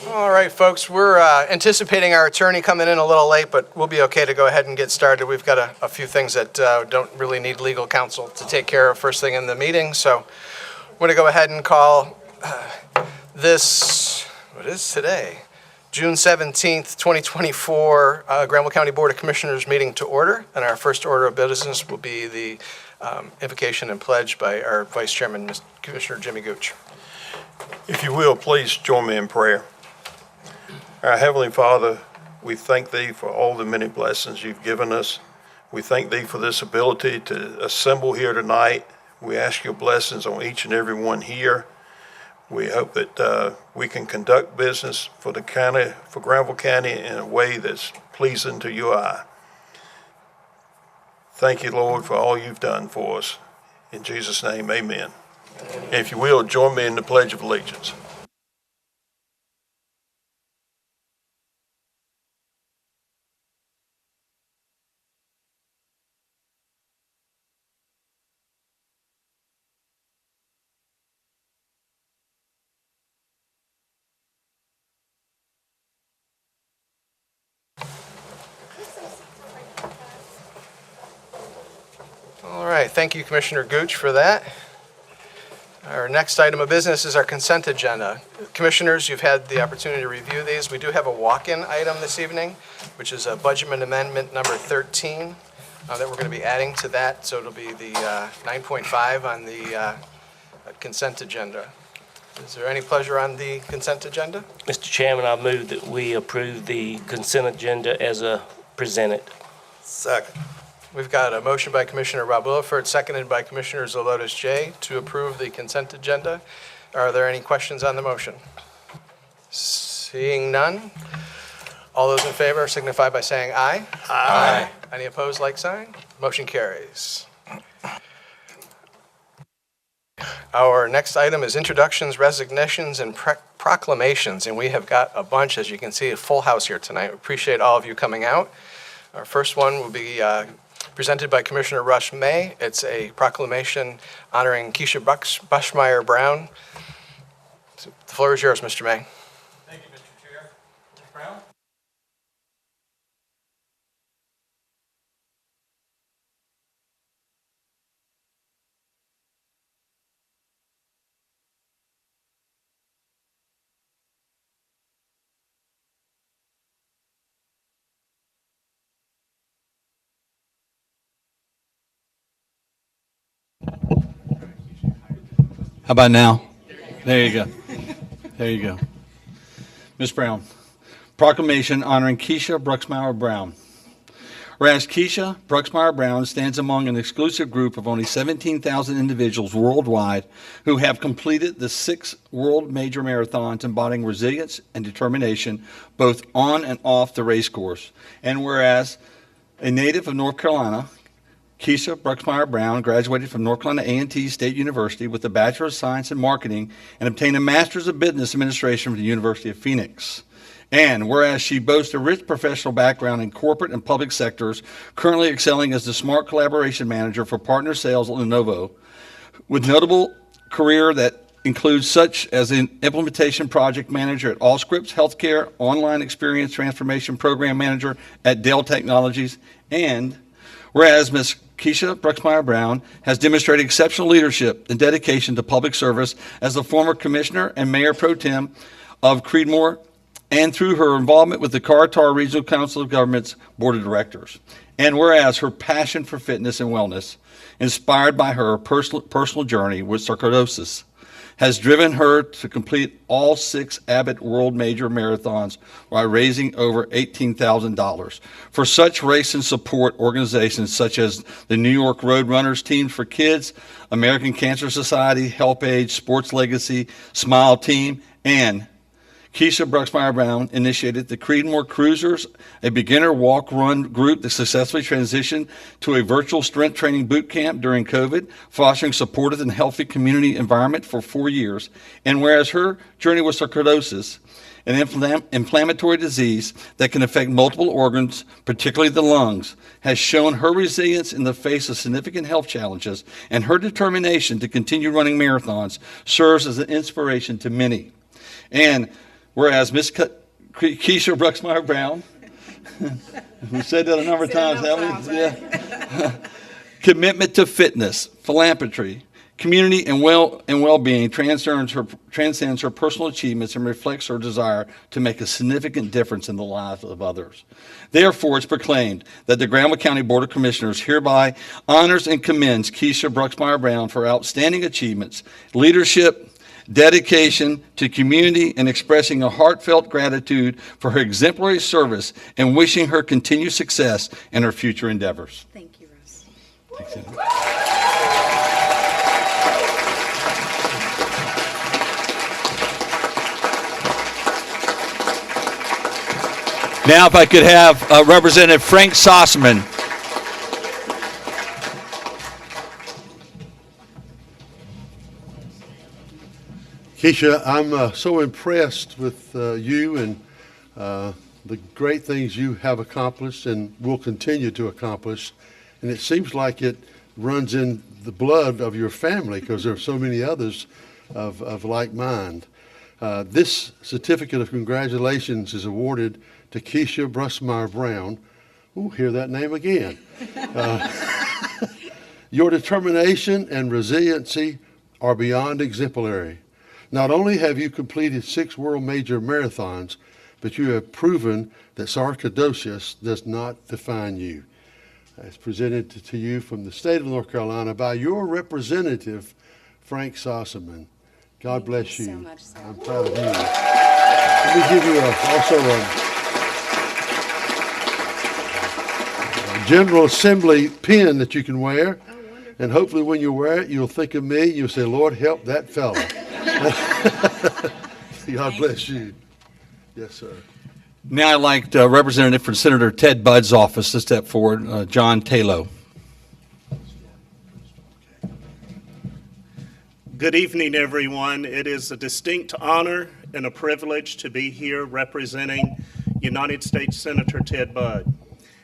All right, folks, we're anticipating our attorney coming in a little late, but we'll be okay to go ahead and get started. We've got a few things that don't really need legal counsel to take care of first thing in the meeting, so I'm going to go ahead and call what is today? June 17th, 2024, Granville County Board of Commissioners meeting to order, and our first order of business will be the invocation and pledge by our Vice Chairman, Commissioner Jimmy Gooch. If you will, please join me in prayer. Our Heavenly Father, we thank Thee for all the many blessings You've given us. We thank Thee for this ability to assemble here tonight. We ask Your blessings on each and every one here. We hope that we can conduct business for the county, for Granville County, in a way that's pleasing to Your eye. Thank You, Lord, for all You've done for us. In Jesus' name, amen. And if you will, join me in the Pledge of Allegiance. All right, thank you, Commissioner Gooch, for that. Our next item of business is our consent agenda. Commissioners, you've had the opportunity to review these. We do have a walk-in item this evening, which is a budget amendment number 13 that we're going to be adding to that. So it'll be the 9.5 on the consent agenda. Is there any pleasure on the consent agenda? Mr. Chairman, I move that we approve the consent agenda as presented. Second. We've got a motion by Commissioner Rob Williford, seconded by Commissioner Zelotes J. to approve the consent agenda. Are there any questions on the motion? Seeing none, all those in favor signify by saying aye. Aye. Any opposed, like sign? Motion carries. Our next item is introductions, resignations, and proclamations, and we have got a bunch, as you can see, a full house here tonight. We appreciate all of you coming out. Our first one will be presented by Commissioner Rush May. It's a proclamation honoring Keisha Buschmeyer Brown. The floor is yours, Mr. May. Thank you, Mr. Chair. Ms. Brown? How about now? There you go. There you go. Ms. Brown, proclamation honoring Keisha Bruxmeyer Brown. Whereas Keisha Bruxmeyer Brown stands among an exclusive group of only 17,000 individuals worldwide who have completed the 6 world major marathons embodying resilience and determination both on and off the race course. And whereas a native of North Carolina, Keisha Bruxmeyer Brown graduated from North Carolina A&T State University with a Bachelor of Science in Marketing and obtained a Master's of Business Administration from the University of Phoenix. And whereas she boasts a rich professional background in corporate and public sectors, currently excelling as the Smart Collaboration Manager for Partner Sales at Lenovo, with notable career that includes such as an implementation project manager at Allscripts Healthcare, online experience transformation program manager at Dell Technologies, and whereas Ms. Keisha Bruxmeyer Brown has demonstrated exceptional leadership and dedication to public service as the former commissioner and mayor pro tem of Creedmoor, and through her involvement with the Caratar Regional Council of Governments Board of Directors. And whereas her passion for fitness and wellness, inspired by her personal journey with sarcoidosis, has driven her to complete all 6 Abbott World Major Marathons while raising over $18,000 for such race and support organizations such as the New York Road Runners Teams for Kids, American Cancer Society, HelpAge, Sports Legacy, Smile Team, and Keisha Bruxmeyer Brown initiated the Creedmoor Cruisers, a beginner walk-run group that successfully transitioned to a virtual strength training boot camp during COVID, fostering supportive and healthy community environment for 4 years. And whereas her journey with sarcoidosis, an inflammatory disease that can affect multiple organs, particularly the lungs, has shown her resilience in the face of significant health challenges, and her determination to continue running marathons serves as an inspiration to many. And Whereas Ms. Keisha Bruxmeyer Brown, we said that a number of times, haven't we? Yeah. Commitment to fitness, philanthropy, community, and well-being transcends her personal achievements and reflects her desire to make a significant difference in the lives of others. Therefore, it's proclaimed that the Granville County Board of Commissioners hereby honors and commends Keisha Bruxmeyer Brown for outstanding achievements, leadership, dedication to community, and expressing a heartfelt gratitude for her exemplary service and wishing her continued success in her future endeavors. Thank you, Russ. Thanks, Anna. Now, if I could have Representative Frank Sossaman. Keisha, I'm so impressed with you and the great things you have accomplished and will continue to accomplish. And it seems like it runs in the blood of your family because there are so many others of like mind. This certificate of congratulations is awarded to Keisha Bruxmeyer Brown. Ooh, hear that name again. Your determination and resiliency are beyond exemplary. Not only have you completed 6 world major marathons, but you have proven that sarcoidosis does not define you. It's presented to you from the state of North Carolina by your representative, Frank Sossaman. God bless you. So much, sir. I'm proud of you. Let me give you also a General Assembly pin that you can wear. Oh, wonderful. And hopefully when you wear it, you'll think of me and you'll say, Lord, help that fella. God bless you. Yes, sir. Now I'd like Representative from Senator Ted Budd's office to step forward, John Talo. Good evening, everyone. It is a distinct honor and a privilege to be here representing United States Senator Ted Budd.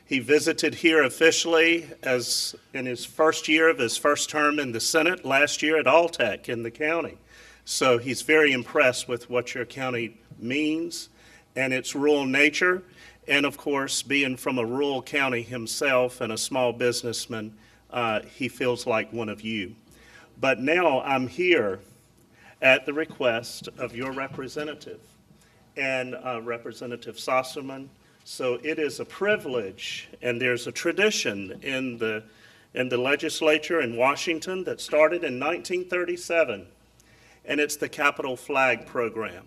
He visited here officially as in his first year of his first term in the Senate last year at Alltech in the county. So he's very impressed with what your county means and its rural nature. And of course, being from a rural county himself and a small businessman, he feels like one of you. But now I'm here at the request of your representative and Representative Sossaman. So it is a privilege, and there's a tradition in the legislature in Washington that started in 1937, and it's the Capitol Flag Program.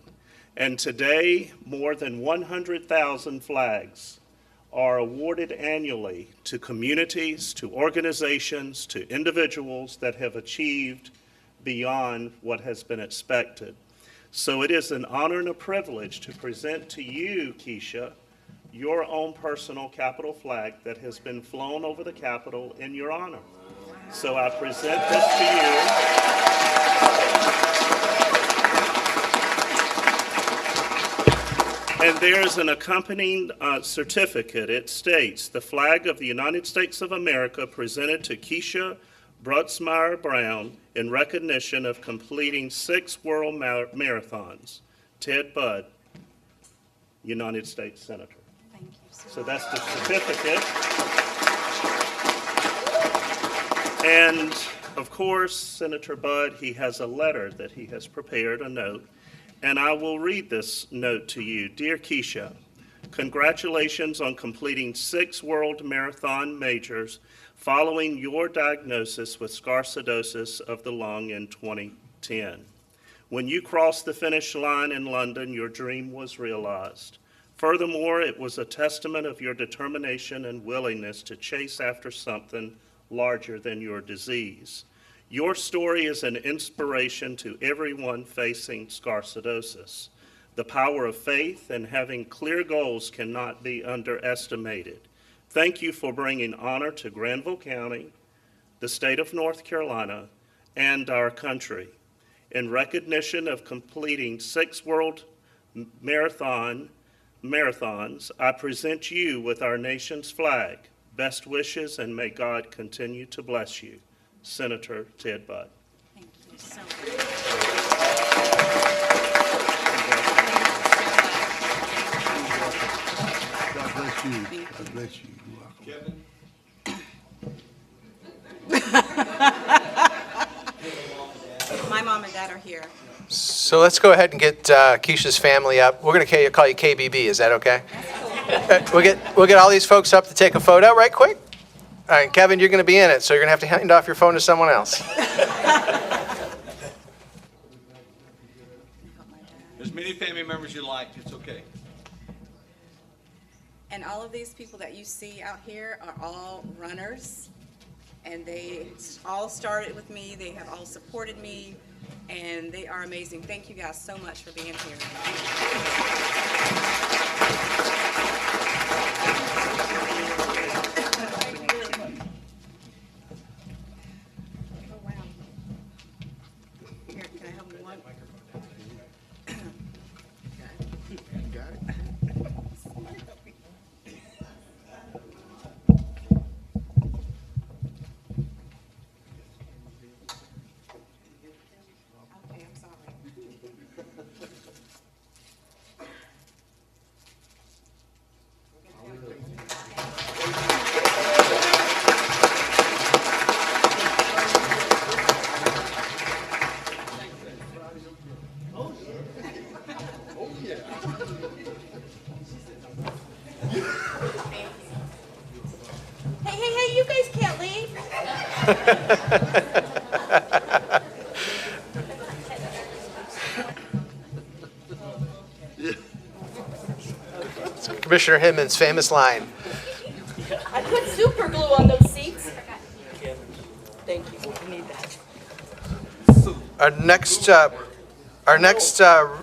And today, more than 100,000 flags are awarded annually to communities, to organizations, to individuals that have achieved beyond what has been expected. So it is an honor and a privilege to present to you, Keisha, your own personal Capitol flag that has been flown over the Capitol in your honor. So I present this to you. And there's an accompanying certificate. It states, the flag of the United States of America presented to Keisha Bruxmeyer Brown in recognition of completing 6 world marathons. Ted Budd, United States Senator. Thank you so So that's the certificate. And of course, Senator Budd, he has a letter that he has prepared, a note, and I will read this note to you. Dear Keisha, congratulations on completing 6 world marathon majors following your diagnosis with sarcoidosis of the lung in 2010. When you crossed the finish line in London, your dream was realized. Furthermore, it was a testament of your determination and willingness to chase after something larger than your disease. Your story is an inspiration to everyone facing sarcoidosis. The power of faith and having clear goals cannot be underestimated. Thank you for bringing honor to Granville County, the state of North Carolina, and our country. In recognition of completing 6 world marathons, I present you with our nation's flag. Best wishes, and may God continue to bless you. Senator Ted Budd. Thank you so much. bless you. You're welcome. My mom and dad are here. So let's go ahead and get Keisha's family up. We're going to call you KBB. Is that okay? We'll get all these folks up to take a photo right quick. All right, Kevin, you're going to be in it, so you're going to have to hand off your phone to someone else. As many family members you like, it's okay. And all of these people that you see out here are all runners. And they all started with me. They have all supported me. And they are amazing. Thank you guys so much for being here. Oh, wow. Here, can I have one? Okay, I'm sorry. Hey, you guys can't leave. Commissioner Hinman's famous line. I put super glue on those seats. Thank you, we need that. Our next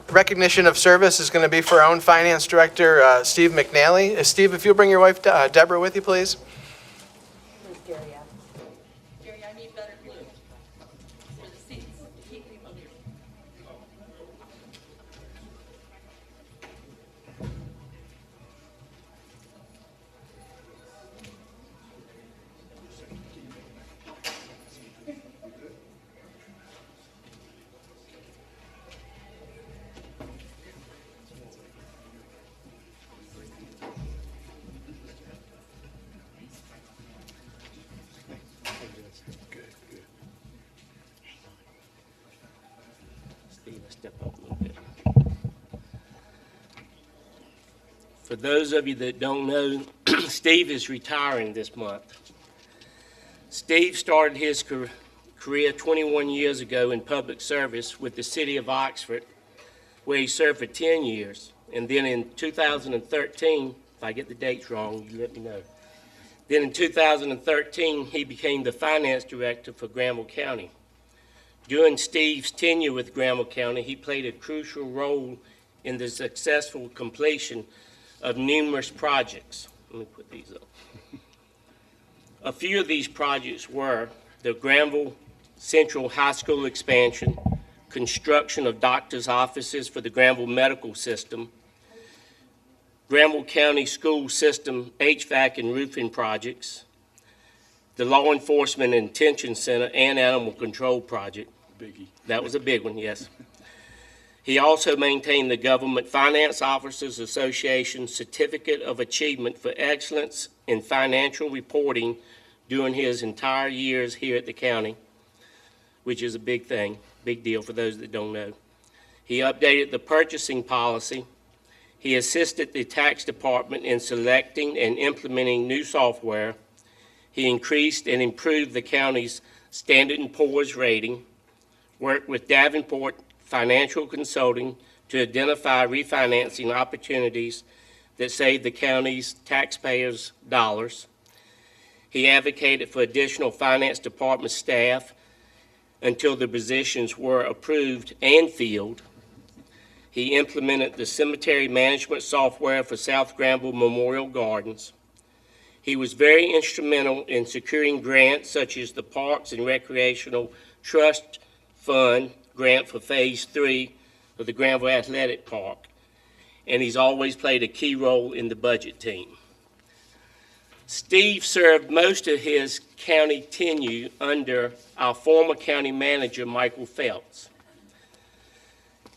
recognition of service is going to be for our own finance director, Steve McNally. Steve, if you'll bring your wife, Deborah, with you, please. Gary, I need better glue for the seats to keep people here. Steve, step up a little bit. For those of you that don't know, Steve is retiring this month. Steve started his career 21 years ago in public service with the city of Oxford, where he served for 10 years. And then in 2013, if I get the dates wrong, you let me know. Then in 2013, he became the finance director for Granville County. During Steve's tenure with Granville County, he played a crucial role in the successful completion of numerous projects. Let me put these up. A few of these projects were the Granville Central High School expansion, construction of doctor's offices for the Granville Medical System, Granville County School System HVAC and roofing projects, the Law Enforcement and Detention Center and Animal Control Project. Biggie. That was a big one, yes. He also maintained the Government Finance Officers Association Certificate of Achievement for Excellence in Financial Reporting during his entire years here at the county, which is a big thing, big deal for those that don't know. He updated the purchasing policy. He assisted the tax department in selecting and implementing new software. He increased and improved the county's Standard & Poor's rating, worked with Davenport Financial Consulting to identify refinancing opportunities that save the county's taxpayers dollars. He advocated for additional finance department staff until the positions were approved and filled. He implemented the cemetery management software for South Granville Memorial Gardens. He was very instrumental in securing grants such as the Parks and Recreational Trust Fund grant for Phase 3 of the Granville Athletic Park, and he's always played a key role in the budget team. Steve served most of his county tenure under our former county manager, Michael Phelps.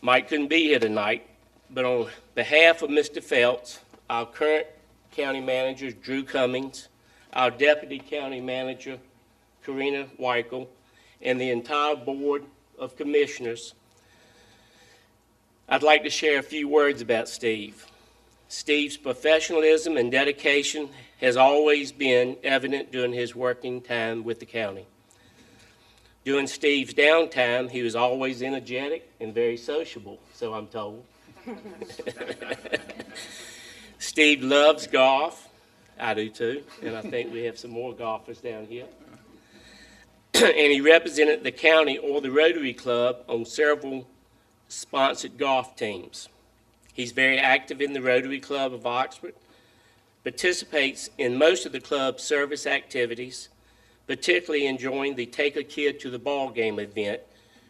Mike couldn't be here tonight, but on behalf of Mr. Phelps, our current County Manager Drew Cummings, our Deputy County Manager Karina Weichel, and the entire Board of Commissioners, I'd like to share a few words about Steve. Steve's professionalism and dedication has always been evident during his working time with the county. During Steve's downtime, he was always energetic and very sociable, so I'm told. Steve loves golf. I do too, and I think we have some more golfers down here. And he represented the county or the Rotary Club on several sponsored golf teams. He's very active in the Rotary Club of Oxford, participates in most of the club's service activities, particularly enjoying the Take a Kid to the Ball Game event,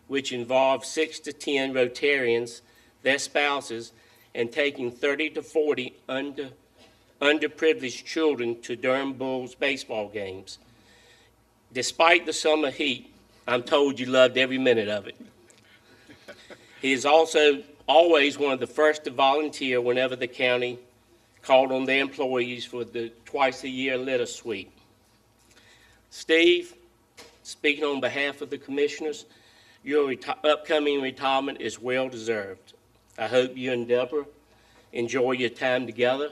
which involves 6 to 10 Rotarians, their spouses, and taking 30 to 40 underprivileged children to Durham Bulls baseball games. Despite the summer heat, I'm told you loved every minute of it. He is also always one of the first to volunteer whenever the county called on their employees for the twice-a-year litter sweep. Steve, speaking on behalf of the commissioners, your upcoming retirement is well-deserved. I hope you and Deborah enjoy your time together,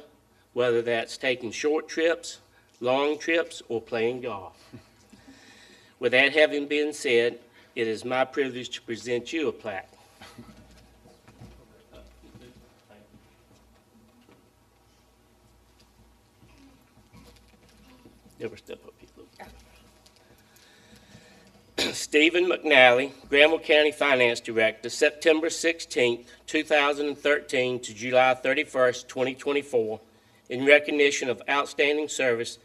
whether that's taking short trips, long trips, or playing golf. With that having been said, it is my privilege to present you a plaque. Never step up here, Luke. Stephen McNally, Granville County Finance Director, September 16, 2013 to July 31, 2024, in recognition of outstanding service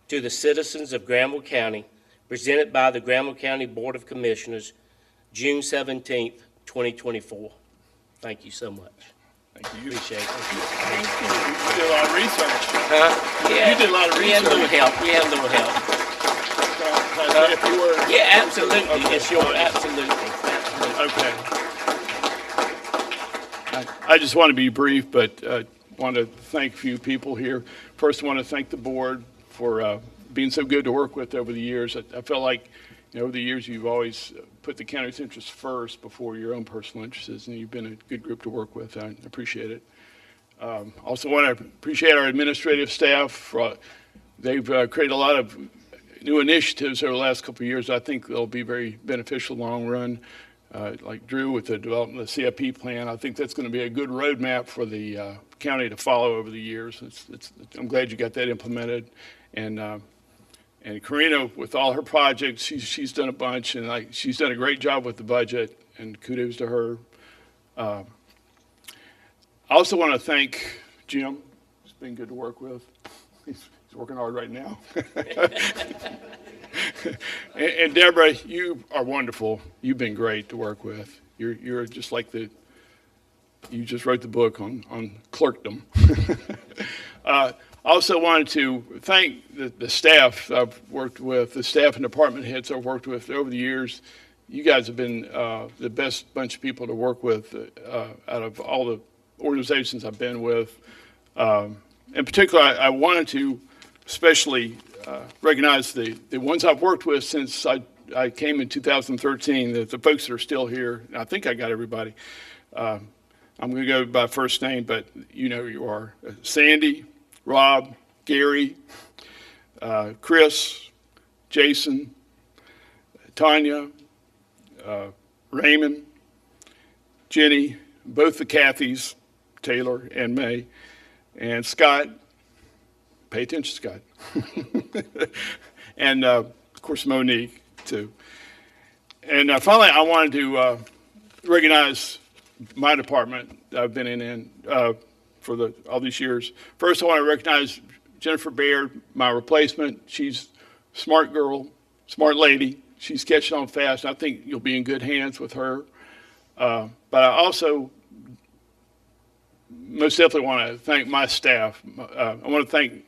to the citizens of Granville County, presented by the Granville County Board of Commissioners, June 17, 2024. Thank you so much. Thank you. Appreciate it. You did a lot of research. Yeah, You did a lot of we had a little research. help. We had a little help. Can I say a few words? Yeah, absolutely. Okay. It's your absolutely. Okay. I just want to be brief, but want to thank a few people here. First, I want to thank the board for being so good to work with over the years. I felt like, over the years, you've always put the county's interests first before your own personal interests, and you've been a good group to work with. I appreciate it. Also want to appreciate our administrative staff. They've created a lot of new initiatives over the last couple of years. I think they'll be very beneficial in the long run. Like Drew with the development of the CIP plan, I think that's going to be a good roadmap for the county to follow over the years. I'm glad you got that implemented. And Karina, with all her projects, she's done a bunch, and she's done a great job with the budget, and kudos to her. I also want to thank Jim. It's been good to work with. He's working hard right now. and Deborah, you are wonderful. You've been great to work with. You're just like you just wrote the book on clerkdom. I also wanted to thank the staff I've worked with, the staff and department heads I've worked with over the years. You guys have been the best bunch of people to work with out of all the organizations I've been with. In particular, I wanted to especially recognize the ones I've worked with since I came in 2013, the folks that are still here. I think I got everybody. I'm going to go by first name, but you know who you are. Sandy, Rob, Gary, Chris, Jason, Tanya, Raymond, Jenny, both the Kathys, Taylor and May, and Scott. Pay attention, Scott. And, of course, Monique, too. And finally, I wanted to recognize my department that I've been in for all these years. First, I want to recognize Jennifer Baird, my replacement. She's a smart girl, smart lady. She's catching on fast. I think you'll be in good hands with her. But I also most definitely want to thank my staff. I want to thank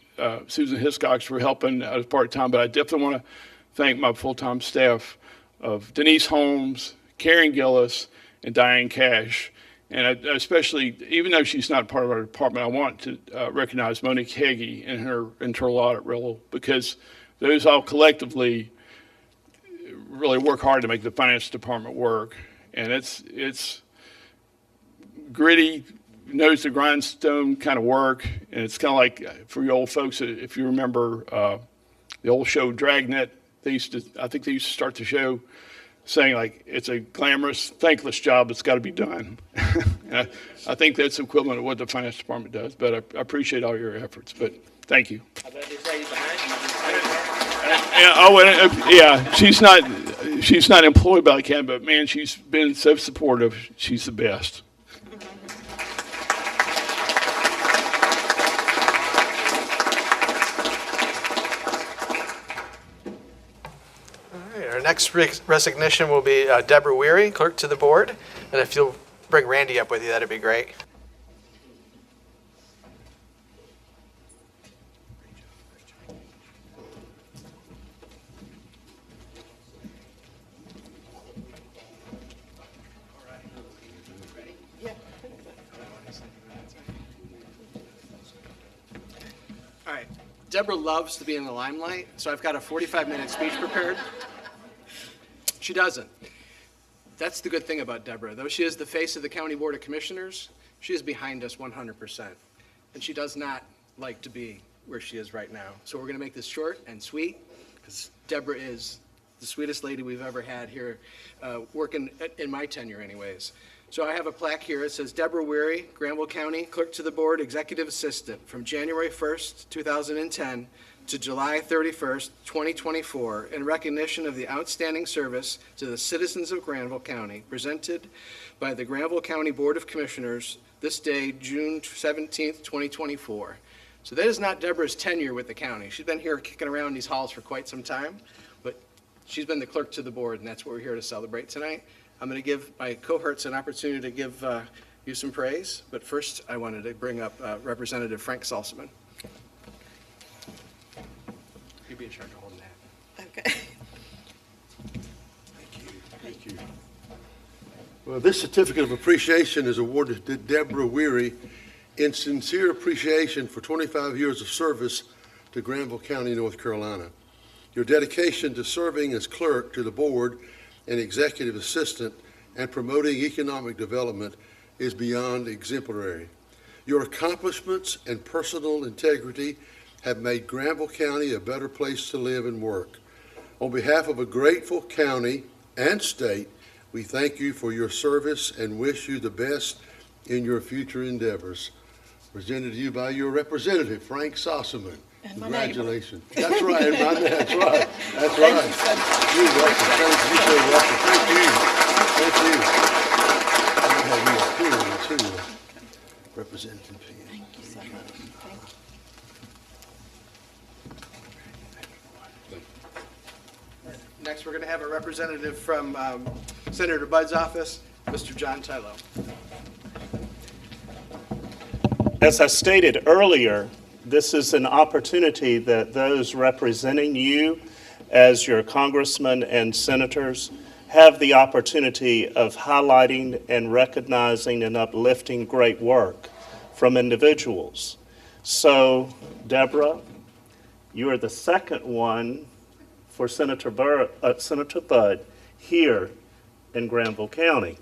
Susan Hiscox for helping as part-time, but I definitely want to thank my full-time staff of Denise Holmes, Karen Gillis, and Diane Cash. And I especially, even though she's not part of our department, I want to recognize Monique Heggie in her internal audit role, because those all collectively really work hard to make the finance department work. And it's gritty, nose to grindstone kind of work. And it's kind of like, for you old folks, if you remember the old show Dragnet, I think they used to start the show saying, like, it's a glamorous, thankless job that's got to be done. I think that's equivalent of what the finance department does, but I appreciate all your efforts, but thank you. I bet they say behind Yeah, she's not employed by Ken, but man, she's been so supportive. She's the best. Our next resignation will be Deborah Weary, clerk to the board. And if you'll bring Randy up with you, that'd be great. All right. Deborah loves to be in the limelight, so I've got a 45-minute speech prepared. She doesn't. That's the good thing about Deborah. Though she is the face of the County Board of Commissioners, she is behind us 100%. And she does not like to be where she is right now. So we're going to make this short and sweet, because Deborah is the sweetest lady we've ever had here, working in my tenure anyways. So I have a plaque here. It says, Deborah Weary, Granville County Clerk to the Board, Executive Assistant, from January 1st, 2010 to July 31st, 2024, in recognition of the outstanding service to the citizens of Granville County, presented by the Granville County Board of Commissioners this day, June 17th, 2024. So that is not Deborah's tenure with the county. She's been here kicking around these halls for quite some time, but she's been the clerk to the board, and that's what we're here to celebrate tonight. I'm going to give my cohorts an opportunity to give you some praise, but first I wanted to bring up Representative Frank Salzman. You'd be in charge of holding that. Okay. Thank you. Well, this certificate of appreciation is awarded to Deborah Weary in sincere appreciation for 25 years of service to Granville County, North Carolina. Your dedication to serving as clerk to the board and executive assistant and promoting economic development is beyond exemplary. Your accomplishments and personal integrity have made Granville County a better place to live and work. On behalf of a grateful county and state, we thank you for your service and wish you the best in your future endeavors. Presented to you by your representative, Frank Sossaman. And my neighbor. Congratulations. That's right, and that's right. That's right. You're welcome. Thank you. You're welcome. Thank you. Thank you. I have you up here too, Representative. Thank you so much. Thank you. Next, we're going to have a representative from Senator Budd's office, Mr. John Tylo. As I stated earlier, this is an opportunity that those representing you as your congressmen and senators have the opportunity of highlighting and recognizing and uplifting great work from individuals. So, Deborah, you are the second one for Senator Budd here in Granville County.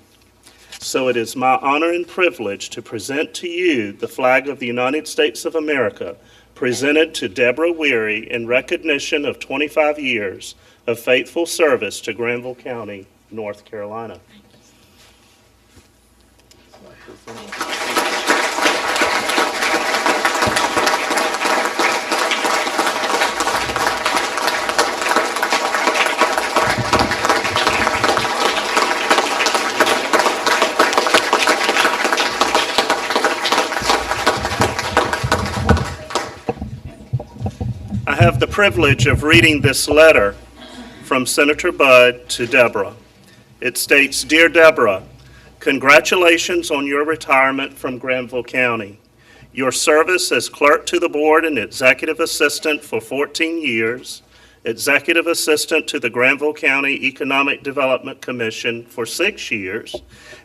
So it is my honor and privilege to present to you the flag of the United States of America, presented to Deborah Weary in recognition of 25 years of faithful service to Granville County, North Carolina. I have the privilege of reading this letter from Senator Budd to Deborah. It states, Dear Deborah, congratulations on your retirement from Granville County. Your service as clerk to the board and executive assistant for 14 years Executive Assistant to the Granville County Economic Development Commission for 6 years,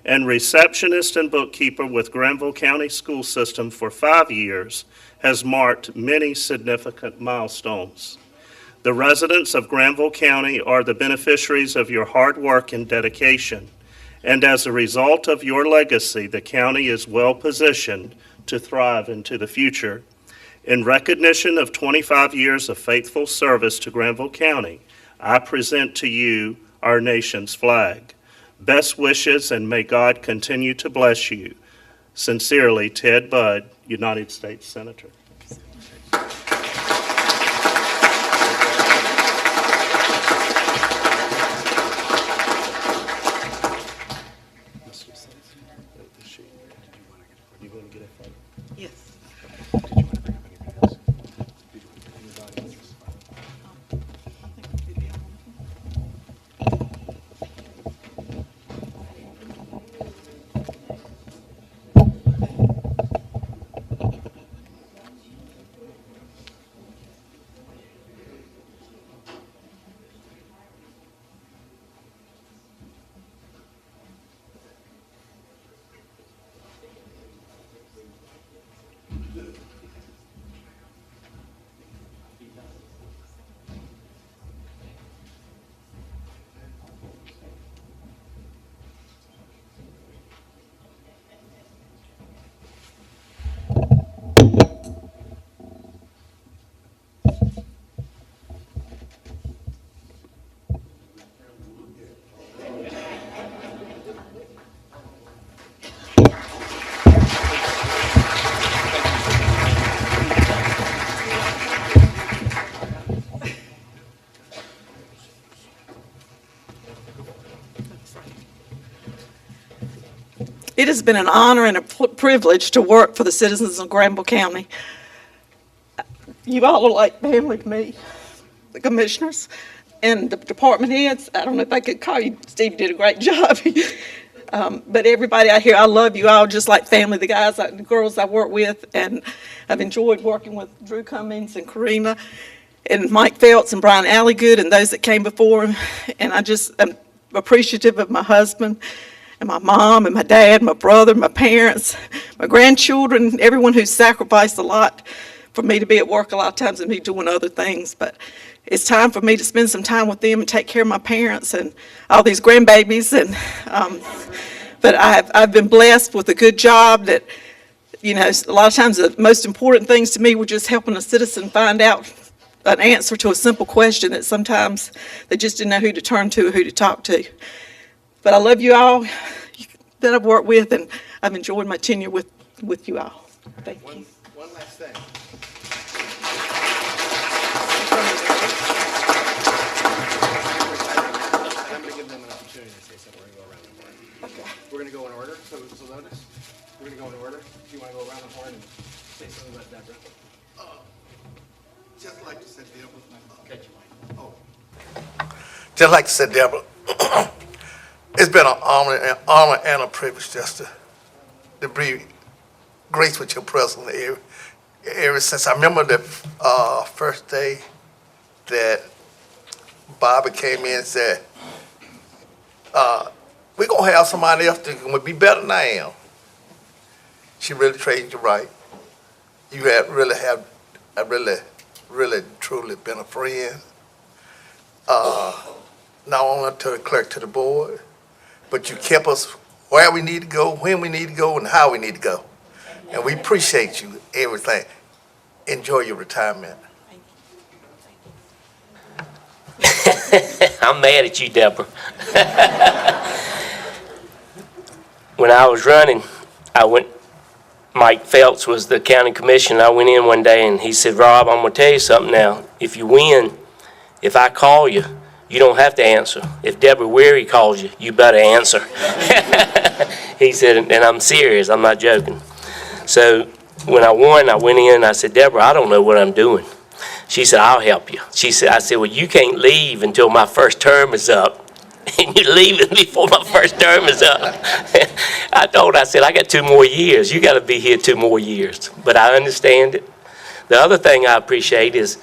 and Receptionist and Bookkeeper with Granville County School System for 5 years, has marked many significant milestones. The residents of Granville County are the beneficiaries of your hard work and dedication, and as a result of your legacy, the county is well-positioned to thrive into the future. In recognition of 25 years of faithful service to Granville County, I present to you our nation's flag. Best wishes, and may God continue to bless you. Sincerely, Ted Budd, United States Senator. Yes. It has been an honor and a privilege to work for the citizens of Granville County. You all are like family to me, the commissioners and the department heads. I don't know if I could call you, Steve did a great job. But everybody out here, I love you all just like family, the guys, the girls I work with, and I've enjoyed working with Drew Cummings and Karina and Mike Feltz and Brian Alligood and those that came before him. And I just am appreciative of my husband and my mom and my dad, my brother, my parents, my grandchildren, everyone who's sacrificed a lot for me to be at work a lot of times and me doing other things. But it's time for me to spend some time with them and take care of my parents and all these grandbabies. And but I've been blessed with a good job that, you know, a lot of times the most important things to me were just helping a citizen find out an answer to a simple question that sometimes they just didn't know who to turn to or who to talk to. But I love you all that I've worked with, and I've enjoyed my tenure with you all. Thank you. One last thing. I'm going to give them an opportunity to say something. We're going to go around the horn. Okay. We're going to go in order, so notice. We're going to go in order. If you want to go around the horn and say something about Deborah. Just like to say, Deborah. Just like to say, Deborah, it's been an honor and a privilege just to be graced with your presence ever since. I remember the first day that Bobby came in and said, we're going to have somebody else that will be better than I am. She really treated you right. You really, truly been a friend. Not only to the clerk, to the board, but you kept us where we need to go, when we need to go, and how we need to go. And we appreciate you, everything. Enjoy your retirement. I'm mad at you, Deborah. When I was running, Mike Feltz was the county commissioner. I went in one day and he said, Rob, I'm going to tell you something now. If you win, if I call you, you don't have to answer. If Deborah Weary calls you, you better answer. He said, and I'm serious, I'm not joking. So when I won, I went in and I said, Deborah, I don't know what I'm doing. She said, I'll help you. I said, well, you can't leave until my first term is up. And you're leaving before my first term is up. I said, I got 2 more years. You got to be here 2 more years. But I understand it. The other thing I appreciate is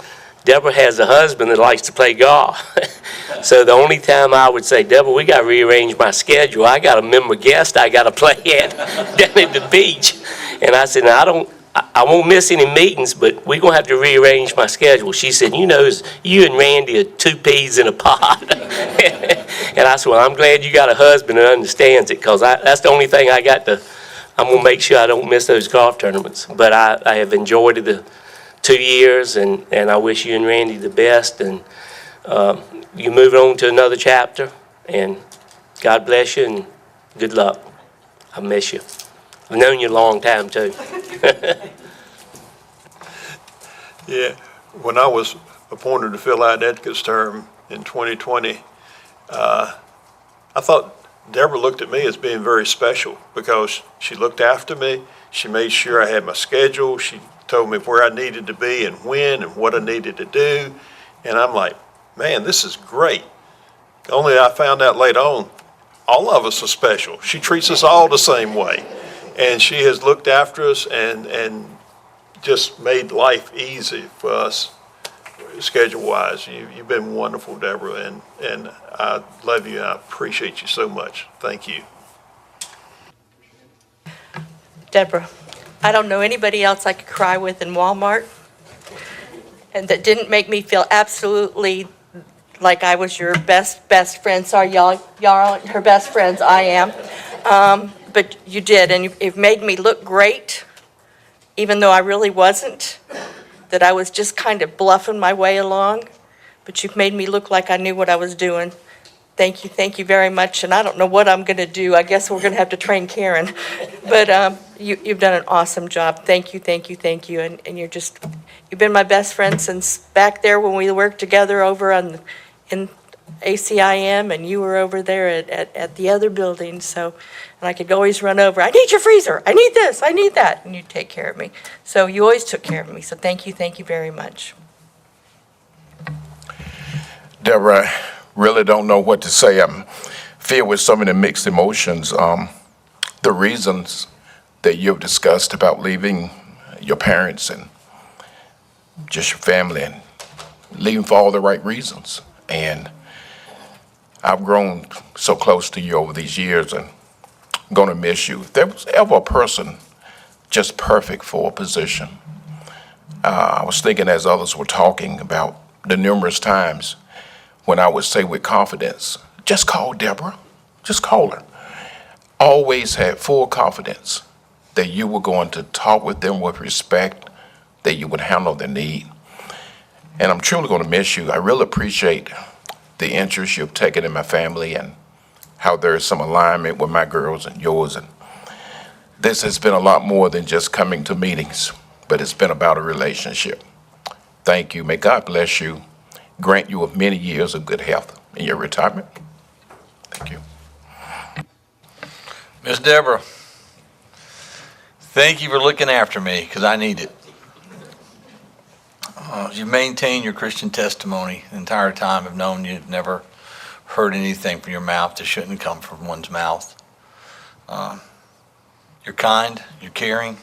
Deborah has a husband that likes to play golf. So the only time I would say, Deborah, we got to rearrange my schedule. I got a member guest I got to play at down at the beach. And I said, now, I won't miss any meetings, but we're going to have to rearrange my schedule. She said, you and Randy are two peas in a pod. And I said, well, I'm glad you got a husband that understands it, because that's the only thing I'm going to make sure I don't miss those golf tournaments. But I have enjoyed the 2 years, and I wish you and Randy the best. And you move on to another chapter, and God bless you, and good luck. I miss you. I've known you a long time, too. Yeah, when I was appointed to fill out Edgar's term in 2020, I thought Deborah looked at me as being very special because she looked after me. She made sure I had my schedule. She told me where I needed to be and when and what I needed to do. And I'm like, man, this is great. Only I found out later on, all of us are special. She treats us all the same way. And she has looked after us and just made life easy for us schedule-wise. You've been wonderful, Deborah, and I love you and I appreciate you so much. Thank you. Deborah, I don't know anybody else I could cry with in Walmart, and that didn't make me feel absolutely like I was your best friend. Sorry, y'all aren't her best friends. I am. But you did, and you've made me look great, even though I really wasn't, that I was just kind of bluffing my way along. But you've made me look like I knew what I was doing. Thank you very much. And I don't know what I'm going to do. I guess we're going to have to train Karen. But you've done an awesome job. Thank you. And you've been my best friend since back there when we worked together over in ACIM, and you were over there at the other building. So, and I could always run over, I need your freezer, I need this, I need that, and you'd take care of me. So you always took care of me. So thank you very much. Deborah, I really don't know what to say. I'm filled with so many mixed emotions. The reasons that you've discussed about leaving your parents and just your family and leaving for all the right reasons. And I've grown so close to you over these years, and I'm going to miss you. If there was ever a person just perfect for a position, I was thinking as others were talking about the numerous times when I would say with confidence, just call Deborah, just call her. Always had full confidence that you were going to talk with them with respect, that you would handle their need. And I'm truly going to miss you. I really appreciate the interest you've taken in my family and how there is some alignment with my girls and yours. And this has been a lot more than just coming to meetings, but it's been about a relationship. Thank you. May God bless you, grant you of many years of good health in your retirement. Thank you. Miss Deborah, thank you for looking after me, because I need it. You maintain your Christian testimony the entire time. I've known you've never heard anything from your mouth that shouldn't come from one's mouth. You're kind, you're caring,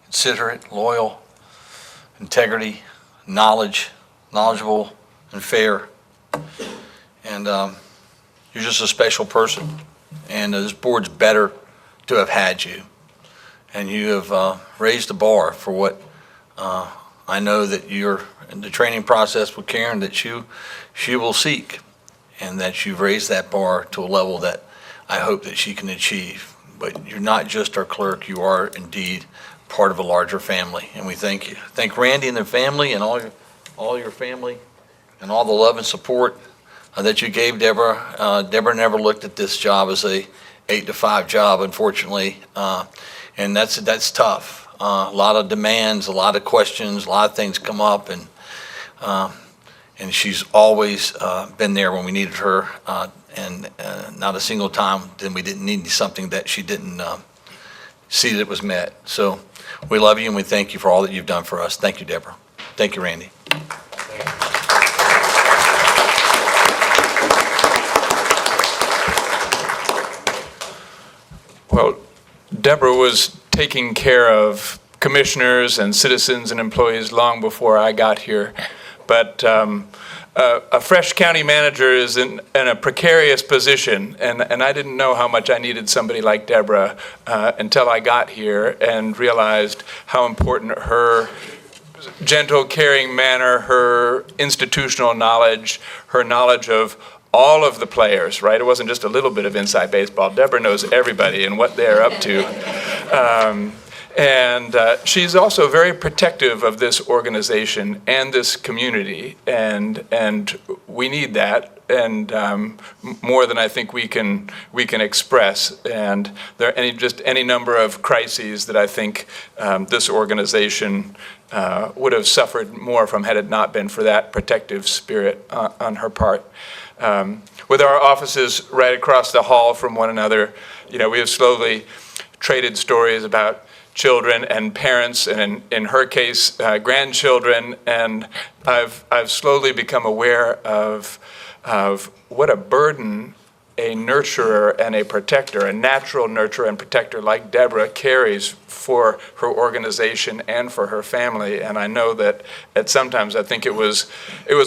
considerate, loyal, integrity, knowledgeable, and fair. And you're just a special person. And this board's better to have had you. And you have raised the bar for what I know that you're in the training process with Karen, that she will seek, and that you've raised that bar to a level that I hope that she can achieve. But you're not just our clerk, you are indeed part of a larger family, and we thank you. Thank Randy and the family and all your family and all the love and support that you gave Deborah. Deborah never looked at this job as a 8-to-5 job, unfortunately, and that's tough. A lot of demands, a lot of questions, a lot of things come up, and she's always been there when we needed her, and not a single time then we didn't need something that she didn't see that it was met. So we love you and we thank you for all that you've done for us. Thank you, Deborah. Thank you, Randy. Well, Deborah was taking care of commissioners and citizens and employees long before I got here. but a fresh county manager is in a precarious position, and I didn't know how much I needed somebody like Deborah until I got here and realized how important her gentle, caring manner, her institutional knowledge, her knowledge of all of the players, right? It wasn't just a little bit of inside baseball. Deborah knows everybody and what they're up to. And she's also very protective of this organization and this community, and we need that, and more than I think we can express. And there are any number of crises that I think this organization would have suffered more from had it not been for that protective spirit on her part. With our offices right across the hall from one another, we have slowly traded stories about children and parents, and in her case, grandchildren. And I've slowly become aware of what a burden a nurturer and a protector, a natural nurturer and protector like Deborah carries for her organization and for her family. And I know that at sometimes I think it was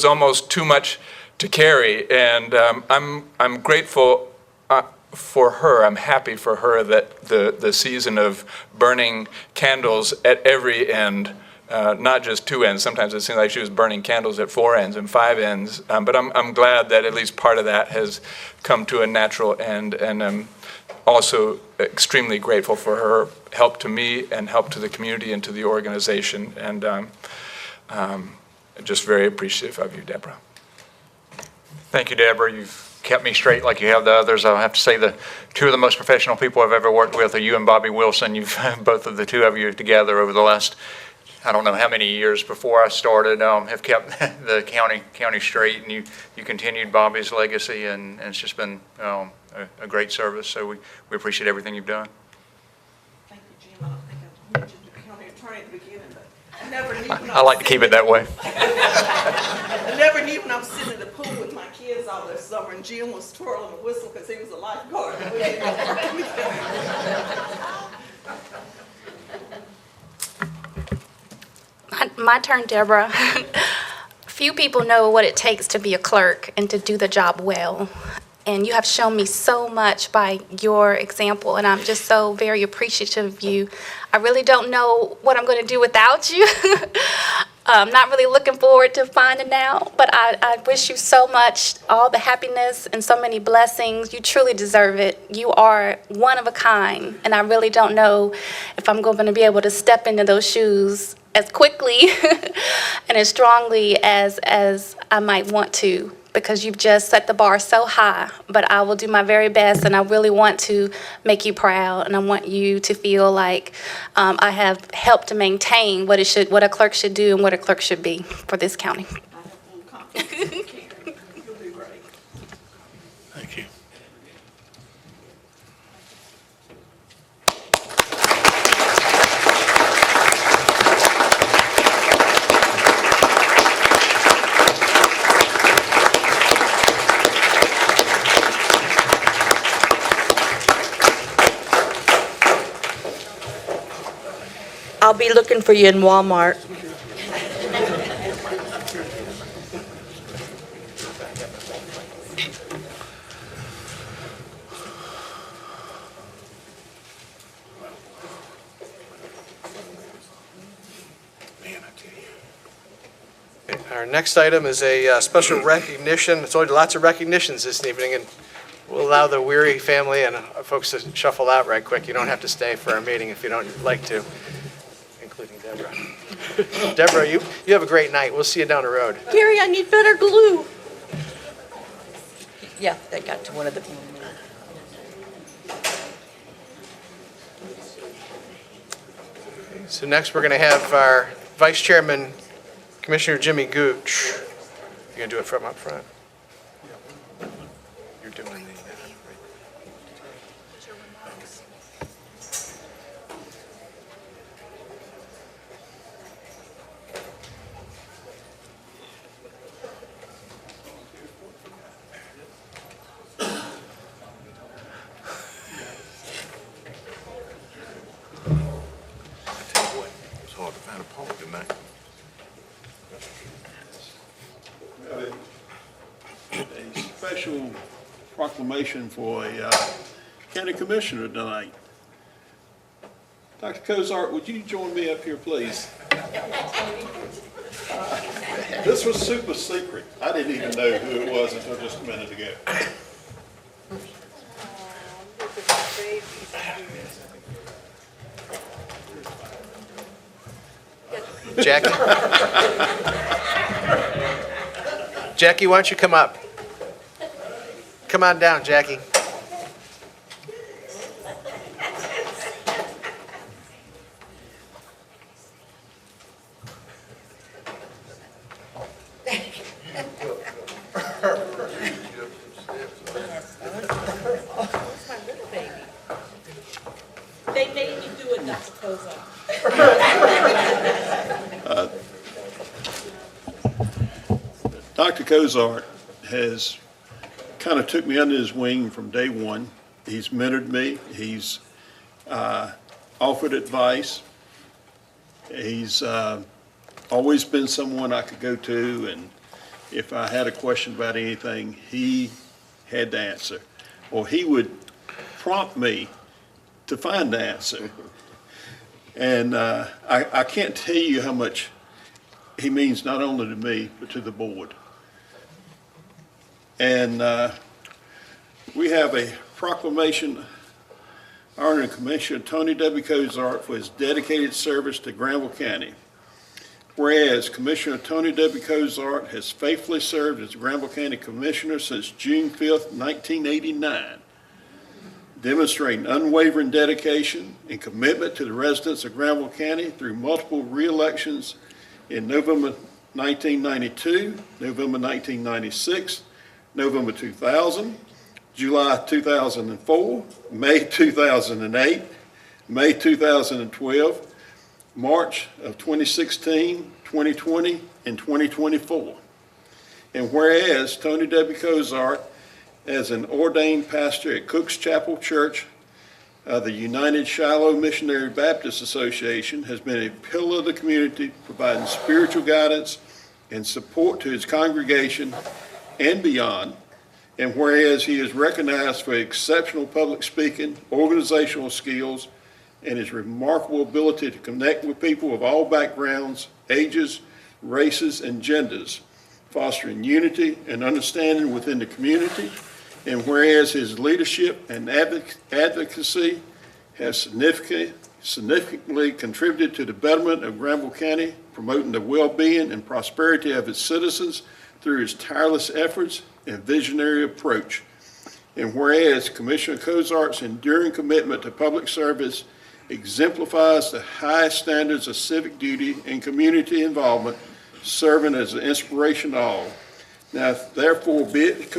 almost too much to carry. And I'm grateful for her. I'm happy for her that the season of burning candles at every end, not just two ends. Sometimes it seemed like she was burning candles at 4 ends and 5 ends. But I'm glad that at least part of that has come to a natural end. And I'm also extremely grateful for her help to me and help to the community and to the organization. And just very appreciative of you, Deborah. Thank you, Deborah. You've kept me straight like you have the others. I'll have to say the two of the most professional people I've ever worked with are you and Bobby Wilson. You've both of the two of you together over the last, I don't know how many years before I started, have kept the county straight, and you continued Bobby's legacy, and it's just been a great service. So we appreciate everything you've done. Thank you, Jim. I don't think I mentioned your county attorney at the beginning, but I never knew when I like to keep it that way. I never knew when I was sitting in the pool with my kids all this summer, and Jim was twirling a whistle because he was a lifeguard. And we didn't know working together. My turn, Deborah. Few people know what it takes to be a clerk and to do the job well. And you have shown me so much by your example, and I'm just so very appreciative of you. I really don't know what I'm going to do without you. I'm not really looking forward to finding out, but I wish you so much, all the happiness and so many blessings. You truly deserve it. You are one of a kind, and I really don't know if I'm going to be able to step into those shoes as quickly and as strongly as I might want to, because you've just set the bar so high. But I will do my very best, and I really want to make you proud, and I want you to feel like I have helped to maintain what a clerk should do and what a clerk should be for this county. I have full confidence you can. You'll do great. Thank you. I'll be looking for you in Walmart. Our next item is a special recognition. It's only lots of recognitions this evening, and we'll allow the Weary family and folks to shuffle out right quick. You don't have to stay for our meeting if you don't like to, including Deborah. Deborah, you have a great night. We'll see you down the road. Gary, I need better glue. Yeah, that got to one of the. So next, we're going to have our Vice Chairman, Commissioner Jimmy Gooch. You going to do it from up front? You're doing the... It's hard to find a poem tonight. special proclamation for a county commissioner tonight. Dr. Cozart, would you join me up here, please? This was super secret. I didn't even know who it was until just a minute ago. Jackie? Jackie, why don't you come up? Come on down, Jackie. They made me do it, Dr. Kozar. Dr. Cozart has kind of took me under his wing from day one. He's mentored me. He's offered advice. He's always been someone I could go to, and if I had a question about anything, he had the answer. Or he would prompt me to find the answer. And I can't tell you how much he means not only to me, but to the board. And we have a proclamation honoring Commissioner Tony W. Cozart for his dedicated service to Granville County. Whereas Commissioner Tony W. Cozart has faithfully served as Granville County Commissioner since June 5th, 1989, demonstrating unwavering dedication and commitment to the residents of Granville County through multiple re-elections in November 1992, November 1996, November 2000, July 2004, May 2008, May 2012, March of 2016, 2020, and 2024. And whereas Tony W. Cozart, as an ordained pastor at Cook's Chapel Church, the United Shiloh Missionary Baptist Association, has been a pillar of the community, providing spiritual guidance and support to his congregation and beyond. And whereas he is recognized for exceptional public speaking, organizational skills, and his remarkable ability to connect with people of all backgrounds, ages, races, and genders, fostering unity and understanding within the community. And whereas his leadership and advocacy has significantly contributed to the betterment of Granville County, promoting the well-being and prosperity of its citizens through his tireless efforts and visionary approach. And whereas Commissioner Cozart's enduring commitment to public service exemplifies the highest standards of civic duty and community involvement, serving as an inspiration to all. Now, therefore, be it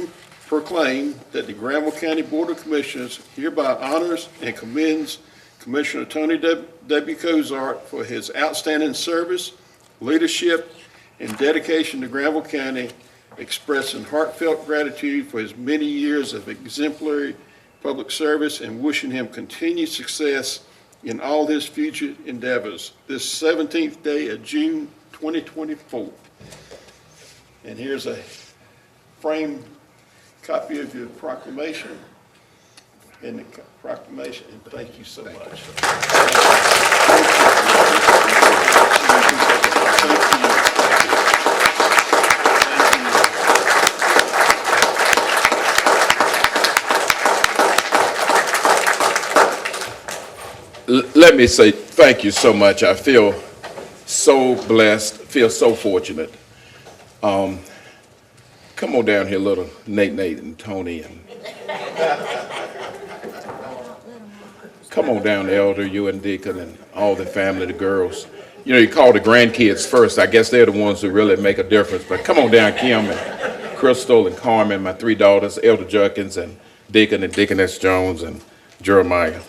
proclaimed that the Granville County Board of Commissioners hereby honors and commends Commissioner Tony W. Cozart for his outstanding service, leadership, and dedication to Granville County, expressing heartfelt gratitude for his many years of exemplary public service and wishing him continued success in all his future endeavors this 17th day of June 2024. And here's a framed copy of your proclamation and the proclamation, and thank you so much. Let me say thank you so much. I feel so blessed, feel so fortunate. Come on down here, little Nate and Tony, and come on down, Elder, you and Deacon, and all the family, the girls. You know, you call the grandkids first. I guess they're the ones who really make a difference. But come on down, Kim and Crystal and Carmen, my three daughters, Elder Judkins and Deaconess Jones and Jeremiah.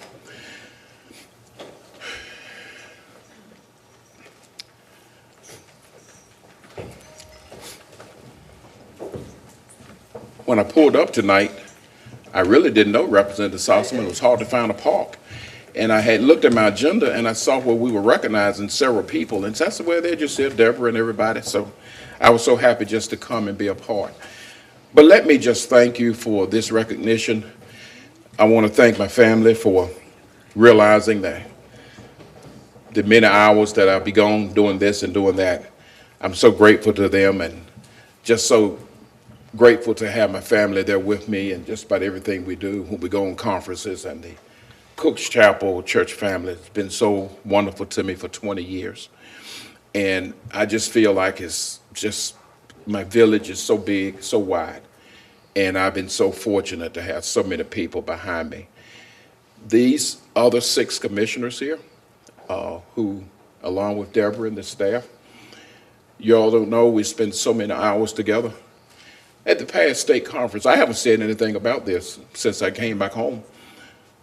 When I pulled up tonight, I really didn't know Representative Sossaman. It was hard to find a park. And I had looked at my agenda and I saw where we were recognizing several people. And that's where they just said Deborah and everybody. So I was so happy just to come and be a part. But let me just thank you for this recognition. I want to thank my family for realizing that the many hours that I'll be gone doing this and doing that. I'm so grateful to them and just so grateful to have my family there with me and just about everything we do when we go on conferences. And the Cook's Chapel church family has been so wonderful to me for 20 years. And I just feel like it's just, my village is so big, so wide. And I've been so fortunate to have so many people behind me. These other 6 commissioners here, who, along with Deborah and the staff, you all don't know, we spend so many hours together. At the past state conference, I haven't said anything about this since I came back home,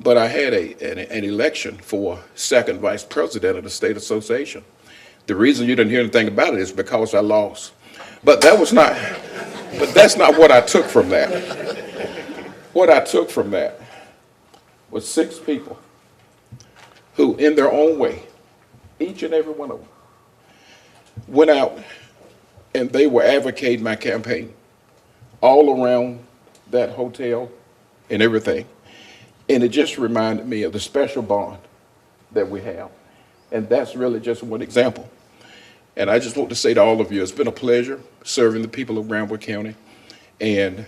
but I had an election for second vice president of the state association. The reason you didn't hear anything about it is because I lost. But that's not what I took from that. What I took from that was 6 people who, in their own way, each and every one of them, went out and they were advocating my campaign all around that hotel and everything. And it just reminded me of the special bond that we have. And that's really just one example. And I just want to say to all of you, it's been a pleasure serving the people of Granville County. And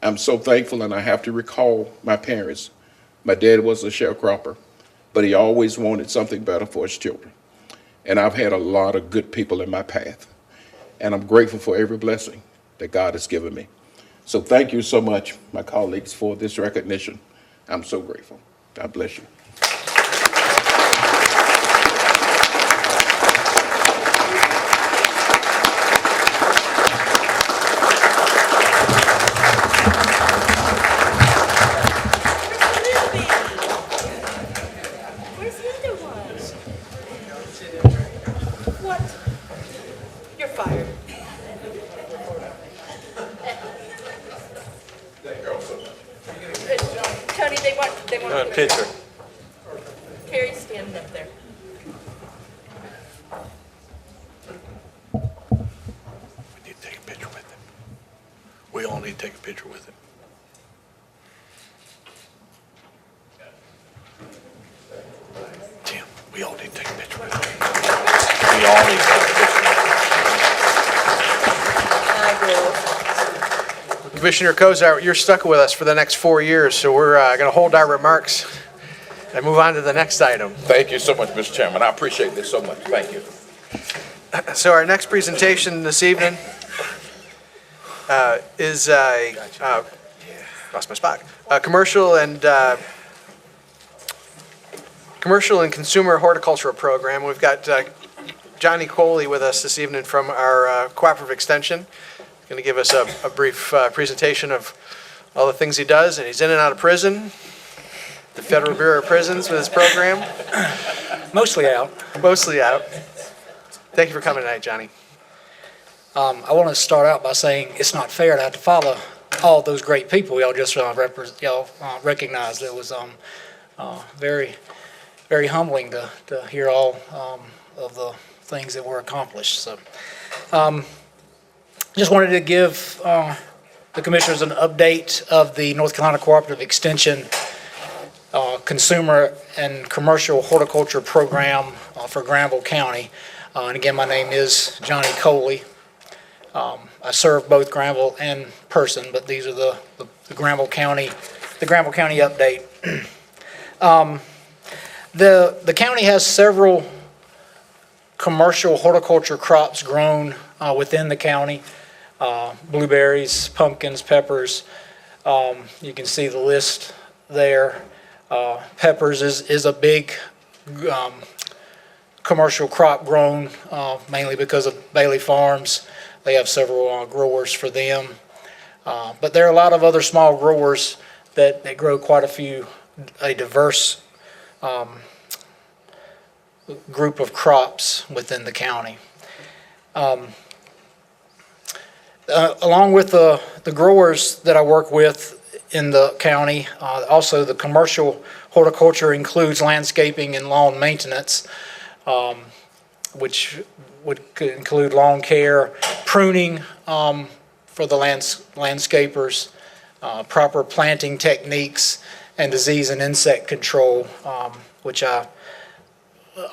I'm so thankful, and I have to recall my parents. My dad was a sharecropper, but he always wanted something better for his children. And I've had a lot of good people in my path. And I'm grateful for every blessing that God has given me. So thank you so much, my colleagues, for this recognition. I'm so grateful. God bless you. Where's the other one? What? You're fired. Tony, they want a picture. Carrie's standing up there. We need to take a picture with him. We all need to take a picture with him. Tim, we all need to take a picture with him. We all need to take a picture with him. I will. Commissioner Kozar, you're stuck with us for the next 4 years, so we're going to hold our remarks and move on to the next item. Thank you so much, Mr. Chairman. I appreciate this so much. Thank you. So our next presentation this evening is lost my spot. Commercial and consumer horticultural program. We've got Johnny Coley with us this evening from our cooperative extension. He's going to give us a brief presentation of all the things he does, and he's in and out of prison, the Federal Bureau of Prisons with his program. Mostly out. Mostly out. Thank you for coming tonight, Johnny. I want to start out by saying it's not fair to have to follow all those great people y'all just recognized. It was very, very humbling to hear all of the things that were accomplished. So, just wanted to give the commissioners an update of the North Carolina Cooperative Extension Consumer and Commercial Horticulture Program for Granville County. And again, my name is Johnny Coley. I serve both Granville and Person, but these are the Granville County update. The county has several commercial horticulture crops grown within the county. Blueberries, pumpkins, peppers. You can see the list there. Peppers is a big commercial crop grown mainly because of Bailey Farms. They have several growers for them. But there are a lot of other small growers that grow quite a diverse group of crops within the county. Along with the growers that I work with in the county, also the commercial horticulture includes landscaping and lawn maintenance, which could include lawn care, pruning for the landscapers, proper planting techniques, and disease and insect control, which I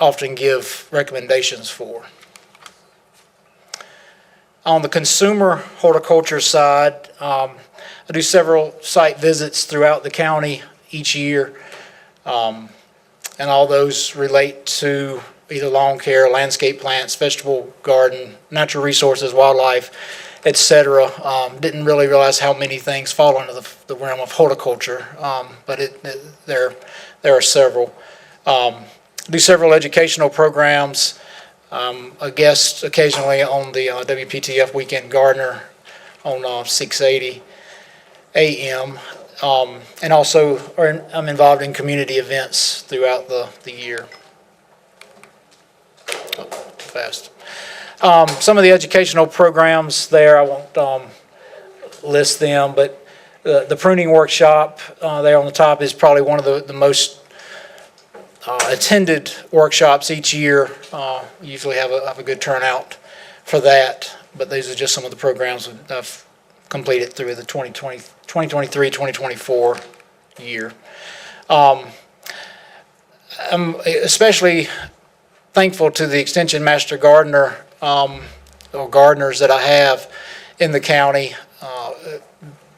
often give recommendations for. On the consumer horticulture side, I do several site visits throughout the county each year, and all those relate to either lawn care, landscape plants, vegetable garden, natural resources, wildlife, etc. Didn't really realize how many things fall under the realm of horticulture, but there are several. Do several educational programs. A guest occasionally on the WPTF Weekend Gardener on 680 AM. And also I'm involved in community events throughout the year. Oh, too fast. Some of the educational programs there, I won't list them, but the pruning workshop there on the top is probably one of the most attended workshops each year. Usually have a good turnout for that, but these are just some of the programs I've completed through the 2023-2024 year. I'm especially thankful to the Extension Master Gardener or gardeners that I have in the county.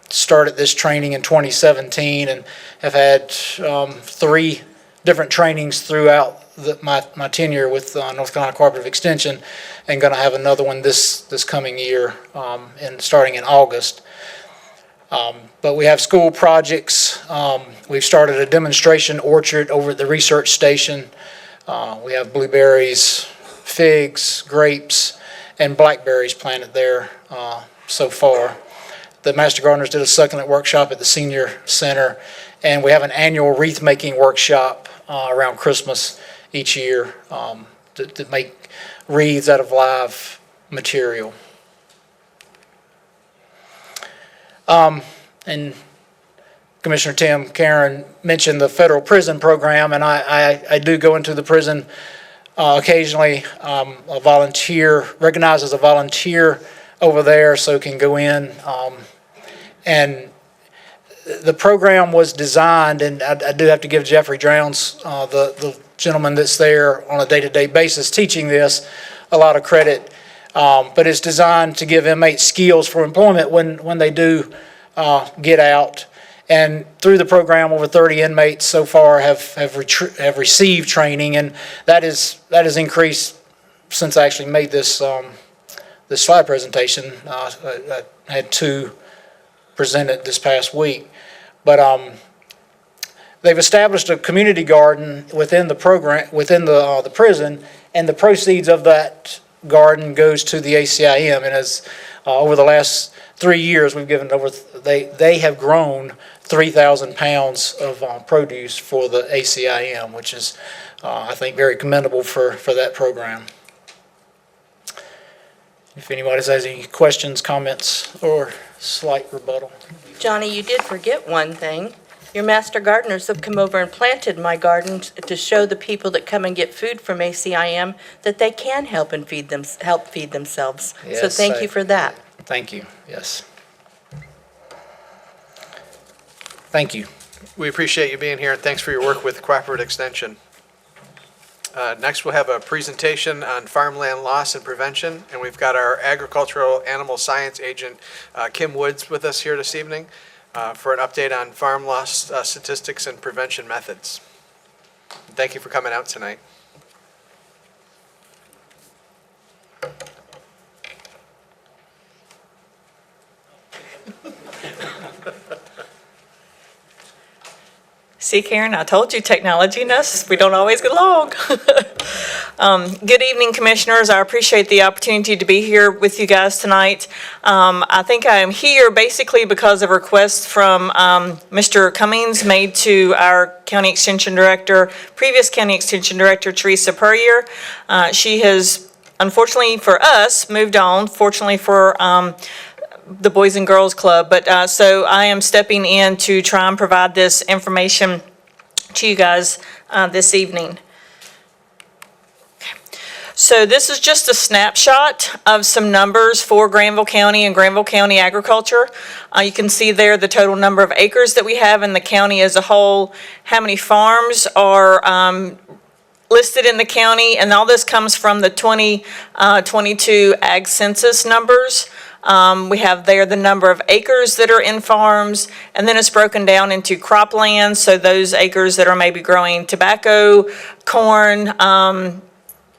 Started this training in 2017 and have had 3 different trainings throughout my tenure with North Carolina Cooperative Extension, and going to have another one this coming year, and starting in August. But we have school projects. We've started a demonstration orchard over at the research station. We have blueberries, figs, grapes, and blackberries planted there so far. The Master Gardeners did a succulent workshop at the Senior Center, and we have an annual wreath making workshop around Christmas each year to make wreaths out of live material. And Commissioner Tim Karen mentioned the federal prison program, and I do go into the prison occasionally. A volunteer, recognized as a volunteer over there, so can go in. And the program was designed, and I do have to give Jeffrey Drowns, the gentleman that's there on a day-to-day basis teaching this, a lot of credit. But it's designed to give inmates skills for employment when they do get out. And through the program, over 30 inmates so far have received training, and that has increased since I actually made this this slide presentation. I had 2 presented this past week, but they've established a community garden within the program, within the prison, and the proceeds of that garden goes to the ACIM. And as over the last 3 years, we've given over, they have grown 3,000 pounds of produce for the ACIM, which is, I think, very commendable for that program. If anybody has any questions, comments, or slight rebuttal. Johnny, you did forget one thing. Your Master Gardeners have come over and planted my garden to show the people that come and get food from ACIM that they can help feed themselves. Yes, so thank you for that. Thank you. Yes. Thank you. We appreciate you being here, and thanks for your work with Cooperative Extension. Next, we'll have a presentation on farmland loss and prevention, and we've got our agricultural animal science agent, Kim Woods, with us here this evening for an update on farm loss statistics and prevention methods. Thank you for coming out tonight. See, Karen, I told you technology and us, we don't always get along. Good evening, Commissioners. I appreciate the opportunity to be here with you guys tonight. I think I am here basically because of requests from Mr. Cummings made to our County Extension Director, previous County Extension Director, Teresa Puryear. She has, unfortunately for us, moved on. Fortunately for the Boys and Girls Club, but so I am stepping in to try and provide this information to you guys this evening. So this is just a snapshot of some numbers for Granville County and Granville County agriculture. You can see there the total number of acres that we have in the county as a whole, how many farms are listed in the county, and all this comes from the 2022 Ag Census numbers. We have there the number of acres that are in farms, and then it's broken down into croplands, so those acres that are maybe growing tobacco, corn,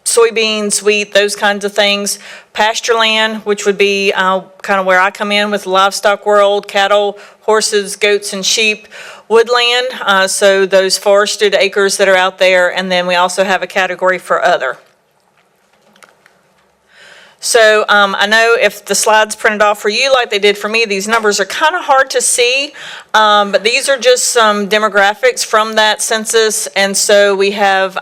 soybeans, wheat, those kinds of things. Pasture land, which would be kind of where I come in with the livestock world, cattle, horses, goats, and sheep. Woodland, so those forested acres that are out there, and then we also have a category for other. So I know if the slides printed off for you like they did for me, these numbers are kind of hard to see, but these are just some demographics from that census. And so we have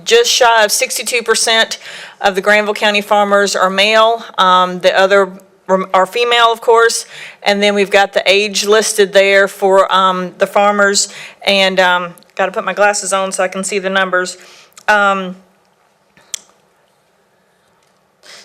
just shy of 62% of the Granville County farmers are male. The other are female, of course. And then we've got the age listed there for the farmers. And got to put my glasses on so I can see the numbers.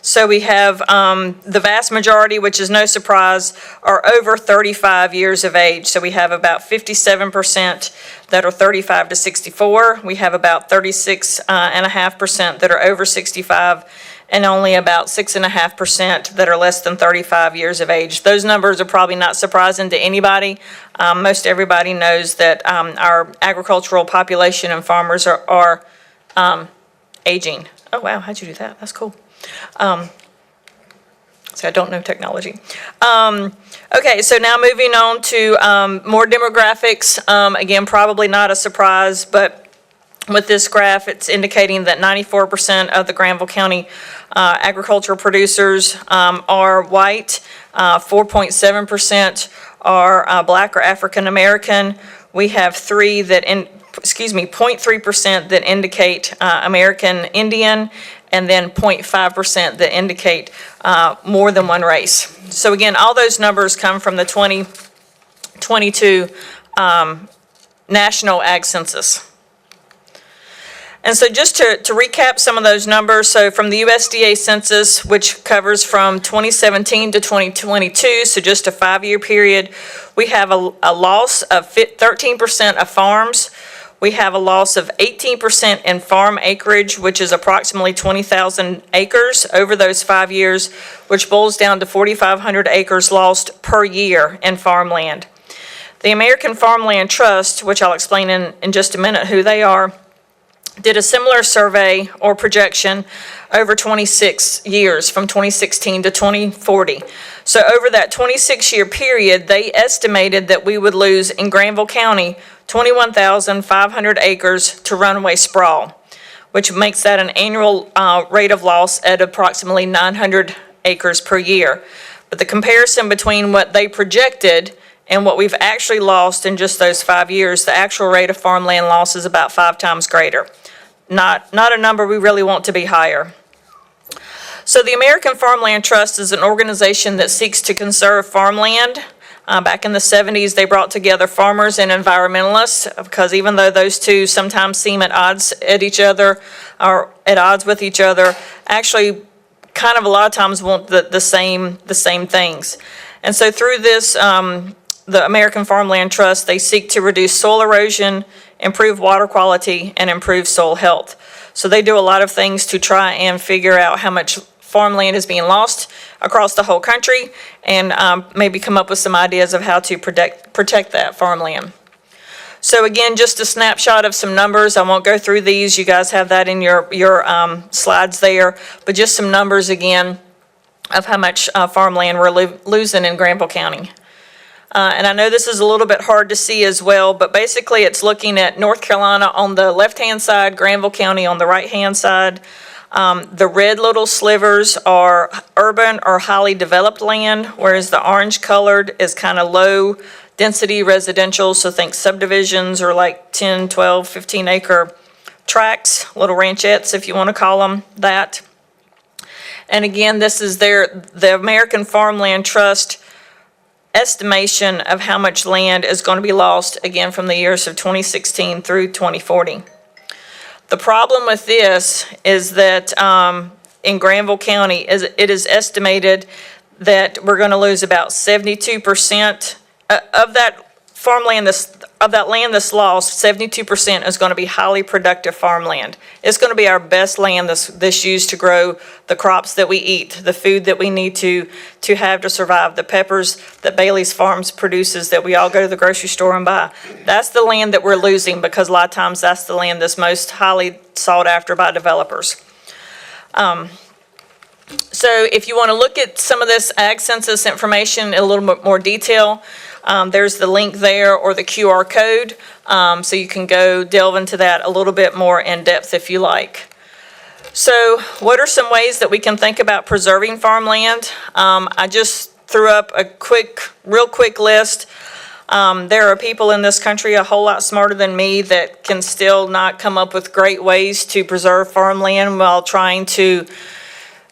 So we have the vast majority, which is no surprise, are over 35 years of age. So we have about 57% that are 35 to 64. We have about 36.5% that are over 65, and only about 6.5% that are less than 35 years of age. Those numbers are probably not surprising to anybody. Most everybody knows that our agricultural population and farmers are aging. Oh, wow, how'd you do that? That's cool. So I don't know technology. Okay, so now moving on to more demographics. Again, probably not a surprise, but with this graph, it's indicating that 94% of the Granville County agricultural producers are white, 4.7% are black or African American. We have 0.3% that indicate American Indian, and then 0.5% that indicate more than one race. So again, all those numbers come from the 2022 National Ag Census. And so just to recap some of those numbers, so from the USDA census, which covers from 2017 to 2022, so just a 5-year period, we have a loss of 13% of farms. We have a loss of 18% in farm acreage, which is approximately 20,000 acres over those 5 years, which boils down to 4,500 acres lost per year in farmland. The American Farmland Trust, which I'll explain in just a minute who they are, did a similar survey or projection over 26 years, from 2016 to 2040. So over that 26-year period, they estimated that we would lose in Granville County 21,500 acres to runaway sprawl, which makes that an annual rate of loss at approximately 900 acres per year. But the comparison between what they projected and what we've actually lost in just those 5 years, the actual rate of farmland loss is about 5 times greater. Not a number we really want to be higher. So the American Farmland Trust is an organization that seeks to conserve farmland. Back in the 70s, they brought together farmers and environmentalists, because even though those two sometimes seem at odds with each other, actually kind of a lot of times want the same things. And so through this, the American Farmland Trust, they seek to reduce soil erosion, improve water quality, and improve soil health. So they do a lot of things to try and figure out how much farmland is being lost across the whole country, and maybe come up with some ideas of how to protect that farmland. So again, just a snapshot of some numbers. I won't go through these. You guys have that in your slides there, but just some numbers again of how much farmland we're losing in Granville County. And I know this is a little bit hard to see as well, but basically it's looking at North Carolina on the left-hand side, Granville County on the right-hand side. The red little slivers are urban or highly developed land, whereas the orange colored is kind of low density residential. So think subdivisions or like 10, 12, 15 acre tracts, little ranchettes if you want to call them that. And again, this is the American Farmland Trust estimation of how much land is going to be lost, again, from the years of 2016 through 2040. The problem with this is that in Granville County, it is estimated that we're going to lose about 72% of that farmland, of that land that's lost. 72% is going to be highly productive farmland. It's going to be our best land that's used to grow the crops that we eat, the food that we need to have to survive, the peppers that Bailey's Farms produces that we all go to the grocery store and buy. That's the land that we're losing, because a lot of times that's the land that's most highly sought after by developers. So if you want to look at some of this ag census information in a little bit more detail, there's the link there, or the QR code, so you can go delve into that a little bit more in depth if you like. So what are some ways that we can think about preserving farmland? I just threw up a real quick list. There are people in this country a whole lot smarter than me that can still not come up with great ways to preserve farmland while trying to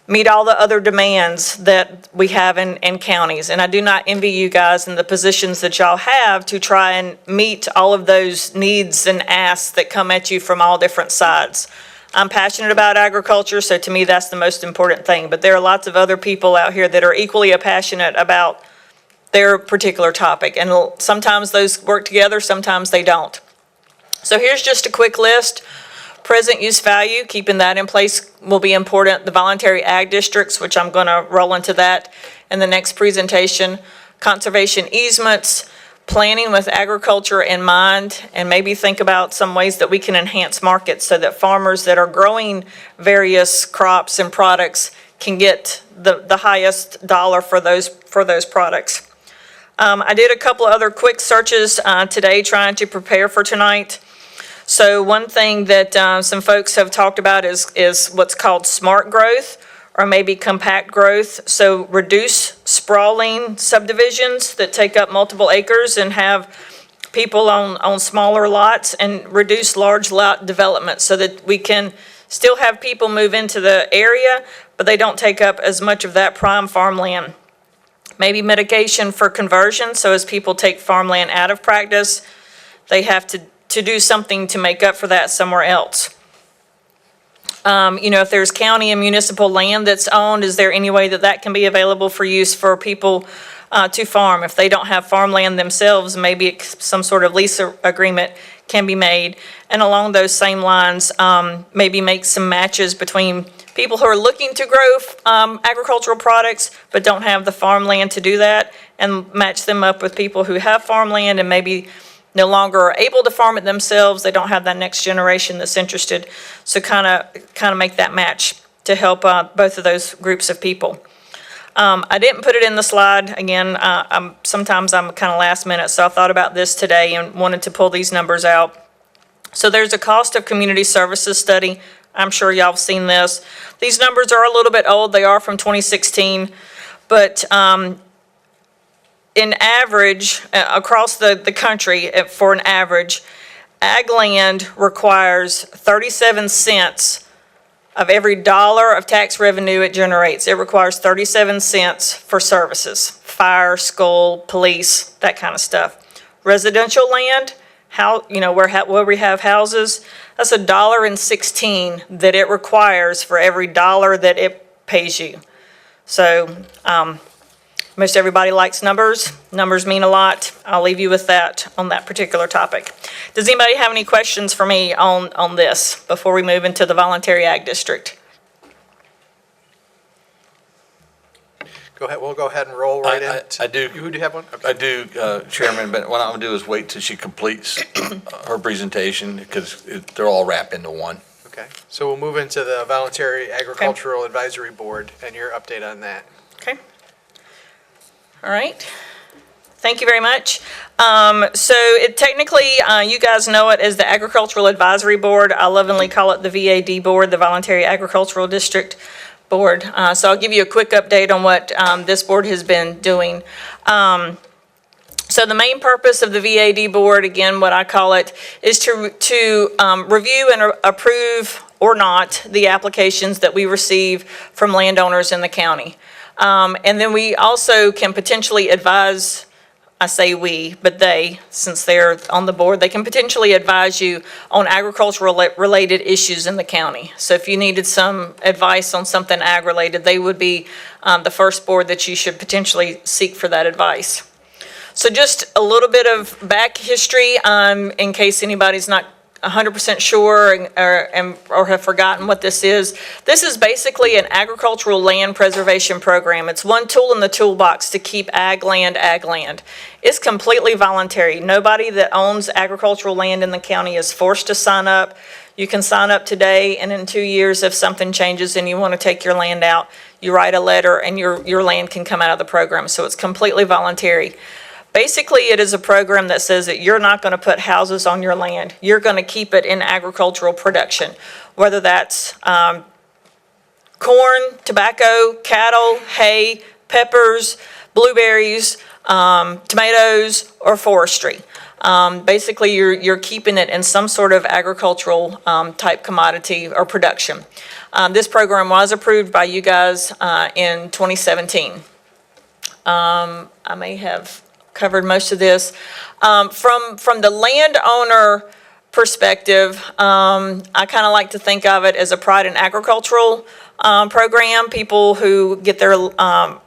meet all the other demands that we have in counties. And I do not envy you guys in the positions that y'all have to try and meet all of those needs and asks that come at you from all different sides. I'm passionate about agriculture, so to me that's the most important thing. But there are lots of other people out here that are equally passionate about their particular topic. And sometimes those work together, sometimes they don't. So here's just a quick list. Present use value, keeping that in place will be important. The voluntary ag districts, which I'm going to roll into that in the next presentation. Conservation easements, planning with agriculture in mind, and maybe think about some ways that we can enhance markets so that farmers that are growing various crops and products can get the highest dollar for those products. I did a couple of other quick searches today trying to prepare for tonight. So one thing that some folks have talked about is what's called smart growth, or maybe compact growth. So reduce sprawling subdivisions that take up multiple acres and have people on smaller lots, and reduce large lot development so that we can still have people move into the area, but they don't take up as much of that prime farmland. Maybe mitigation for conversion, so as people take farmland out of practice, they have to do something to make up for that somewhere else. If there's county and municipal land that's owned, is there any way that can be available for use for people to farm? If they don't have farmland themselves, maybe some sort of lease agreement can be made. And along those same lines, maybe make some matches between people who are looking to grow agricultural products but don't have the farmland to do that, and match them up with people who have farmland and maybe no longer are able to farm it themselves. They don't have that next generation that's interested. So kind of make that match to help both of those groups of people. I didn't put it in the slide. Again, sometimes I'm kind of last minute, so I thought about this today and wanted to pull these numbers out. So there's a cost of community services study. I'm sure y'all have seen this. These numbers are a little bit old. They are from 2016, but in average, across the country, for an average, ag land requires 37 cents of every dollar of tax revenue it generates. It requires 37 cents for services, fire, school, police, that kind of stuff. Residential land, where we have houses, that's $1.16 that it requires for every dollar that it pays you. So, most everybody likes numbers. Numbers mean a lot. I'll leave you with that on that particular topic. Does anybody have any questions for me on this before we move into the voluntary ag district? Go ahead. We'll go ahead and roll right in. I do. You do have one? Okay. I do, Chairman, but what I'm going to do is wait till she completes her presentation, because they're all wrapped into one. Okay. So we'll move into the Voluntary Agricultural Advisory Board and your update on that. Okay. All right. Thank you very much. Technically, you guys know it as the Agricultural Advisory Board. I lovingly call it the VAD Board, the Voluntary Agricultural District Board. So I'll give you a quick update on what this board has been doing. So the main purpose of the VAD Board, again, what I call it, is to review and approve or not the applications that we receive from landowners in the county. And then we also can potentially advise I say we, but they, since they're on the board, they can potentially advise you on agricultural-related issues in the county. So if you needed some advice on something ag-related, they would be the first board that you should potentially seek for that advice. So just a little bit of back history, in case anybody's not 100% sure or have forgotten what this is. This is basically an agricultural land preservation program. It's one tool in the toolbox to keep ag land. It's completely voluntary. Nobody that owns agricultural land in the county is forced to sign up. You can sign up today, and in 2 years, if something changes and you want to take your land out, you write a letter and your land can come out of the program. So it's completely voluntary. Basically, it is a program that says that you're not going to put houses on your land. You're going to keep it in agricultural production, whether that's corn, tobacco, cattle, hay, peppers, blueberries, tomatoes, or forestry. Basically, you're keeping it in some sort of agricultural type commodity or production. This program was approved by you guys in 2017. I may have covered most of this. From the landowner perspective, I kind of like to think of it as a pride in agricultural program. People who get their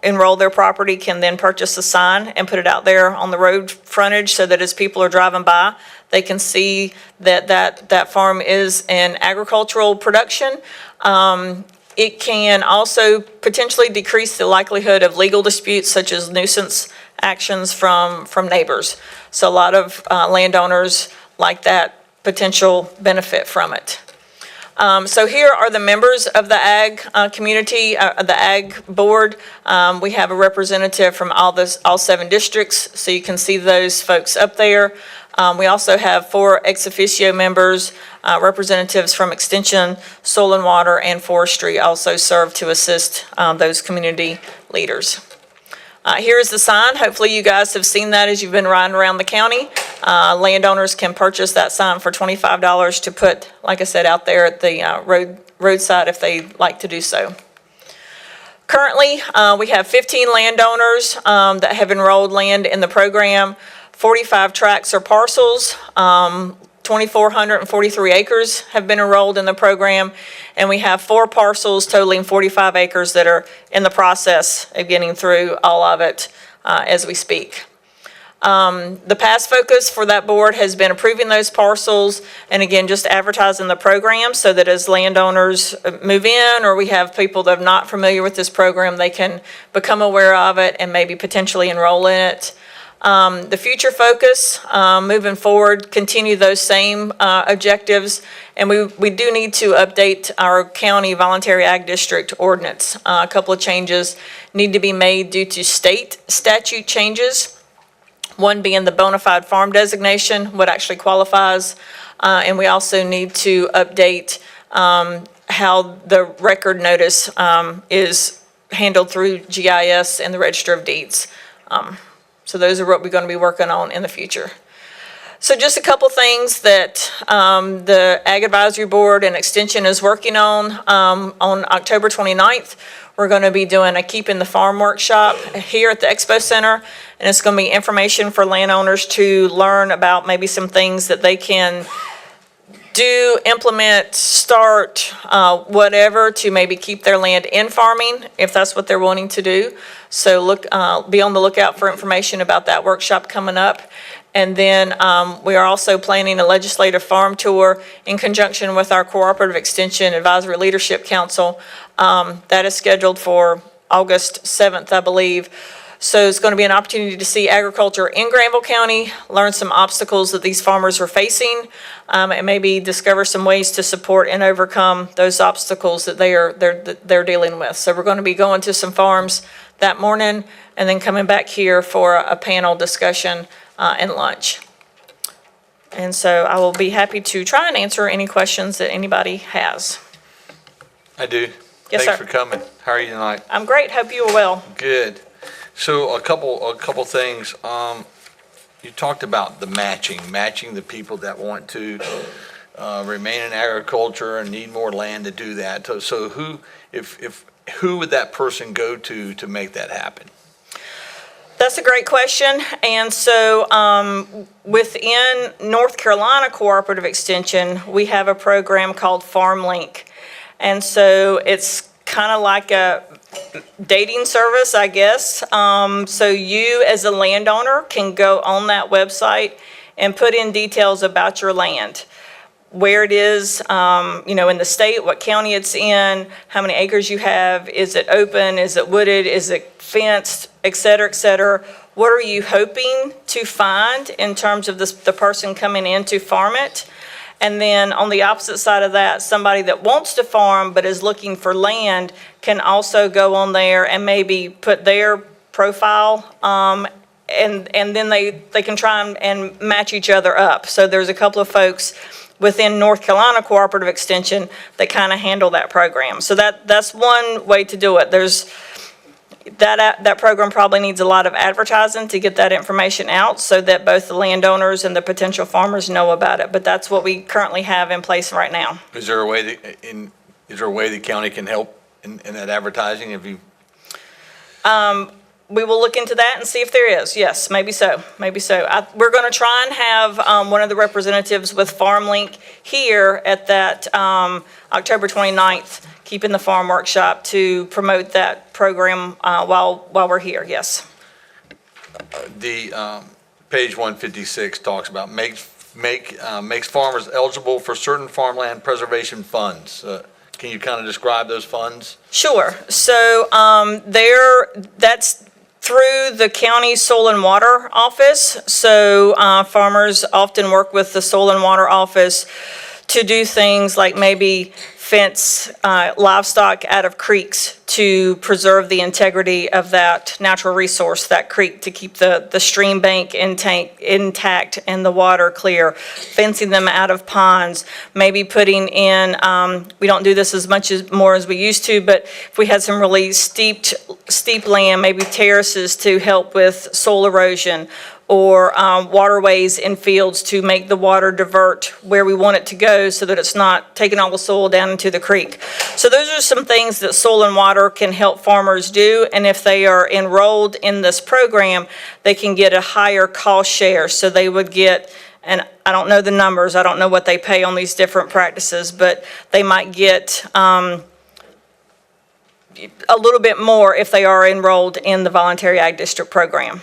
enroll their property can then purchase a sign and put it out there on the road frontage so that as people are driving by, they can see that farm is in agricultural production. It can also potentially decrease the likelihood of legal disputes such as nuisance actions from neighbors. So a lot of landowners like that potential benefit from it. So here are the members of the ag community, the ag board. We have a representative from all 7 districts, so you can see those folks up there. We also have 4 ex officio members, representatives from Extension, Soil and Water, and Forestry also serve to assist those community leaders. Here is the sign. Hopefully you guys have seen that as you've been riding around the county. Landowners can purchase that sign for $25 to put, like I said, out there at the roadside if they'd like to do so. Currently, we have 15 landowners that have enrolled land in the program, 45 tracts or parcels, 2,443 acres have been enrolled in the program, and we have 4 parcels totaling 45 acres that are in the process of getting through all of it as we speak. The past focus for that board has been approving those parcels and again, just advertising the program so that as landowners move in or we have people that are not familiar with this program, they can become aware of it and maybe potentially enroll in it. The future focus, moving forward, continue those same objectives, and we do need to update our county voluntary ag district ordinance. A couple of changes need to be made due to state statute changes. One being the bona fide farm designation, what actually qualifies, and we also need to update how the record notice is handled through GIS and the Register of Deeds. So those are what we're going to be working on in the future. So just a couple things that the Ag Advisory Board and Extension is working on October 29th, we're going to be doing a Keeping the Farm workshop here at the Expo Center, and it's going to be information for landowners to learn about maybe some things that they can do, implement, start, whatever to maybe keep their land in farming if that's what they're wanting to do. So be on the lookout for information about that workshop coming up. And then we are also planning a legislative farm tour in conjunction with our Cooperative Extension Advisory Leadership Council. That is scheduled for August 7th, I believe. So it's going to be an opportunity to see agriculture in Granville County, learn some obstacles that these farmers are facing, and maybe discover some ways to support and overcome those obstacles that they're dealing with. So we're going to be going to some farms that morning and then coming back here for a panel discussion and lunch. And so I will be happy to try and answer any questions that anybody has. I do. Yes, Thanks sir. for coming. How are you tonight? I'm great. Hope you are well. Good. So a couple things. You talked about the matching the people that want to remain in agriculture and need more land to do that. So who would that person go to make that happen? That's a great question. And so within North Carolina Cooperative Extension, we have a program called FarmLink. And so it's kind of like a dating service, I guess. So you, as a landowner, can go on that website and put in details about your land, where it is, in the state, what county it's in, how many acres you have, is it open, is it wooded, is it fenced, et cetera, et cetera. What are you hoping to find in terms of the person coming in to farm it? And then on the opposite side of that, somebody that wants to farm but is looking for land can also go on there and maybe put their profile, and then they can try and match each other up. So there's a couple of folks within North Carolina Cooperative Extension that kind of handle that program. So that's one way to do it. There's that program probably needs a lot of advertising to get that information out so that both the landowners and the potential farmers know about it. But that's what we currently have in place right now. Is there a way the county can help in that advertising? If you We will look into that and see if there is. Yes, maybe so, maybe so. We're going to try and have one of the representatives with FarmLink here at that October 29th, keeping the farm workshop to promote that program while we're here, yes. The page 156 talks about makes farmers eligible for certain farmland preservation funds. Can you kind of describe those funds? Sure. So that's through the county soil and water office. So farmers often work with the soil and water office to do things like maybe fence livestock out of creeks to preserve the integrity of that natural resource, that creek, to keep the stream bank intact and the water clear, fencing them out of ponds, maybe putting in, we don't do this as much more as we used to, but if we had some really steep land, maybe terraces to help with soil erosion, or waterways in fields to make the water divert where we want it to go so that it's not taking all the soil down into the creek. So those are some things that soil and water can help farmers do, and if they are enrolled in this program, they can get a higher cost share. So they would get, and I don't know the numbers, I don't know what they pay on these different practices, but they might get a little bit more if they are enrolled in the Voluntary Ag District program.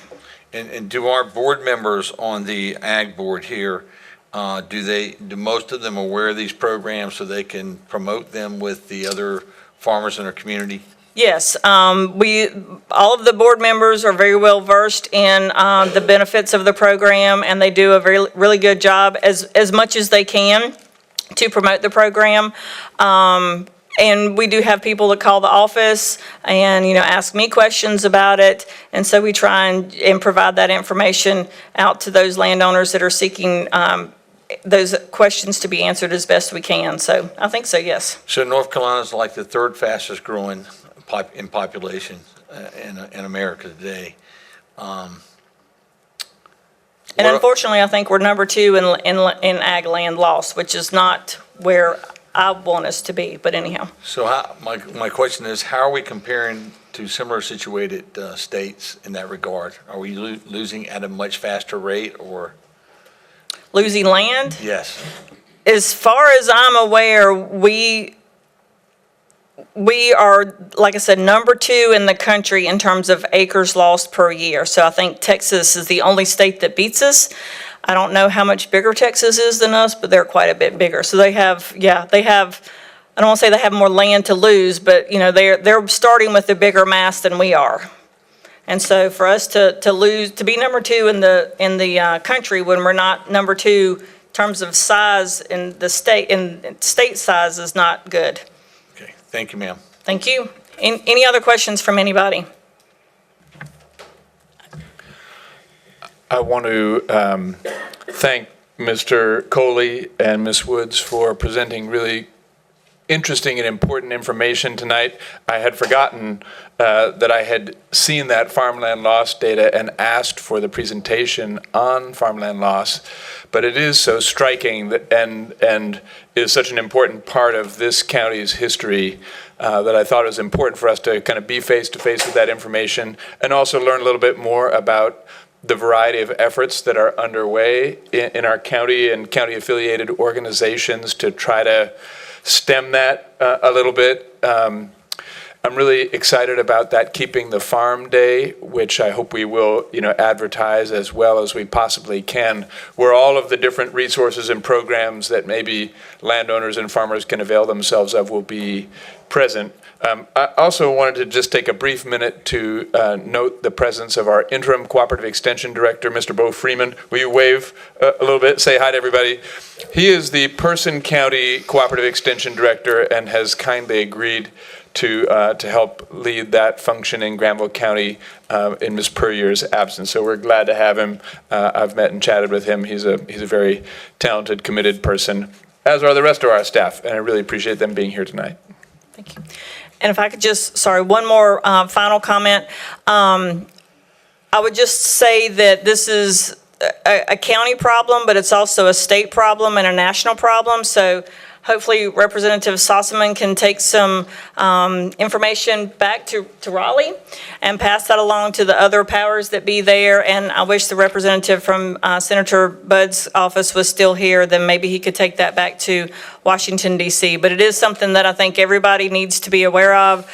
And do our board members on the ag board here, do most of them aware of these programs so they can promote them with the other farmers in our community? Yes, all of the board members are very well versed in the benefits of the program, and they do a really good job as much as they can to promote the program. And we do have people that call the office and, ask me questions about it. And so we try and provide that information out to those landowners that are seeking those questions to be answered as best we can. So I think so, yes. So North Carolina is like the third fastest growing in population in America today. And unfortunately, I think we're number 2 in ag land loss, which is not where I want us to be, but anyhow. So my question is, how are we comparing to similar situated states in that regard? Are we losing at a much faster rate, or? Losing land? Yes. As far as I'm aware, we are, like I said, number 2 in the country in terms of acres lost per year. So I think Texas is the only state that beats us. I don't know how much bigger Texas is than us, but they're quite a bit bigger. So they have, I don't want to say they have more land to lose, but they're starting with a bigger mass than we are. And so for us to be number 2 in the country when we're not number 2 in terms of size in the state size is not good. Okay, thank you, ma'am. Thank you. Any other questions from anybody? I want to thank Mr. Coley and Ms. Woods for presenting really interesting and important information tonight. I had forgotten that I had seen that farmland loss data and asked for the presentation on farmland loss, but it is so striking and is such an important part of this county's history that I thought it was important for us to kind of be face-to-face with that information and also learn a little bit more about the variety of efforts that are underway in our county and county-affiliated organizations to try to stem that a little bit. I'm really excited about that Keeping the Farm Day, which I hope we will, advertise as well as we possibly can, where all of the different resources and programs that maybe landowners and farmers can avail themselves of will be present. I also wanted to just take a brief minute to note the presence of our interim cooperative extension director, Mr. Bo Freeman. Will you wave a little bit, say hi to everybody? He is the Person County Cooperative Extension Director and has kindly agreed to help lead that function in Granville County in Ms. Puryear's absence. So we're glad to have him. I've met and chatted with him. He's a very talented, committed person, as are the rest of our staff, and I really appreciate them being here tonight. Thank you. And if I could just, one more final comment. I would just say that this is a county problem, but it's also a state problem and a national problem. So hopefully Representative Sossaman can take some information back to Raleigh and pass that along to the other powers that be there. And I wish the representative from Senator Budd's office was still here, then maybe he could take that back to Washington, D.C. But it is something that I think everybody needs to be aware of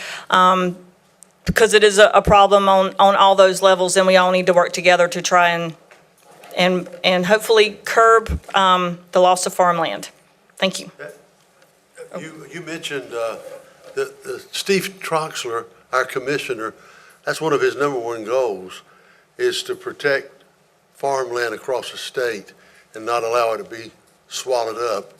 because it is a problem on all those levels, and we all need to work together to try and hopefully curb the loss of farmland. Thank you. You mentioned the Steve Troxler, our commissioner, that's one of his number one goals, is to protect farmland across the state and not allow it to be swallowed up.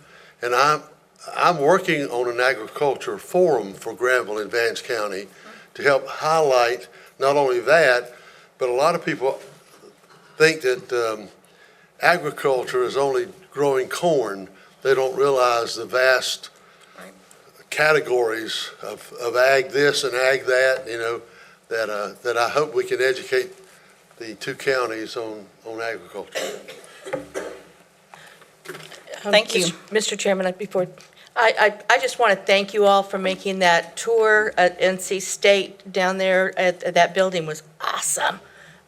And I'm working on an agriculture forum for Granville and Vance County to help highlight not only that, but a lot of people think that agriculture is only growing corn. They don't realize the vast categories of ag this and ag that, that I hope we can educate the two counties on agriculture. Thank you. Mr. Chairman, before, I just want to thank you all for making that tour at NC State down there at that building was awesome.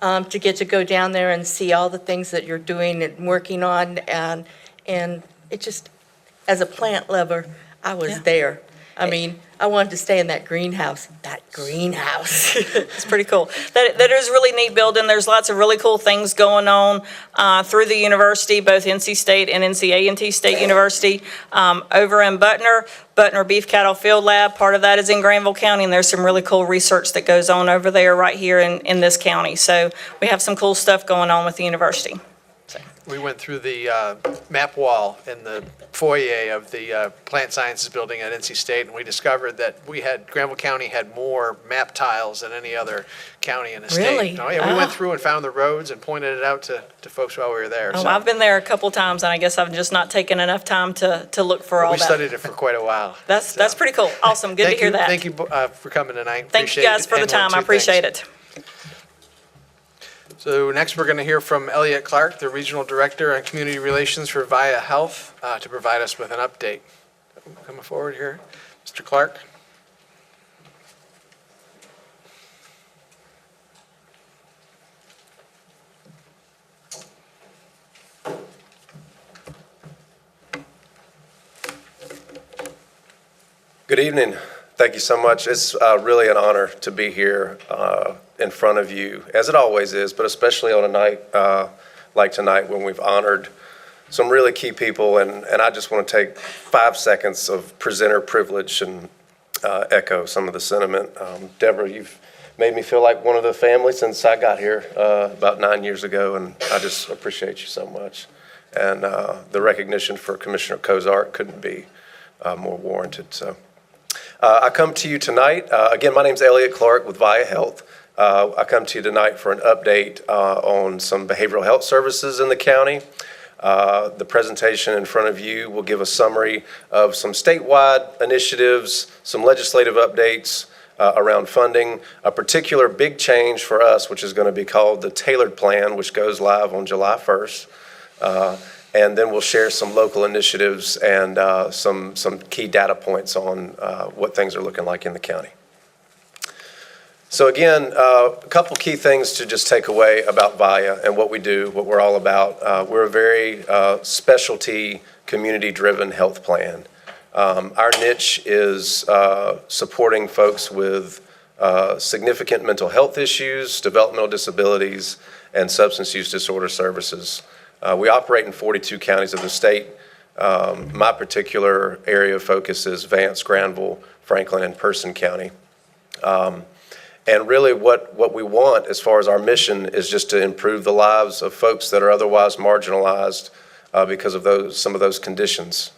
To get to go down there and see all the things that you're doing and working on, and it just, as a plant lover, I was there. I mean, I wanted to stay in that greenhouse. It's pretty cool. That is a really neat building. There's lots of really cool things going on through the university, both NC State and NCA&T State University. Over in Butner Beef Cattle Field Lab, part of that is in Granville County, and there's some really cool research that goes on over there right here in this county. So we have some cool stuff going on with the university. We went through the map wall in the foyer of the Plant Sciences building at NC State, and we discovered that Granville County had more map tiles than any other county in the state. Really? Oh, yeah, we went through and found the roads and pointed it out to folks while we were there. Oh, So I've been there a couple times, and I guess I've just not taken enough time to look for all we that. studied it for quite a while. That's pretty cool. Awesome. Good to hear that. Thank you for coming tonight. Thank you guys for the time. I appreciate it. So next, we're going to hear from Elliot Clark, the Regional Director on Community Relations for VIA Health, to provide us with an update. Coming forward here, Mr. Clark. Good evening. Thank you so much. It's really an honor to be here in front of you, as it always is, but especially on a night like tonight when we've honored some really key people. And I just want to take 5 seconds of presenter privilege and echo some of the sentiment. Deborah, you've made me feel like one of the family since I got here about 9 years ago, and I just appreciate you so much. And the recognition for Commissioner Cozart couldn't be more warranted. So I come to you tonight. Again, my name's Elliot Clark with VIA Health. I come to you tonight for an update on some behavioral health services in the county. The presentation in front of you will give a summary of some statewide initiatives, some legislative updates around funding, a particular big change for us, which is going to be called the Tailored Plan, which goes live on July 1st. and then we'll share some local initiatives and some key data points on what things are looking like in the county. So again, a couple key things to just take away about VIA and what we do, what we're all about. We're a very specialty, community-driven health plan. Our niche is supporting folks with significant mental health issues, developmental disabilities, and substance use disorder services. We operate in 42 counties of the state. My particular area of focus is Vance, Granville, Franklin, and Person County. And really what we want as far as our mission is just to improve the lives of folks that are otherwise marginalized because of some of those conditions.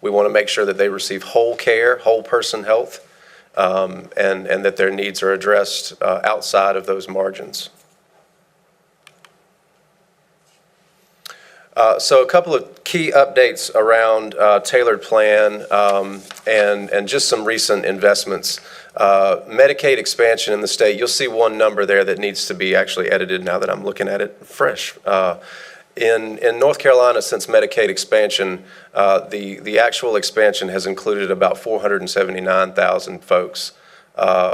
We want to make sure that they receive whole care, whole person health, and that their needs are addressed outside of those margins. So a couple of key updates around Tailored Plan and just some recent investments. Medicaid expansion in the state, you'll see one number there that needs to be actually edited now that I'm looking at it fresh. In North Carolina, since Medicaid expansion, the actual expansion has included about 479,000 folks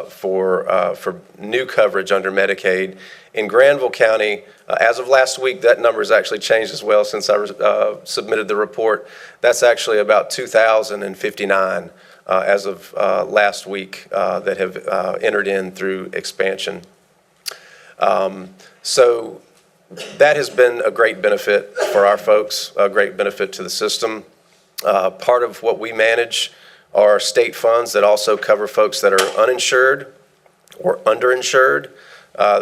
for new coverage under Medicaid. In Granville County, as of last week, that number has actually changed as well since I submitted the report. That's actually about 2,059 as of last week that have entered in through expansion. So that has been a great benefit for our folks, a great benefit to the system. Part of what we manage are state funds that also cover folks that are uninsured or underinsured,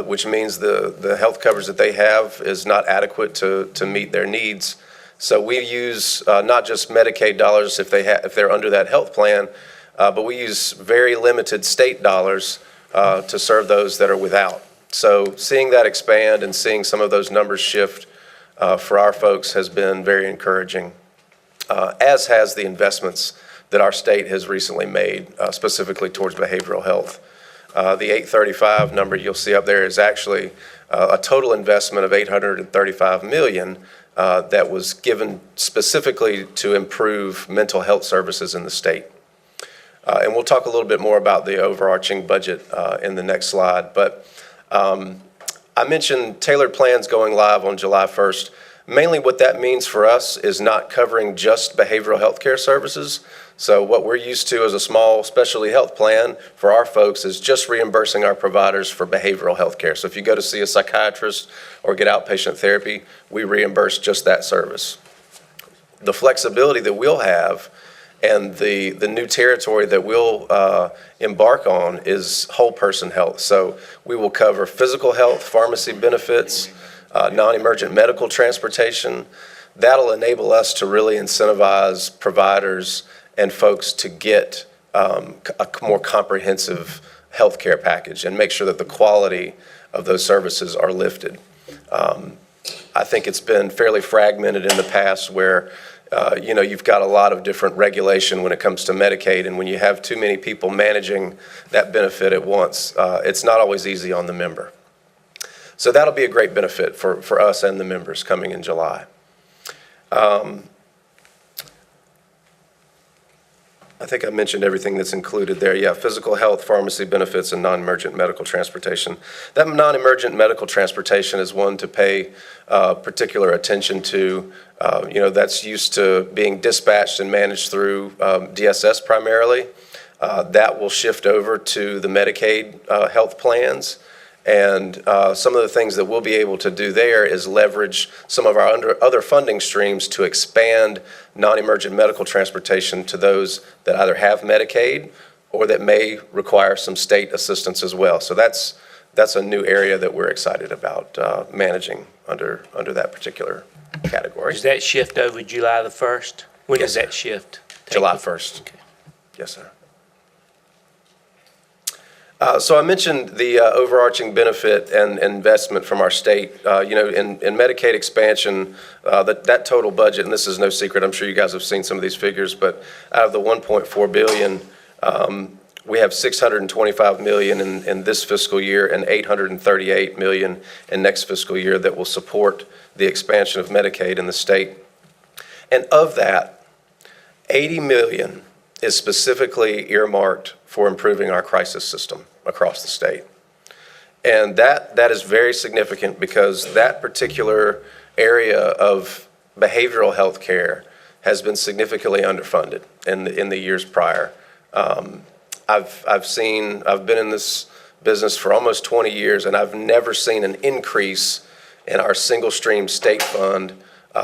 which means the health coverage that they have is not adequate to meet their needs. So we use not just Medicaid dollars if they're under that health plan, but we use very limited state dollars to serve those that are without. So seeing that expand and seeing some of those numbers shift for our folks has been very encouraging, as has the investments that our state has recently made, specifically towards behavioral health. The 835 number you'll see up there is actually a total investment of $835 million that was given specifically to improve mental health services in the state. And we'll talk a little bit more about the overarching budget in the next slide. But I mentioned Tailored Plans going live on July 1st. Mainly what that means for us is not covering just behavioral health care services. So what we're used to as a small specialty health plan for our folks is just reimbursing our providers for behavioral health care. So if you go to see a psychiatrist or get outpatient therapy, we reimburse just that service. The flexibility that we'll have and the new territory that we'll embark on is whole person health. So we will cover physical health, pharmacy benefits, non-emergent medical transportation. That'll enable us to really incentivize providers and folks to get a more comprehensive healthcare package and make sure that the quality of those services are lifted. I think it's been fairly fragmented in the past where you've got a lot of different regulation when it comes to Medicaid, and when you have too many people managing that benefit at once, it's not always easy on the member. So that'll be a great benefit for us and the members coming in July. I think I mentioned everything that's included there. Yeah, physical health, pharmacy benefits, and non-emergent medical transportation. That non-emergent medical transportation is one to pay particular attention to. That's used to being dispatched and managed through DSS primarily. That will shift over to the Medicaid health plans. And some of the things that we'll be able to do there is leverage some of our other funding streams to expand non-emergent medical transportation to those that either have Medicaid or that may require some state assistance as well. So that's a new area that we're excited about managing under that particular category. Does that shift over July the 1st? When does that shift? July 1st. Okay. Yes, sir. So I mentioned the overarching benefit and investment from our state. In Medicaid expansion, that total budget, and this is no secret, I'm sure you guys have seen some of these figures, but out of the $1.4 billion, we have $625 million in this fiscal year and $838 million in next fiscal year that will support the expansion of Medicaid in the state. And of that, 80 million is specifically earmarked for improving our crisis system across the state. And that is very significant because that particular area of behavioral health care has been significantly underfunded in the years prior. I've been in this business for almost 20 years, and I've never seen an increase in our single stream state fund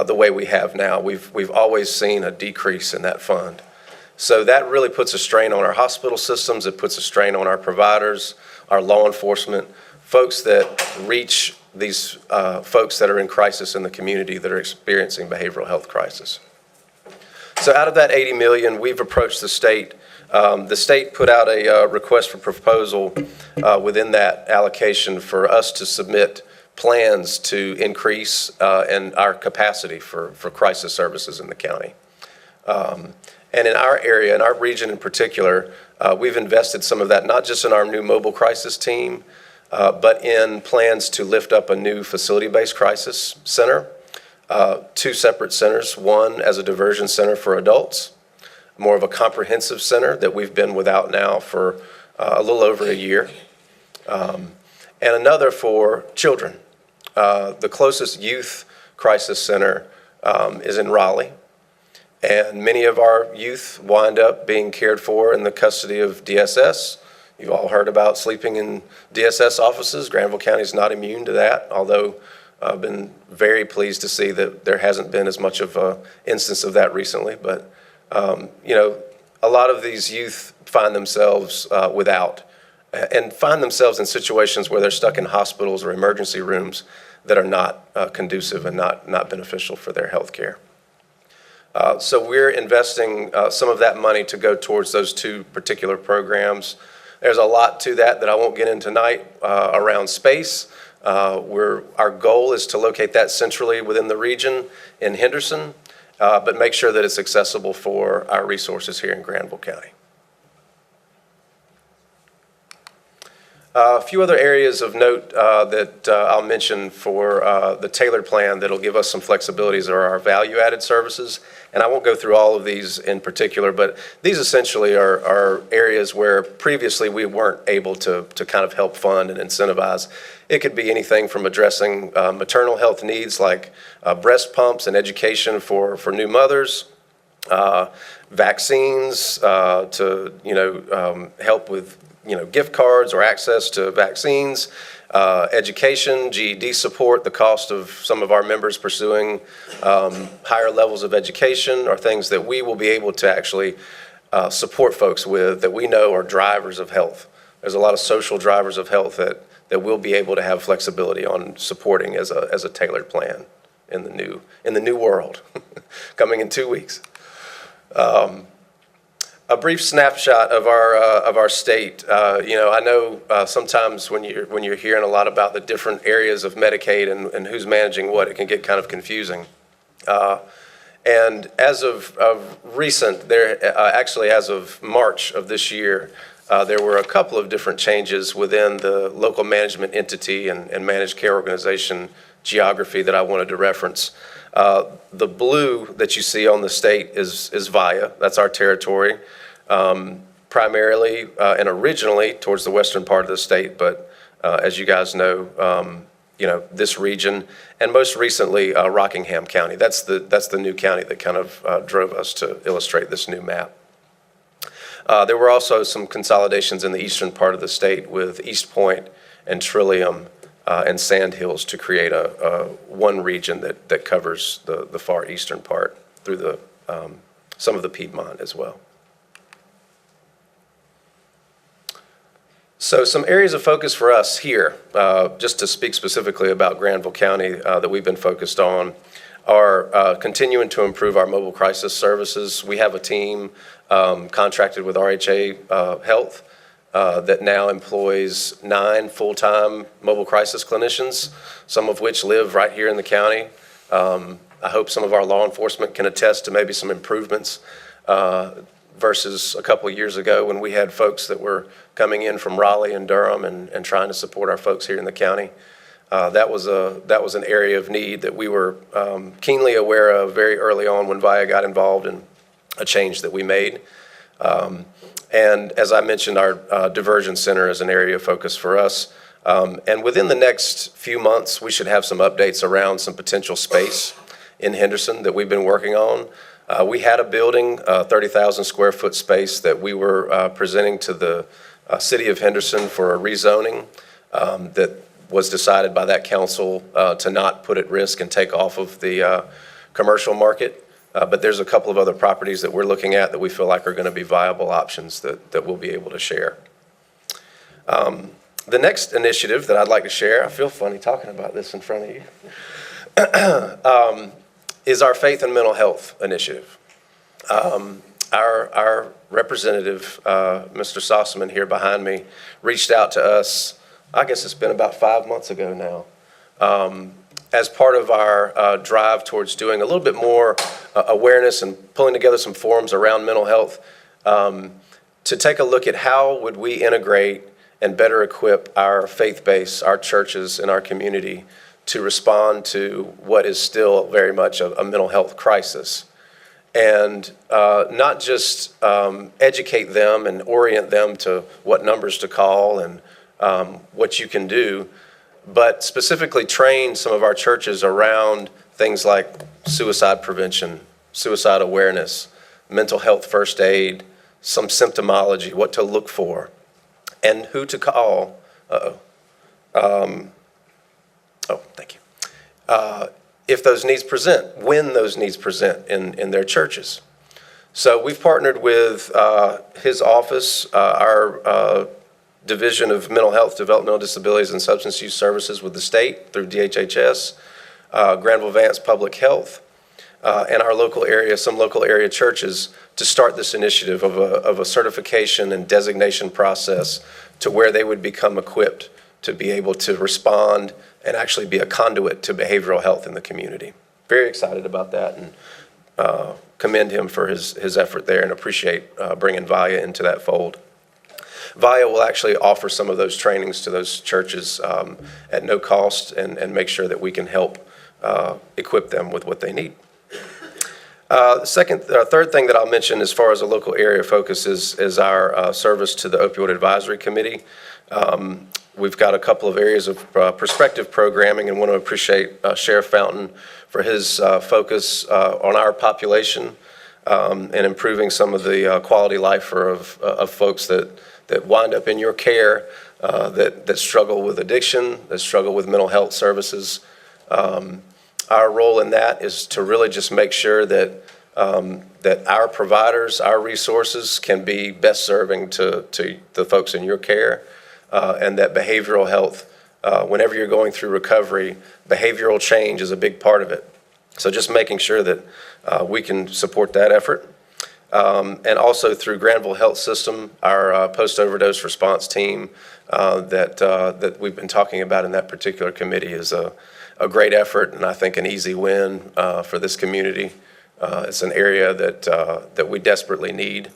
the way we have now. We've always seen a decrease in that fund. So that really puts a strain on our hospital systems. It puts a strain on our providers, our law enforcement, folks that reach these folks that are in crisis in the community that are experiencing behavioral health crisis. So out of that 80 million, we've approached the state. The state put out a request for proposal within that allocation for us to submit plans to increase in our capacity for crisis services in the county. And in our area, in our region in particular, we've invested some of that, not just in our new mobile crisis team, but in plans to lift up a new facility-based crisis center, 2 separate centers, one as a diversion center for adults, more of a comprehensive center that we've been without now for a little over a year, and another for children. The closest youth crisis center is in Raleigh, and many of our youth wind up being cared for in the custody of DSS. You've all heard about sleeping in DSS offices. Granville County is not immune to that, although I've been very pleased to see that there hasn't been as much of an instance of that recently. But, a lot of these youth find themselves and find themselves in situations where they're stuck in hospitals or emergency rooms that are not conducive and not beneficial for their health care. So we're investing some of that money to go towards those 2 particular programs. There's a lot to that I won't get into tonight around space. Our goal is to locate that centrally within the region in Henderson, but make sure that it's accessible for our resources here in Granville County. A few other areas of note that I'll mention for the tailored plan that'll give us some flexibilities are our value-added services. And I won't go through all of these in particular, but these essentially are areas where previously we weren't able to kind of help fund and incentivize. It could be anything from addressing maternal health needs like breast pumps and education for new mothers, vaccines to help with gift cards or access to vaccines, education, GED support, the cost of some of our members pursuing higher levels of education are things that we will be able to actually support folks with that we know are drivers of health. There's a lot of social drivers of health that we'll be able to have flexibility on supporting as a tailored plan in the new world coming in 2 weeks. A brief snapshot of our state. I know sometimes when you're hearing a lot about the different areas of Medicaid and who's managing what, it can get kind of confusing. And as of recent, as of March of this year, there were a couple of different changes within the local management entity and managed care organization geography that I wanted to reference. The blue that you see on the state is VIA. That's our territory, primarily and originally towards the western part of the state. But as you guys know, this region, and most recently Rockingham County. That's the new county that kind of drove us to illustrate this new map. There were also some consolidations in the eastern part of the state with East Point and Trillium and Sand Hills to create one region that covers the far eastern part through some of the Piedmont as well. So some areas of focus for us here, just to speak specifically about Granville County that we've been focused on, are continuing to improve our mobile crisis services. We have a team contracted with RHA Health that now employs 9 full-time mobile crisis clinicians, some of which live right here in the county. I hope some of our law enforcement can attest to maybe some improvements versus a couple of years ago when we had folks that were coming in from Raleigh and Durham and trying to support our folks here in the county. That was an area of need that we were keenly aware of very early on when VIA got involved in a change that we made. And as I mentioned, our diversion center is an area of focus for us. And within the next few months, we should have some updates around some potential space in Henderson that we've been working on. We had a building, 30,000 square foot space that we were presenting to the city of Henderson for a rezoning that was decided by that council to not put at risk and take off of the commercial market. But there's a couple of other properties that we're looking at that we feel like are going to be viable options that we'll be able to share. The next initiative that I'd like to share, I feel funny talking about this in front of you, is our Faith and Mental Health Initiative. Our representative, Mr. Sossaman here behind me, reached out to us, I guess it's been about 5 months ago now, as part of our drive towards doing a little bit more awareness and pulling together some forums around mental health, to take a look at how would we integrate and better equip our faith base, our churches, and our community to respond to what is still very much a mental health crisis. And not just educate them and orient them to what numbers to call and what you can do, but specifically train some of our churches around things like suicide prevention, suicide awareness, mental health first aid, some symptomology, what to look for, and who to call. Thank you. If those needs present, when those needs present in their churches. So we've partnered with his office, our Division of Mental Health, Developmental Disabilities, and Substance Use Services with the state through DHHS, Granville Vance Public Health, and our local area, some local area churches, to start this initiative of a certification and designation process to where they would become equipped to be able to respond and actually be a conduit to behavioral health in the community. Very excited about that, and commend him for his effort there and appreciate bringing VIA into that fold. VIA will actually offer some of those trainings to those churches at no cost and make sure that we can help equip them with what they need. Third thing that I'll mention as far as a local area focus is our service to the Opioid Advisory Committee. We've got a couple of areas of prospective programming and want to appreciate Sheriff Fountain for his focus on our population and improving some of the quality life of folks that wind up in your care, that struggle with addiction, that struggle with mental health services. Our role in that is to really just make sure that our providers, our resources can be best serving to the folks in your care, and that behavioral health, whenever you're going through recovery, behavioral change is a big part of it. So just making sure that we can support that effort. And also through Granville Health System, our post-overdose response team that we've been talking about in that particular committee is a great effort, and I think an easy win for this community. It's an area that we desperately need.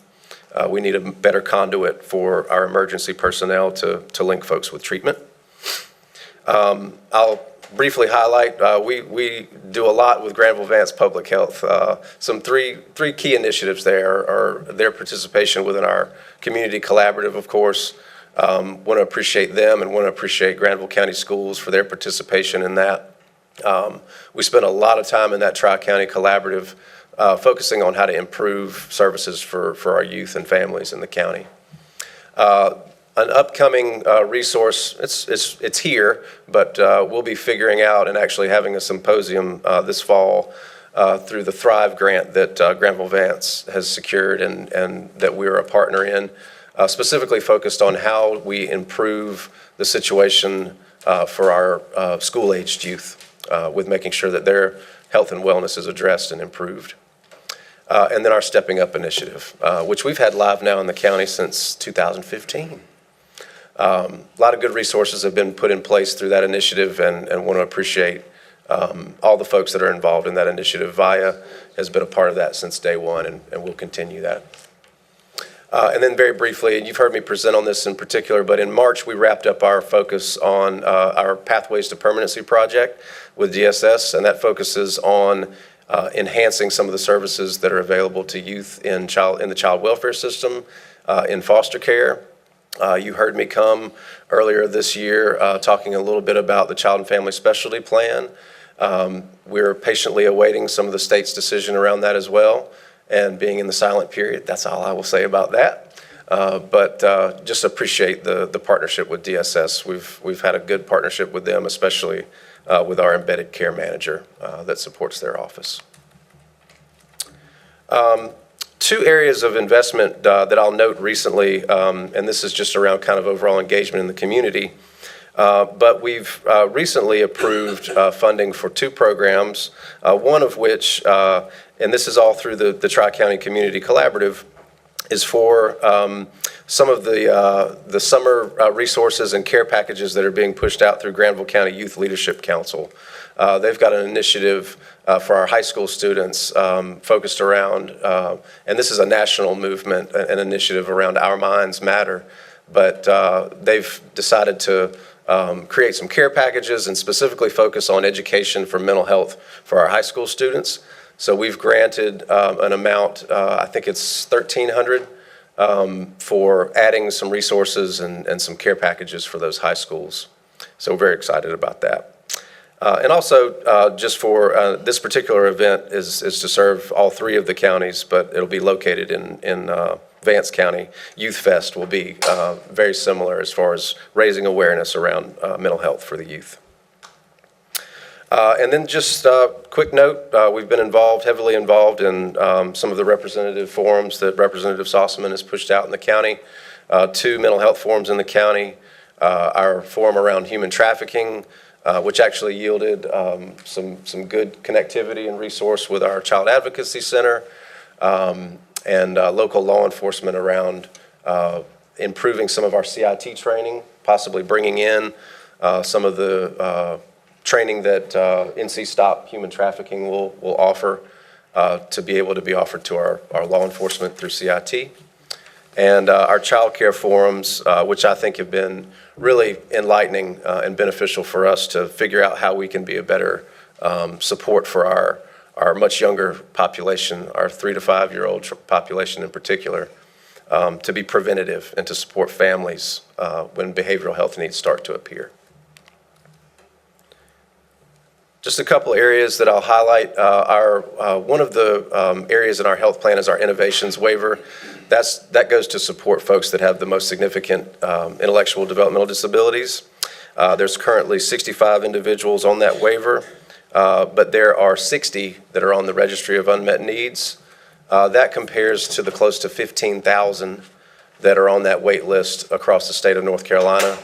We need a better conduit for our emergency personnel to link folks with treatment. I'll briefly highlight, we do a lot with Granville Vance Public Health. Some three key initiatives there are their participation within our community collaborative, of course. Want to appreciate them and want to appreciate Granville County Schools for their participation in that. We spent a lot of time in that Tri-County Collaborative focusing on how to improve services for our youth and families in the county. An upcoming resource, it's here, but we'll be figuring out and actually having a symposium this fall through the Thrive grant that Granville Vance has secured and that we're a partner in, specifically focused on how we improve the situation for our school-aged youth with making sure that their health and wellness is addressed and improved. And then our Stepping Up initiative, which we've had live now in the county since 2015. A lot of good resources have been put in place through that initiative and want to appreciate all the folks that are involved in that initiative. VIA has been a part of that since day one and will continue that. And then very briefly, and you've heard me present on this in particular, but in March, we wrapped up our focus on our Pathways to Permanency project with DSS, and that focuses on enhancing some of the services that are available to youth in the child welfare system, in foster care. You heard me come earlier this year talking a little bit about the Child and Family Specialty Plan. We're patiently awaiting some of the state's decision around that as well. And being in the silent period, that's all I will say about that. But just appreciate the partnership with DSS. We've had a good partnership with them, especially with our embedded care manager that supports their office. Two areas of investment that I'll note recently, and this is just around kind of overall engagement in the community, but we've recently approved funding for two programs, one of which, and this is all through the Tri-County Community Collaborative, is for some of the summer resources and care packages that are being pushed out through Granville County Youth Leadership Council. They've got an initiative for our high school students focused around, and this is a national movement, an initiative around Our Minds Matter, but they've decided to create some care packages and specifically focus on education for mental health for our high school students. So we've granted an amount, I think it's $1,300, for adding some resources and some care packages for those high schools. So we're very excited about that. And also, just for this particular event is to serve all three of the counties, but it'll be located in Vance County. Youth Fest will be very similar as far as raising awareness around mental health for the youth. And then just a quick note, we've been heavily involved in some of the representative forums that Representative Sossaman has pushed out in the county, two mental health forums in the county, our forum around human trafficking, which actually yielded some good connectivity and resource with our Child Advocacy Center, and local law enforcement around improving some of our CIT training, possibly bringing in some of the training that NC Stop Human Trafficking will offer to be able to be offered to our law enforcement through CIT. And our child care forums, which I think have been really enlightening and beneficial for us to figure out how we can be a better support for our much younger population, our 3 to 5 year old population in particular, to be preventative and to support families when behavioral health needs start to appear. Just a couple areas that I'll highlight. One of the areas in our health plan is our innovations waiver. That goes to support folks that have the most significant intellectual developmental disabilities. There's currently 65 individuals on that waiver, but there are 60 that are on the Registry of Unmet Needs. That compares to the close to 15,000 that are on that wait list across the state of North Carolina,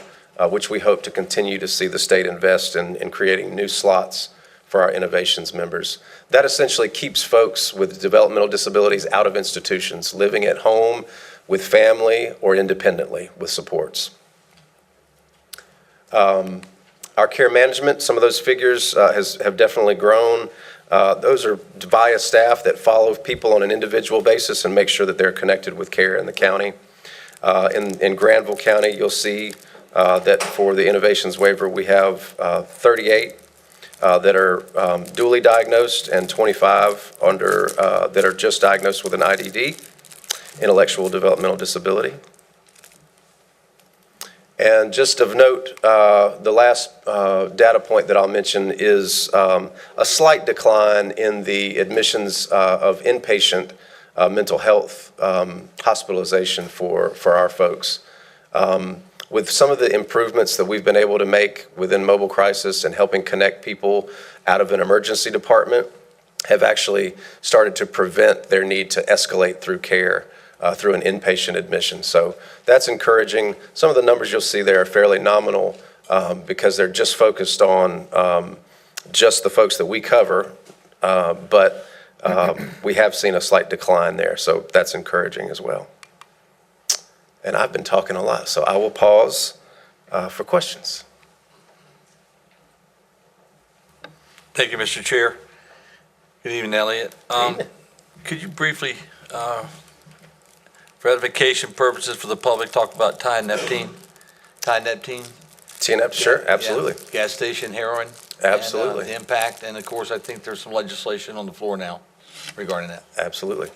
which we hope to continue to see the state invest in creating new slots for our innovations members. That essentially keeps folks with developmental disabilities out of institutions, living at home with family or independently with supports. Our care management, some of those figures have definitely grown. Those are via staff that follow people on an individual basis and make sure that they're connected with care in the county. In Granville County, you'll see that for the innovations waiver, we have 38 that are duly diagnosed and 25 that are just diagnosed with an IDD, intellectual developmental disability. And just of note, the last data point that I'll mention is a slight decline in the admissions of inpatient mental health hospitalization for our folks. With some of the improvements that we've been able to make within mobile crisis and helping connect people out of an emergency department have actually started to prevent their need to escalate through care through an inpatient admission. So that's encouraging. Some of the numbers you'll see there are fairly nominal because they're just focused on just the folks that we cover, but we have seen a slight decline there, so that's encouraging as well. And I've been talking a lot, so I will pause for questions. Thank you, Mr. Chair. Good evening, Elliot. Could you briefly For edification purposes for the public, talk about Tyneptine. TNF, sure, absolutely. Yeah, gas station heroin. Absolutely. And the impact, and of course, I think there's some legislation on the floor now regarding that. Absolutely.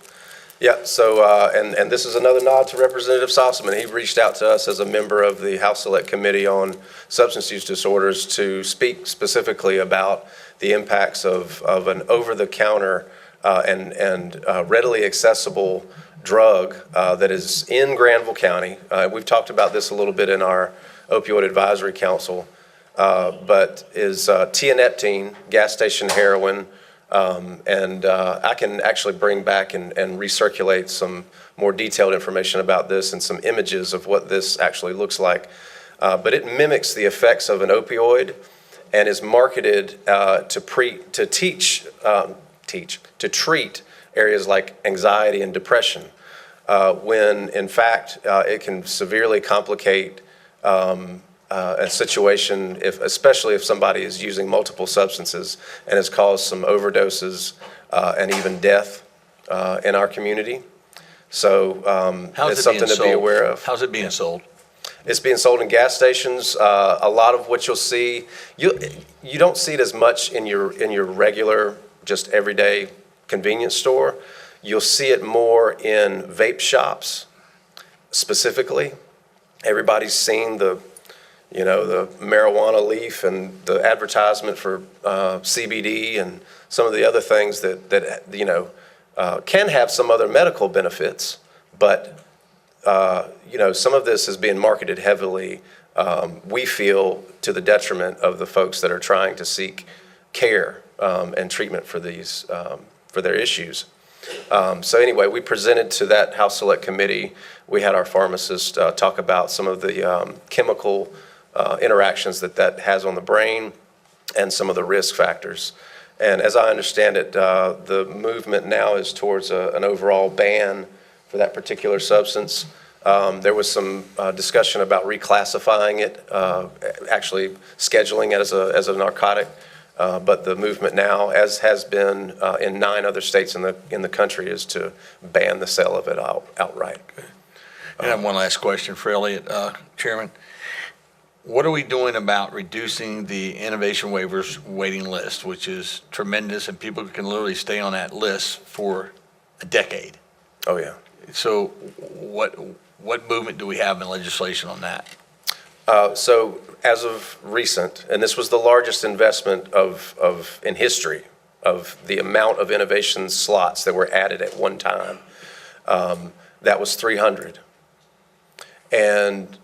Yeah, so, and this is another nod to Representative Sossaman. He reached out to us as a member of the House Select Committee on Substance Use Disorders to speak specifically about the impacts of an over-the-counter and readily accessible drug that is in Granville County. We've talked about this a little bit in our Opioid Advisory Council, but is tianeptine, gas station heroin, and I can actually bring back and recirculate some more detailed information about this and some images of what this actually looks like. But it mimics the effects of an opioid and is marketed to treat areas like anxiety and depression, when in fact it can severely complicate a situation, especially if somebody is using multiple substances and has caused some overdoses and even death in our community. So it's something to be aware of. How's it being sold? It's being sold in gas stations. A lot of what you'll see, you don't see it as much in your regular, just everyday convenience store. You'll see it more in vape shops specifically. Everybody's seen the marijuana leaf and the advertisement for CBD and some of the other things that can have some other medical benefits, but some of this is being marketed heavily, we feel, to the detriment of the folks that are trying to seek care and treatment for these, for their issues. So anyway, we presented to that House Select Committee. We had our pharmacist talk about some of the chemical interactions that has on the brain and some of the risk factors. And as I understand it, the movement now is towards an overall ban for that particular substance. There was some discussion about reclassifying it, actually scheduling it as a narcotic. But the movement now, as has been in 9 other states in the country, is to ban the sale of it outright. And I have one last question for Elliot, Chairman. What are we doing about reducing the innovation waivers waiting list, which is tremendous, and people can literally stay on that list for a decade? Oh, yeah. So what movement do we have in legislation on that? So as of recent, and this was the largest investment in history of the amount of innovation slots that were added at one time, that was 300. And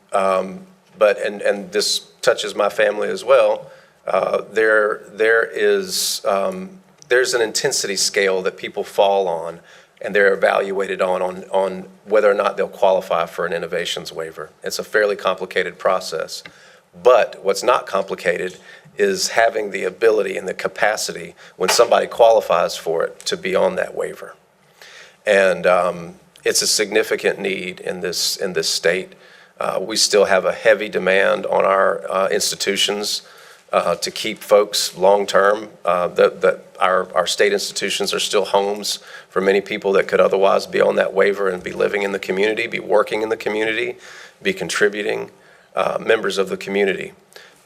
this touches my family as well. There's an intensity scale that people fall on, and they're evaluated on whether or not they'll qualify for an innovations waiver. It's a fairly complicated process. But what's not complicated is having the ability and the capacity when somebody qualifies for it to be on that waiver. And it's a significant need in this state. We still have a heavy demand on our institutions to keep folks long-term. Our state institutions are still homes for many people that could otherwise be on that waiver and be living in the community, be working in the community, be contributing members of the community.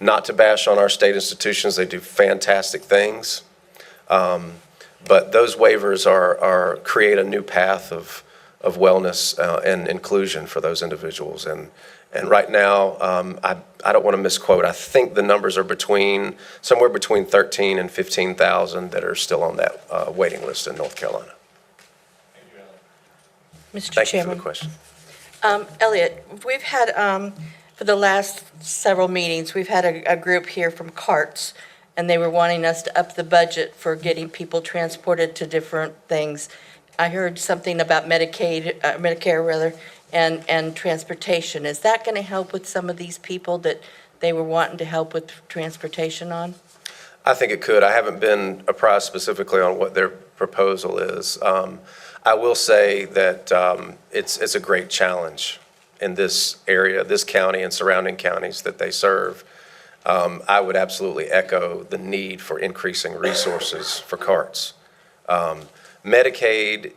Not to bash on our state institutions, they do fantastic things. But those waivers create a new path of wellness and inclusion for those individuals. And right now, I don't want to misquote, I think the numbers are somewhere between 13 and 15,000 that are still on that waiting list in North Carolina. Mr. Thank you for Chairman. the question. Elliot, we've had, for the last several meetings, we've had a group here from CARTS, and they were wanting us to up the budget for getting people transported to different things. I heard something about Medicare rather, and transportation. Is that going to help with some of these people that they were wanting to help with transportation on? I think it could. I haven't been apprised specifically on what their proposal is. I will say that it's a great challenge in this area, this county and surrounding counties that they serve. I would absolutely echo the need for increasing resources for CARTS. Medicaid,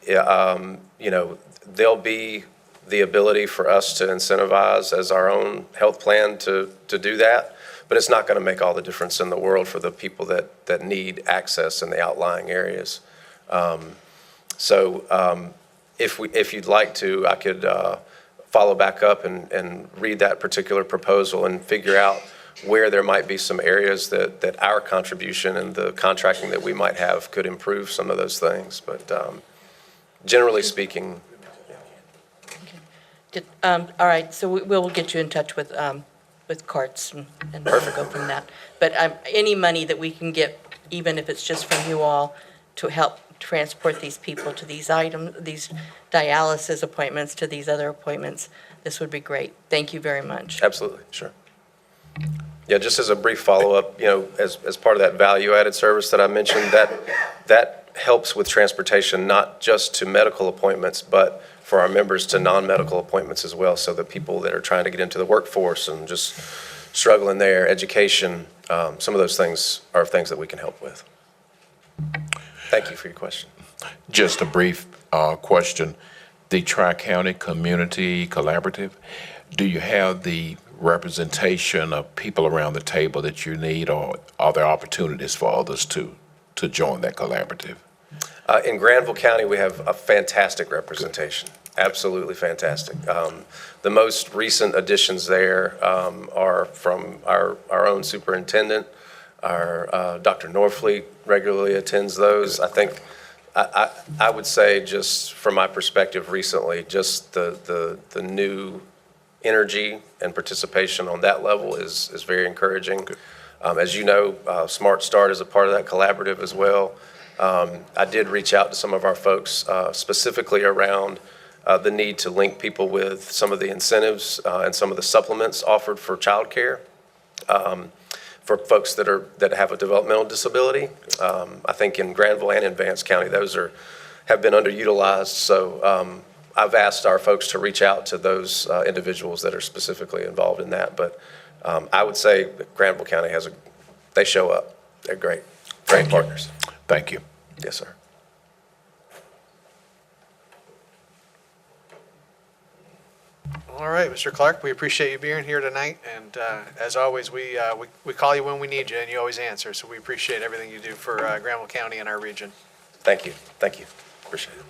there'll be the ability for us to incentivize as our own health plan to do that, but it's not going to make all the difference in the world for the people that need access in the outlying areas. If you'd like to, I could follow back up and read that particular proposal and figure out where there might be some areas that our contribution and the contracting that we might have could improve some of those things. But generally speaking, All right, so we'll get you in touch with Carts and we'll go from that. But any money that we can get, even if it's just from you all, to help transport these people to these items, these dialysis appointments, to these other appointments, this would be great. Thank you very much. absolutely, sure. Yeah, just as a brief follow-up, as part of that value-added service that I mentioned, that helps with transportation, not just to medical appointments, but for our members to non-medical appointments as well, so that people that are trying to get into the workforce and just struggling there, education, some of those things are things that we can help with. Thank you for your question. Just a brief question. The Tri-County Community Collaborative, do you have the representation of people around the table that you need, or are there opportunities for others to join that collaborative? In Granville County, we have a fantastic representation, absolutely fantastic. The most recent additions there are from our own superintendent. Our Dr. Norfleet regularly attends those. I think, I would say, just from my perspective recently, just the new energy and participation on that level is very encouraging. As you know, Smart Start is a part of that collaborative as well. I did reach out to some of our folks specifically around the need to link people with some of the incentives and some of the supplements offered for childcare for folks that have a developmental disability. I think in Granville and in Vance County, those have been underutilized. So I've asked our folks to reach out to those individuals that are specifically involved in that. But I would say that Granville County they show up. They're great partners. Thank you. Yes, sir. All right, Mr. Clark, we appreciate you being here tonight, and as always, we call you when we need you, and you always answer, so we appreciate everything you do for Granville County and our region. Thank you. Appreciate it.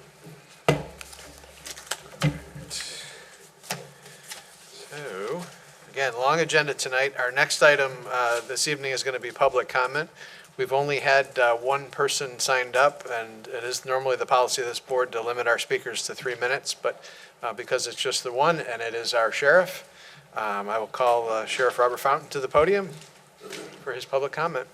So, again, long agenda tonight. Our next item this evening is going to be public comment. We've only had one person signed up, and it is normally the policy of this board to limit our speakers to 3 minutes, but because it's just the one, and it is our sheriff, I will call Sheriff Robert Fountain to the podium for his public comment.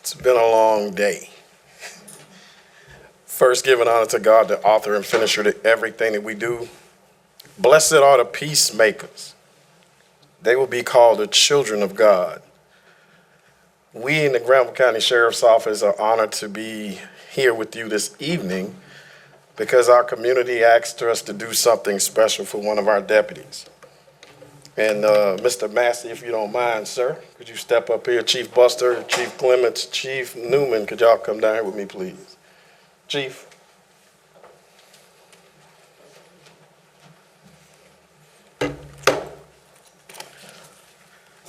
It's been a long day. First, giving honor to God, the author and finisher to everything that we do. Blessed are the peacemakers. They will be called the children of God. We in the Granville County Sheriff's Office are honored to be here with you this evening because our community asked us to do something special for one of our deputies. And Mr. Massey, if you don't mind, sir, could you step up here? Chief Buster, Chief Clements, Chief Newman, could y'all come down here with me, please? Chief.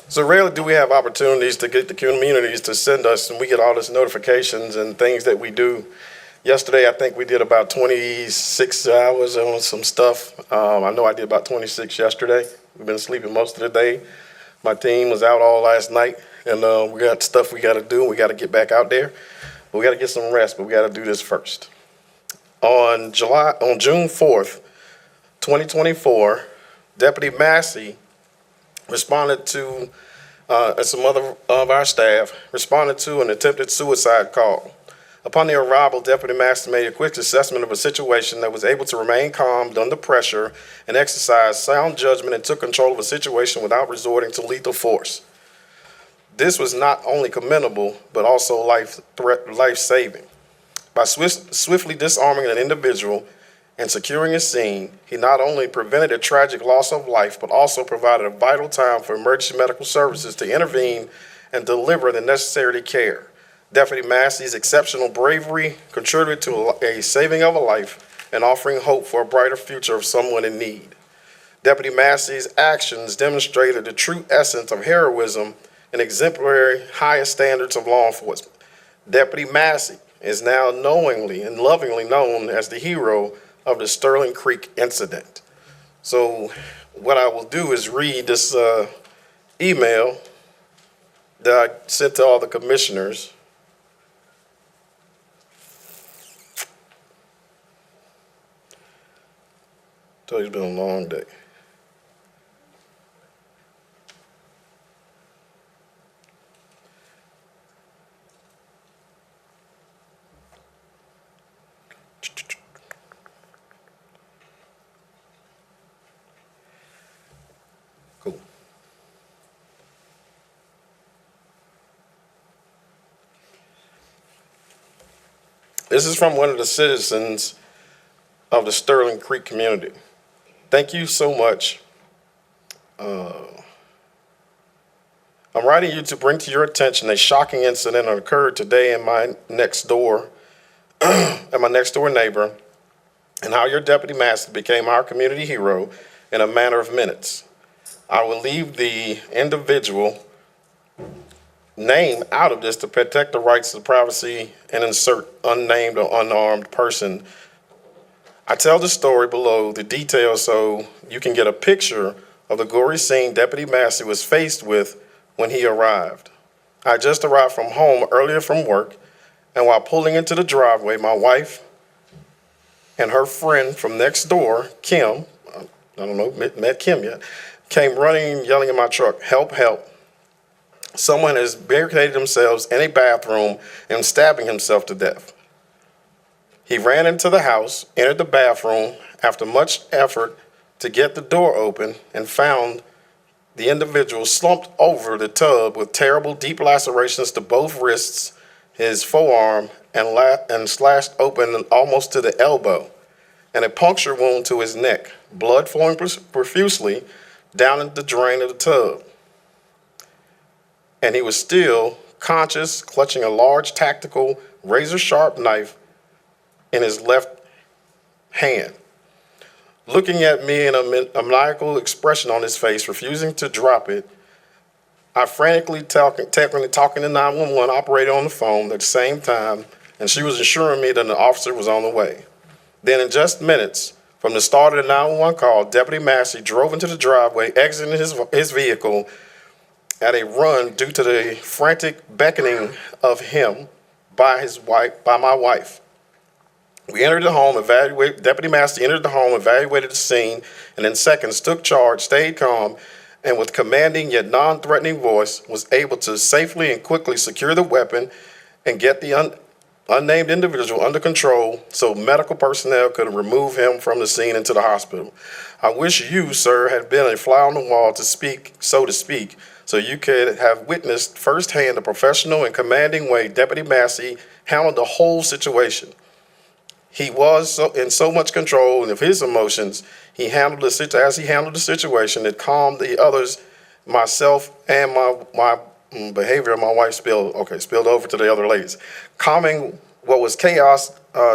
So rarely do we have opportunities to get the communities to send us, and we get all these notifications and things that we do. Yesterday, I think we did about 26 hours on some stuff. I know I did about 26 yesterday. We've been sleeping most of the day. My team was out all last night, and we got stuff we got to do, and we got to get back out there. But we got to get some rest, but we got to do this first. On June 4th, 2024, Deputy Massey responded to and some other of our staff responded to an attempted suicide call. Upon their arrival, Deputy Master made a quick assessment of a situation that was able to remain calm under pressure and exercise sound judgment and took control of a situation without resorting to lethal force. This was not only commendable, but also life-saving. By swiftly disarming an individual and securing a scene, he not only prevented a tragic loss of life, but also provided a vital time for emergency medical services to intervene and deliver the necessary care. Deputy Massey's exceptional bravery contributed to a saving of a life and offering hope for a brighter future of someone in need. Deputy Massey's actions demonstrated the true essence of heroism and exemplary highest standards of law enforcement. Deputy Massey is now knowingly and lovingly known as the hero of the Sterling Creek incident. So what I will do is read this email that I sent to all the commissioners. So it's been a long day. Cool. This is from one of the citizens of the Sterling Creek community. Thank you so much. I'm writing you to bring to your attention a shocking incident that occurred today in my next door, and my next door neighbor, and how your Deputy Master became our community hero in a matter of minutes. I will leave the individual name out of this to protect the rights of privacy and insert unnamed or unarmed person. I tell the story below the details so you can get a picture of the gory scene Deputy Massey was faced with when he arrived. I just arrived from home earlier from work, and while pulling into the driveway, my wife and her friend from next door, Kim, I don't know, met Kim yet, came running and yelling in my truck, "Help, help. Someone has barricaded themselves in a bathroom and stabbing himself to death." He ran into the house, entered the bathroom after much effort to get the door open, and found the individual slumped over the tub with terrible deep lacerations to both wrists, his forearm, and slashed open almost to the elbow, and a puncture wound to his neck, blood flowing profusely down into the drain of the tub. And he was still conscious, clutching a large tactical razor-sharp knife in his left hand. Looking at me in a maniacal expression on his face, refusing to drop it, I frantically talking to 911 operator on the phone at the same time, and she was assuring me that an officer was on the way. Then in just minutes from the start of the 911 call, Deputy Massey drove into the driveway, exiting his vehicle at a run due to the frantic beckoning of him by my wife. We entered the home, Deputy Massey entered the home, evaluated the scene, and in seconds took charge, stayed calm, and with commanding yet non-threatening voice was able to safely and quickly secure the weapon and get the unnamed individual under control so medical personnel could remove him from the scene into the hospital. I wish you, sir, had been a fly on the wall to speak, so to speak, so you could have witnessed firsthand the professional and commanding way Deputy Massey handled the whole situation. He was in so much control of his emotions. He handled the situation. It calmed the others, myself, and my behavior of my wife spilled over to the other ladies, calming what was chaos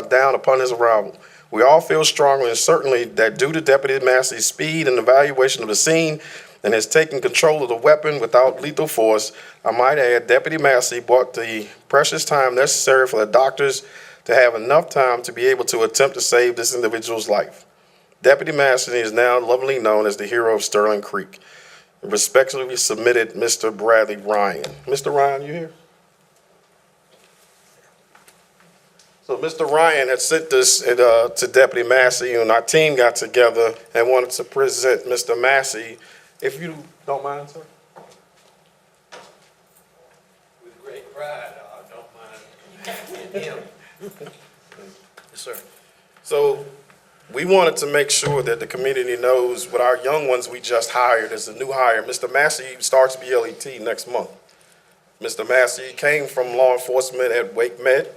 down upon his arrival. We all feel strongly and certainly that due to Deputy Massey's speed and evaluation of the scene and his taking control of the weapon without lethal force, I might add, Deputy Massey bought the precious time necessary for the doctors to have enough time to be able to attempt to save this individual's life. Deputy Massey is now lovingly known as the hero of Sterling Creek. Respectfully submitted, Mr. Bradley Ryan. Mr. Ryan, you here? So Mr. Ryan had sent this to Deputy Massey, and our team got together and wanted to present Mr. Massey. If you don't mind, sir. pride, don't mind him. Yes, sir. So we wanted to make sure that the community knows what our young ones we just hired as a new hire. Mr. Massey starts BLET next month. Mr. Massey came from law enforcement at Wake Med,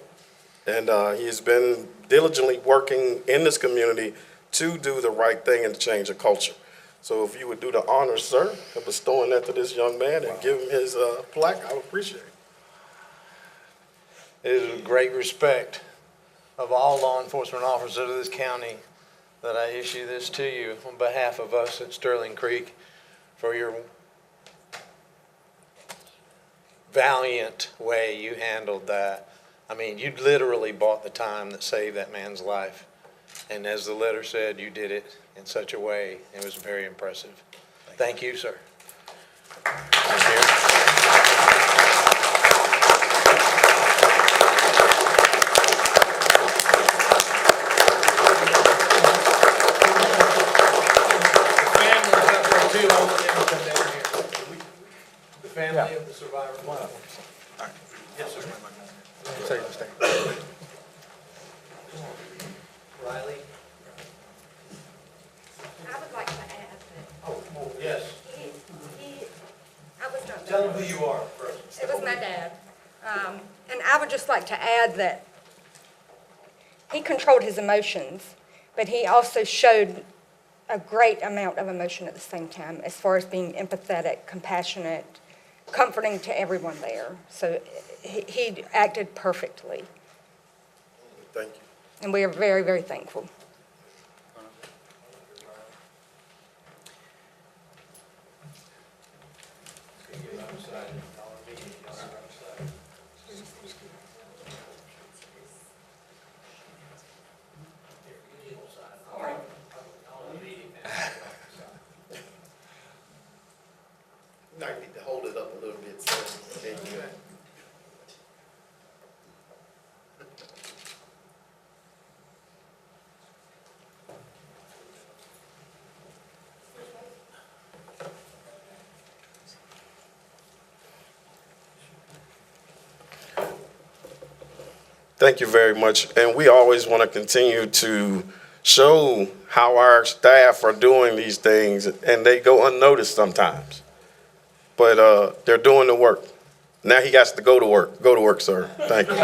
and he has been diligently working in this community to do the right thing and to change the culture. So if you would do the honors, sir, of bestowing that to this young man and give him his plaque, I would appreciate it. It is with great respect of all law enforcement officers of this county that I issue this to you on behalf of us at Sterling Creek for your valiant way you handled that. I mean, you literally bought the time that saved that man's life. And as the letter said, you did it in such a way, it was very impressive. Thank you, sir. The family of the survivor. All right. Yes, sir. Riley? I would like to add that. Oh, yes. I was not. Tell them who you are first. It was my dad. And I would just like to add that he controlled his emotions, but he also showed a great amount of emotion at the same time, as far as being empathetic, compassionate, comforting to everyone there. So he acted perfectly. Thank you. And we are very, very thankful. Now you need to hold it up a little bit, sir. There you go. Thank you very much. And we always want to continue to show how our staff are doing these things, and they go unnoticed sometimes. But they're doing the work. Now he has to go to work. Go to work, sir. Thank you.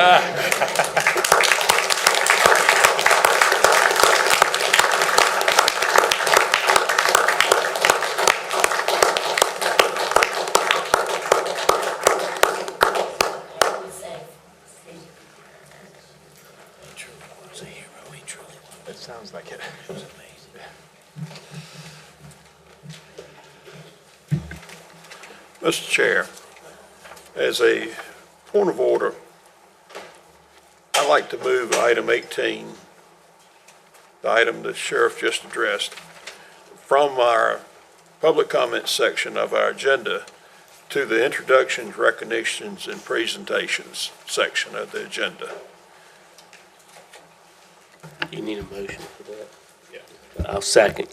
It sounds like it. It was amazing. Mr. Chair, as a point of order, I'd like to move item 18, the item the sheriff just addressed, from our public comments section of our agenda to the introductions, recognitions, and presentations section of the agenda. You need a motion for that? Yeah. I'll second.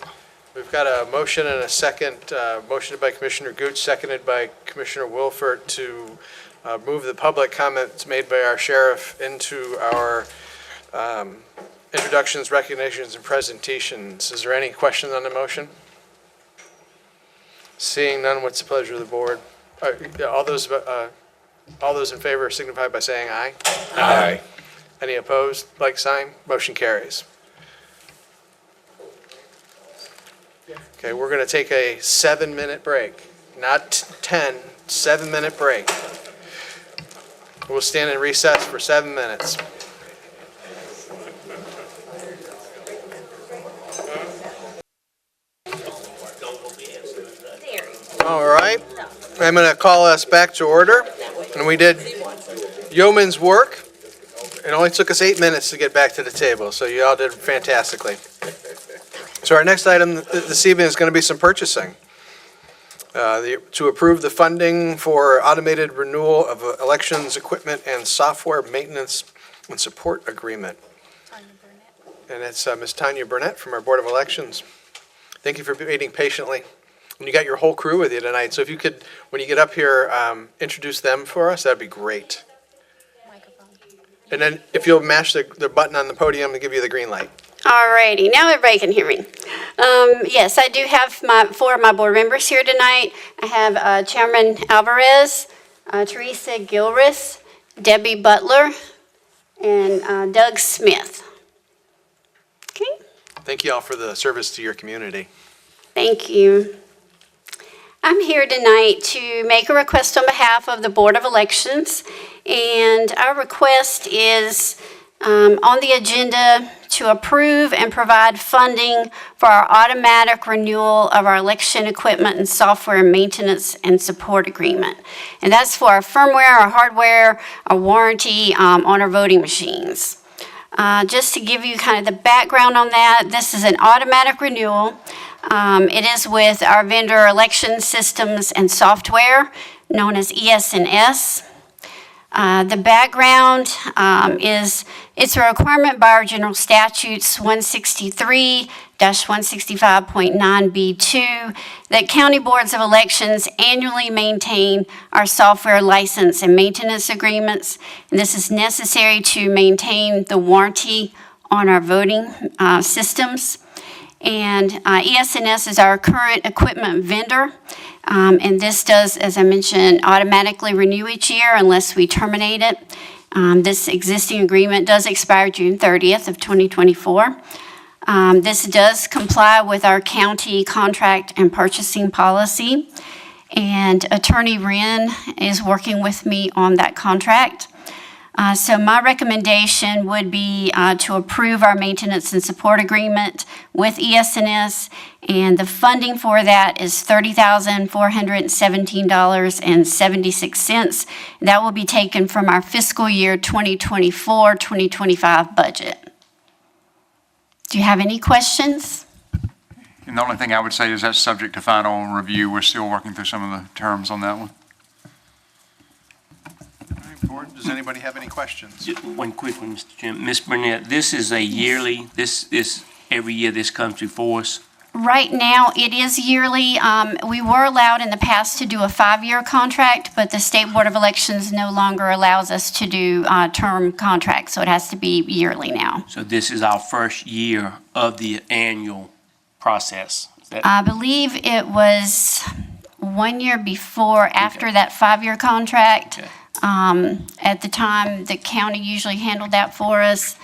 We've got a motion and a second, motioned by Commissioner Gooch, seconded by Commissioner Wilford to move the public comments made by our sheriff into our introductions, recognitions, and presentations. Is there any questions on the motion? Seeing none, what's the pleasure of the board? All those in favor signify by saying aye. Aye. Any opposed, like sign? Motion carries. Okay, we're going to take a 7-minute break, not 10, 7-minute break. We'll stand in recess for 7 minutes. All right, I'm going to call us back to order, and we did yeoman's work. It only took us 8 minutes to get back to the table, so you all did fantastically. So our next item this evening is going to be some purchasing. To approve the funding for automated renewal of elections equipment and software maintenance and support agreement. And it's Ms. Tanya Burnett from our Board of Elections. Thank you for waiting patiently. And you got your whole crew with you tonight, so if you could, when you get up here, introduce them for us, that'd be great. And then if you'll mash the button on the podium to give you the green light. Alrighty, now everybody can hear me. Yes, I do have four of my board members here tonight. I have Chairman Alvarez, Teresa Gilris, Debbie Butler, and Doug Smith. Okay, Thank you all for the service to your community. thank you. I'm here tonight to make a request on behalf of the Board of Elections, and our request is on the agenda to approve and provide funding for our automatic renewal of our election equipment and software maintenance and support agreement. And that's for our firmware, our hardware, our warranty on our voting machines. Just to give you kind of the background on that, this is an automatic renewal. It is with our vendor Election Systems and Software, known as ES&S. The background is it's a requirement by our general statutes 163-165.9B2 that county boards of elections annually maintain our software license and maintenance agreements. And this is necessary to maintain the warranty on our voting systems. And ES&S is our current equipment vendor. And this does, as I mentioned, automatically renew each year unless we terminate it. This existing agreement does expire June 30th of 2024. This does comply with our county contract and purchasing policy. And Attorney Wren is working with me on that contract. So my recommendation would be to approve our maintenance and support agreement with ES&S, and the funding for that is $30,417.76. That will be taken from our fiscal year 2024-2025 budget. Do you have any questions? And the only thing I would say is that's subject to final review. We're still working through some of the terms on that one. Board, does anybody have any questions? Just one quick one, Mr. Chairman. Ms. Burnett, this is a yearly, this every year this comes before us? Right now, it is yearly. We were allowed in the past to do a 5-year contract, but the State Board of Elections no longer allows us to do term contracts, so it has to be yearly now. So this is our first year of the annual process? Is that- I believe it was 1 year before, after that 5-year contract. Okay. At the time, the county usually handled that for us,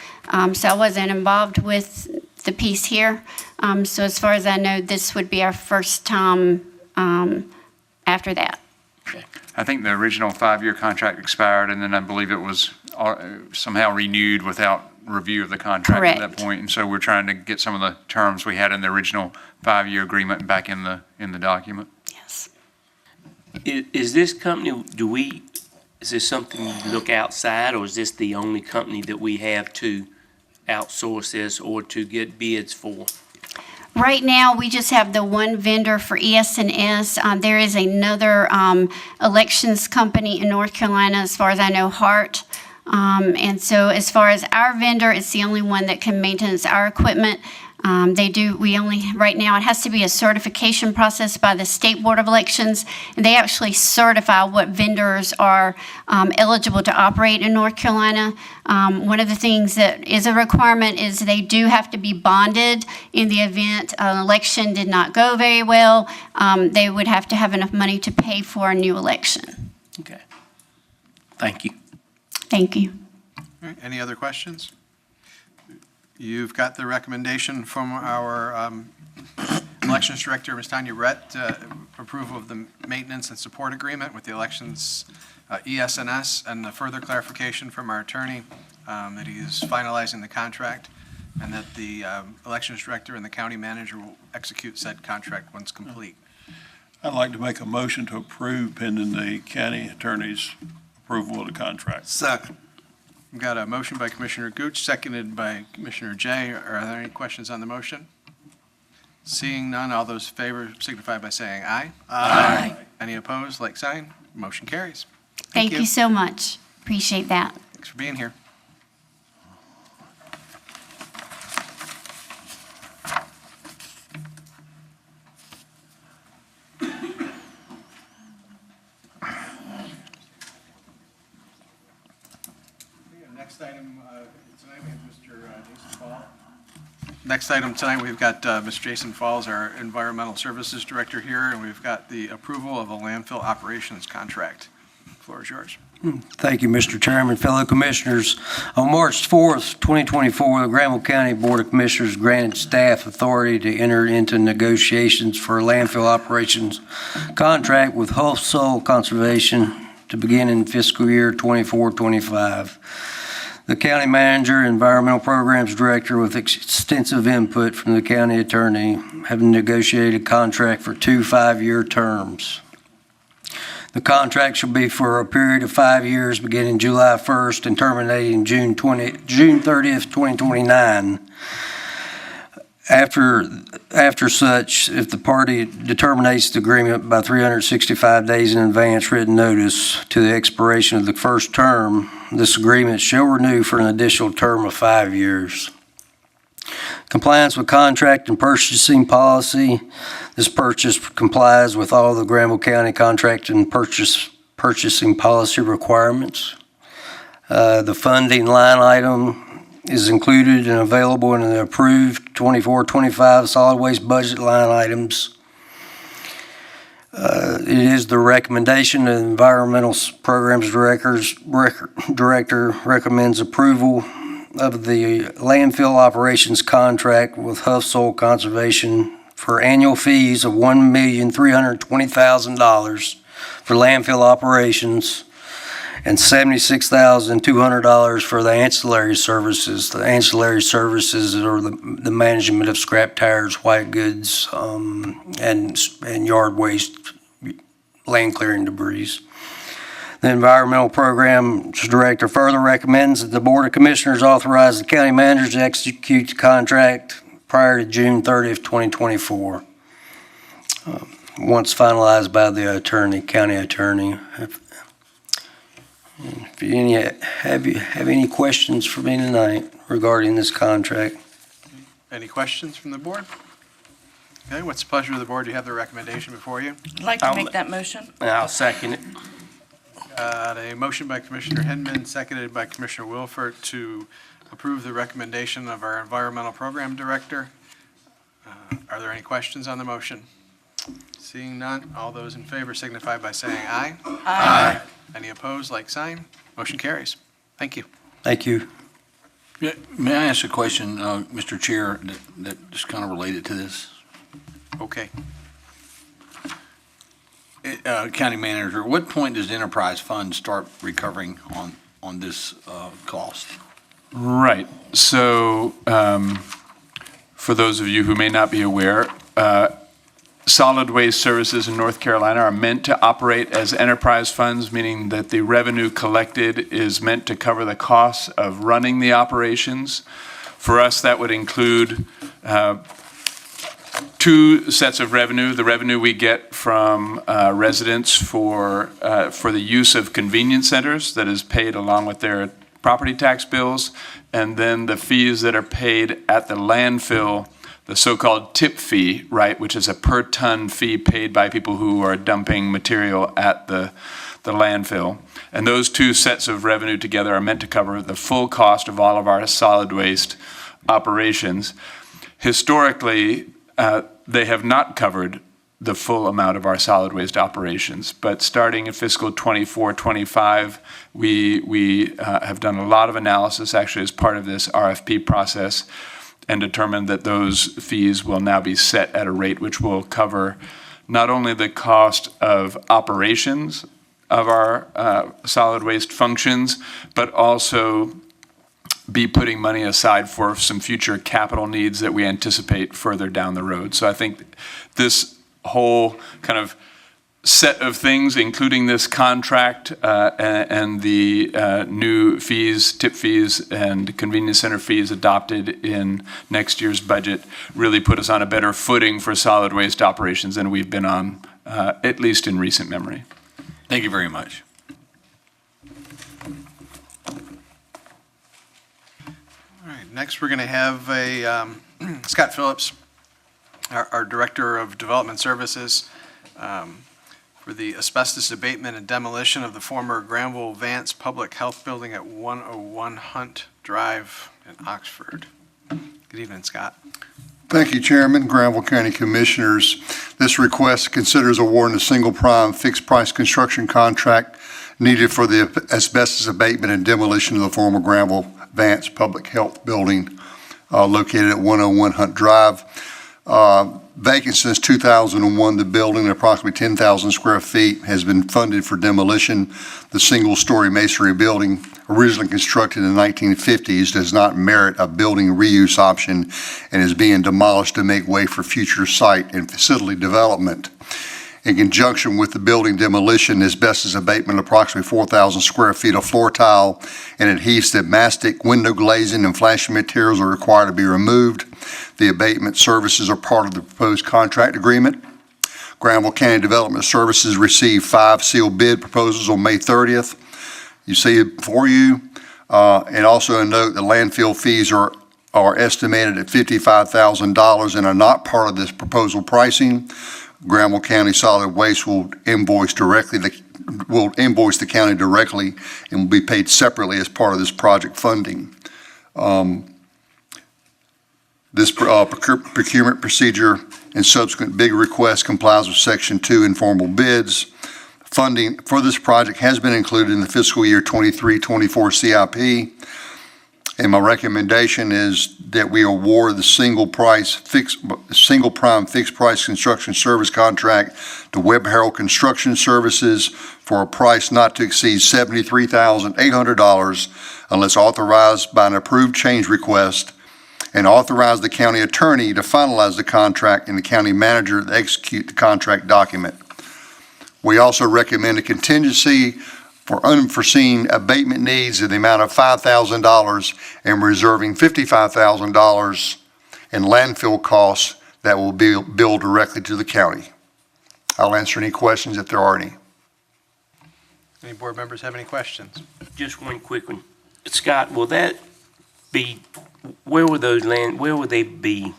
so I wasn't involved with the piece here. So as far as I know, this would be our first time after that. I think the original 5-year contract expired, and then I believe it was somehow renewed without review of the contract at that Correct. point. And so we're trying to get some of the terms we had in the original 5-year agreement back in the document. Yes. Is this company, is this something you look outside, or is this the only company that we have to outsource this or to get bids for? Right now, we just have the one vendor for ES&S. There is another elections company in North Carolina, as far as I know, Hart. And so as far as our vendor, it's the only one that can maintain our equipment. Right now, it has to be a certification process by the State Board of Elections, and they actually certify what vendors are eligible to operate in North Carolina. One of the things that is a requirement is they do have to be bonded in the event an election did not go very well. They would have to have enough money to pay for a new election. Okay. Thank you. Thank you. All right, any other questions? You've got the recommendation from our Elections Director, Ms. Tanya Rett, approval of the maintenance and support agreement with the elections ES&S, and the further clarification from our attorney that he is finalizing the contract, and that the Elections Director and the county manager will execute said contract once complete. I'd like to make a motion to approve pending the county attorney's approval of the contract. Second. We've got a motion by Commissioner Gooch, seconded by Commissioner Jay. Are there any questions on the motion? Seeing none, all those in favor signify by saying aye. Aye. Any opposed, like sign. Motion carries. Thank you so much. Appreciate that. Thanks for being here. Next item Next item tonight, we've got Mr. Jason Falls, our Environmental Services Director here, and we've got the approval of a landfill operations contract. The floor is yours. Thank you, Mr. Chairman, fellow commissioners. On March 4th, 2024, the Granville County Board of Commissioners granted staff authority to enter into negotiations for a landfill operations contract with Hull Soil Conservation to begin in fiscal year 24-25. The county manager, environmental programs director with extensive input from the county attorney have negotiated a contract for 2 5-year terms. The contract shall be for a period of 5 years beginning July 1st and terminating June 30th, 2029. After such, if the party terminates the agreement by 365 days in advance written notice to the expiration of the first term, this agreement shall renew for an additional term of 5 years. Compliance with contract and purchasing policy. This purchase complies with all the Granville County contract and purchasing policy requirements. The funding line item is included and available in the approved 24-25 solid waste budget line items. It is the recommendation of the Environmental Programs Director recommends approval of the landfill operations contract with Huff Soil Conservation for annual fees of $1,320,000 for landfill operations and $76,200 for the ancillary services. The ancillary services are the management of scrap tires, white goods, and yard waste, land clearing debris. The Environmental Programs Director further recommends that the Board of Commissioners authorize the county manager to execute the contract prior to June 30th, 2024. Once finalized by the county attorney. If you have any questions for me tonight regarding this contract? Any questions from the board? Okay, what's the pleasure of the board? You have the recommendation before you. I'd like to make that motion. I'll second it. A motion by Commissioner Hinman, seconded by Commissioner Wilford to approve the recommendation of our Environmental Program Director. Are there any questions on the motion? Seeing none, all those in favor signify by saying aye. Aye. Any opposed, like sign? Motion carries. Thank you. Thank you. Yeah, may I ask a question, Mr. Chair, that is kind of related to this? Okay. County Manager, what point does the enterprise fund start recovering on this cost? Right. So for those of you who may not be aware, solid waste services in North Carolina are meant to operate as enterprise funds, meaning that the revenue collected is meant to cover the costs of running the operations. For us, that would include two sets of revenue: the revenue we get from residents for the use of convenience centers that is paid along with their property tax bills, and then the fees that are paid at the landfill, the so-called tip fee, right, which is a per ton fee paid by people who are dumping material at the landfill. And those two sets of revenue together are meant to cover the full cost of all of our solid waste operations. Historically, they have not covered the full amount of our solid waste operations, but starting in fiscal 24-25, we have done a lot of analysis actually as part of this RFP process, and determined that those fees will now be set at a rate which will cover not only the cost of operations of our solid waste functions, but also be putting money aside for some future capital needs that we anticipate further down the road. So I think this whole kind of set of things, including this contract and the new fees, tip fees, and convenience center fees adopted in next year's budget, really put us on a better footing for solid waste operations than we've been on, at least in recent memory. Thank you very much. All right, next we're going to have Scott Phillips, our Director of Development Services, for the asbestos abatement and demolition of the former Granville Vance Public Health Building at 101 Hunt Drive in Oxford. Good evening, Scott. Thank you, Chairman, Granville County Commissioners. This request considers awarding a single-prime, fixed-price construction contract needed for the asbestos abatement and demolition of the former Granville Vance Public Health Building located at 101 Hunt Drive. Vacant since 2001, the building, approximately 10,000 square feet, has been funded for demolition. The single-story masonry building, originally constructed in the 1950s, does not merit a building reuse option and is being demolished to make way for future site and facility development. In conjunction with the building demolition, asbestos abatement, approximately 4,000 square feet of floor tile and adhesive mastic, window glazing, and flashing materials are required to be removed. The abatement services are part of the proposed contract agreement. Granville County Development Services received 5 sealed bid proposals on May 30th. You see it before you. And also a note, the landfill fees are estimated at $55,000 and are not part of this proposal pricing. Granville County Solid Waste will invoice the county directly and will be paid separately as part of this project funding. This procurement procedure and subsequent bid request complies with Section 2 informal bids. Funding for this project has been included in the fiscal year 23-24 CIP. And my recommendation is that we award the single prime fixed price construction service contract to Webb Harold Construction Services for a price not to exceed $73,800 unless authorized by an approved change request, and authorize the county attorney to finalize the contract and the county manager to execute the contract document. We also recommend a contingency for unforeseen abatement needs in the amount of $5,000 and reserving $55,000 in landfill costs that will be billed directly to the county. I'll answer any questions if there are any. Any board members have any questions? Just one quick one. Scott, will that be, where will they be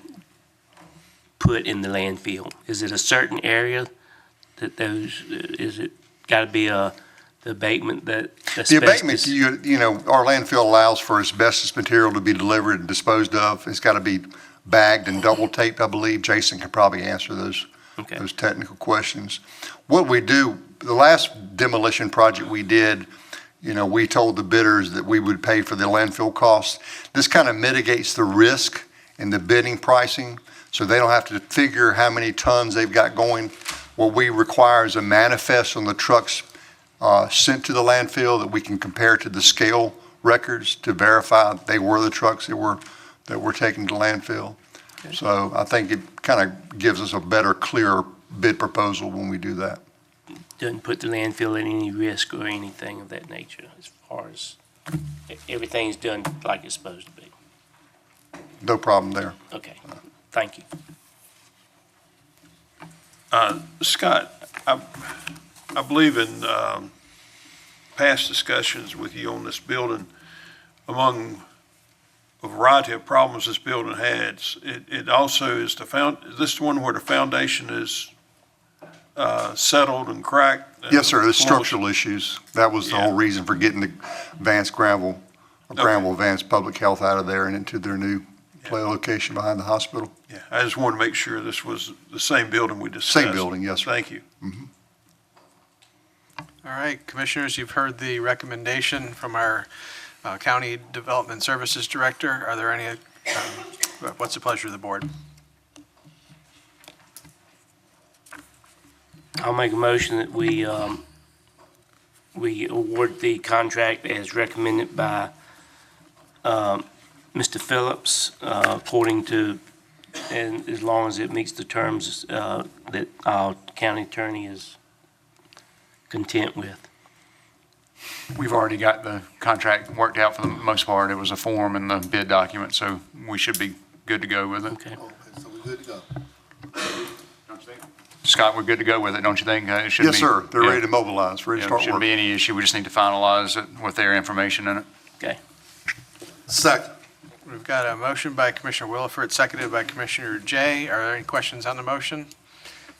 put in the landfill? Is it a certain area that is it got to be the abatement that The abatement, you know, our landfill allows for asbestos material to be delivered and disposed of. It's got to be bagged and double taped, I believe. Jason can probably answer those technical questions. What we do, the last demolition project we did, you know, we told the bidders that we would pay for the landfill costs. This kind of mitigates the risk in the bidding pricing, so they don't have to figure how many tons they've got going. What we require is a manifest on the trucks sent to the landfill that we can compare to the scale records to verify they were the trucks that were taken to landfill. Okay. So I think it kind of gives us a better, clearer bid proposal when we do that. Doesn't put the landfill at any risk or anything of that nature as far as everything's done like it's supposed to be. No problem there. Okay, thank you. Scott, I believe in past discussions with you on this building, among a variety of problems this building has, it also is is this the one where the foundation is settled and cracked? Yes, sir. There's structural issues. That was the whole reason for getting the Granville Vance Public Health out of there and into their new play location behind the hospital. Yeah, I just wanted to make sure this was the same building we discussed. Same building, yes, sir. Thank you. Mm-hmm. All right, Commissioners, you've heard the recommendation from our County Development Services Director. Are there any, what's the pleasure of the board? I'll make a motion that we award the contract as recommended by Mr. Phillips, according to, and as long as it meets the terms that our county attorney is content with. We've already got the contract worked out for the most part. It was a form in the bid document, so we should be good to go with it. Okay. So we're good to go. Scott, we're good to go with it, don't you think? It should Yes, be. sir. They're Yeah. ready to mobilize, ready to start Shouldn't work. be any issue. We just need to finalize it with their information in it. Okay. Second. We've got a motion by Commissioner Williford, seconded by Commissioner Jay. Are there any questions on the motion?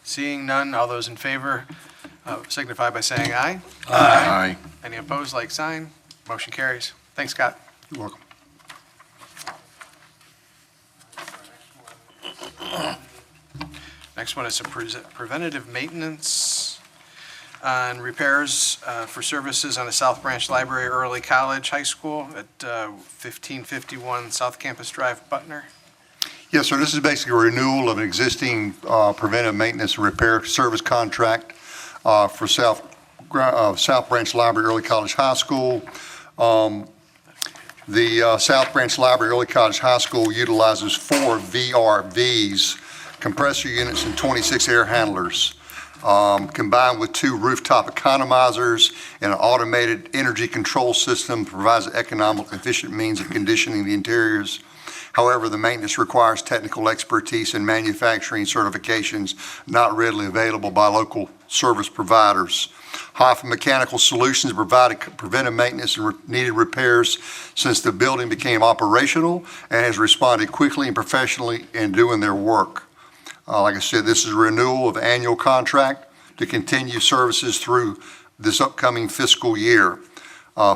Seeing none, all those in favor signify by saying aye. Aye. Any opposed, like sign. Motion carries. Thanks, Scott. You're welcome. Next one is a preventative maintenance and repairs for services on the South Branch Library, Early College High School at 1551 South Campus Drive, Butner. Yes, sir. This is basically a renewal of an existing preventive maintenance and repair service contract for South Branch Library, Early College High School. The South Branch Library, Early College High School utilizes 4 VRVs, compressor units, and 26 air handlers, combined with 2 rooftop economizers and an automated energy control system provides an economical, efficient means of conditioning the interiors. However, the maintenance requires technical expertise and manufacturing certifications not readily available by local service providers. Hoffa Mechanical Solutions provided preventive maintenance and needed repairs since the building became operational and has responded quickly and professionally in doing their work. Like I said, this is a renewal of annual contract to continue services through this upcoming fiscal year.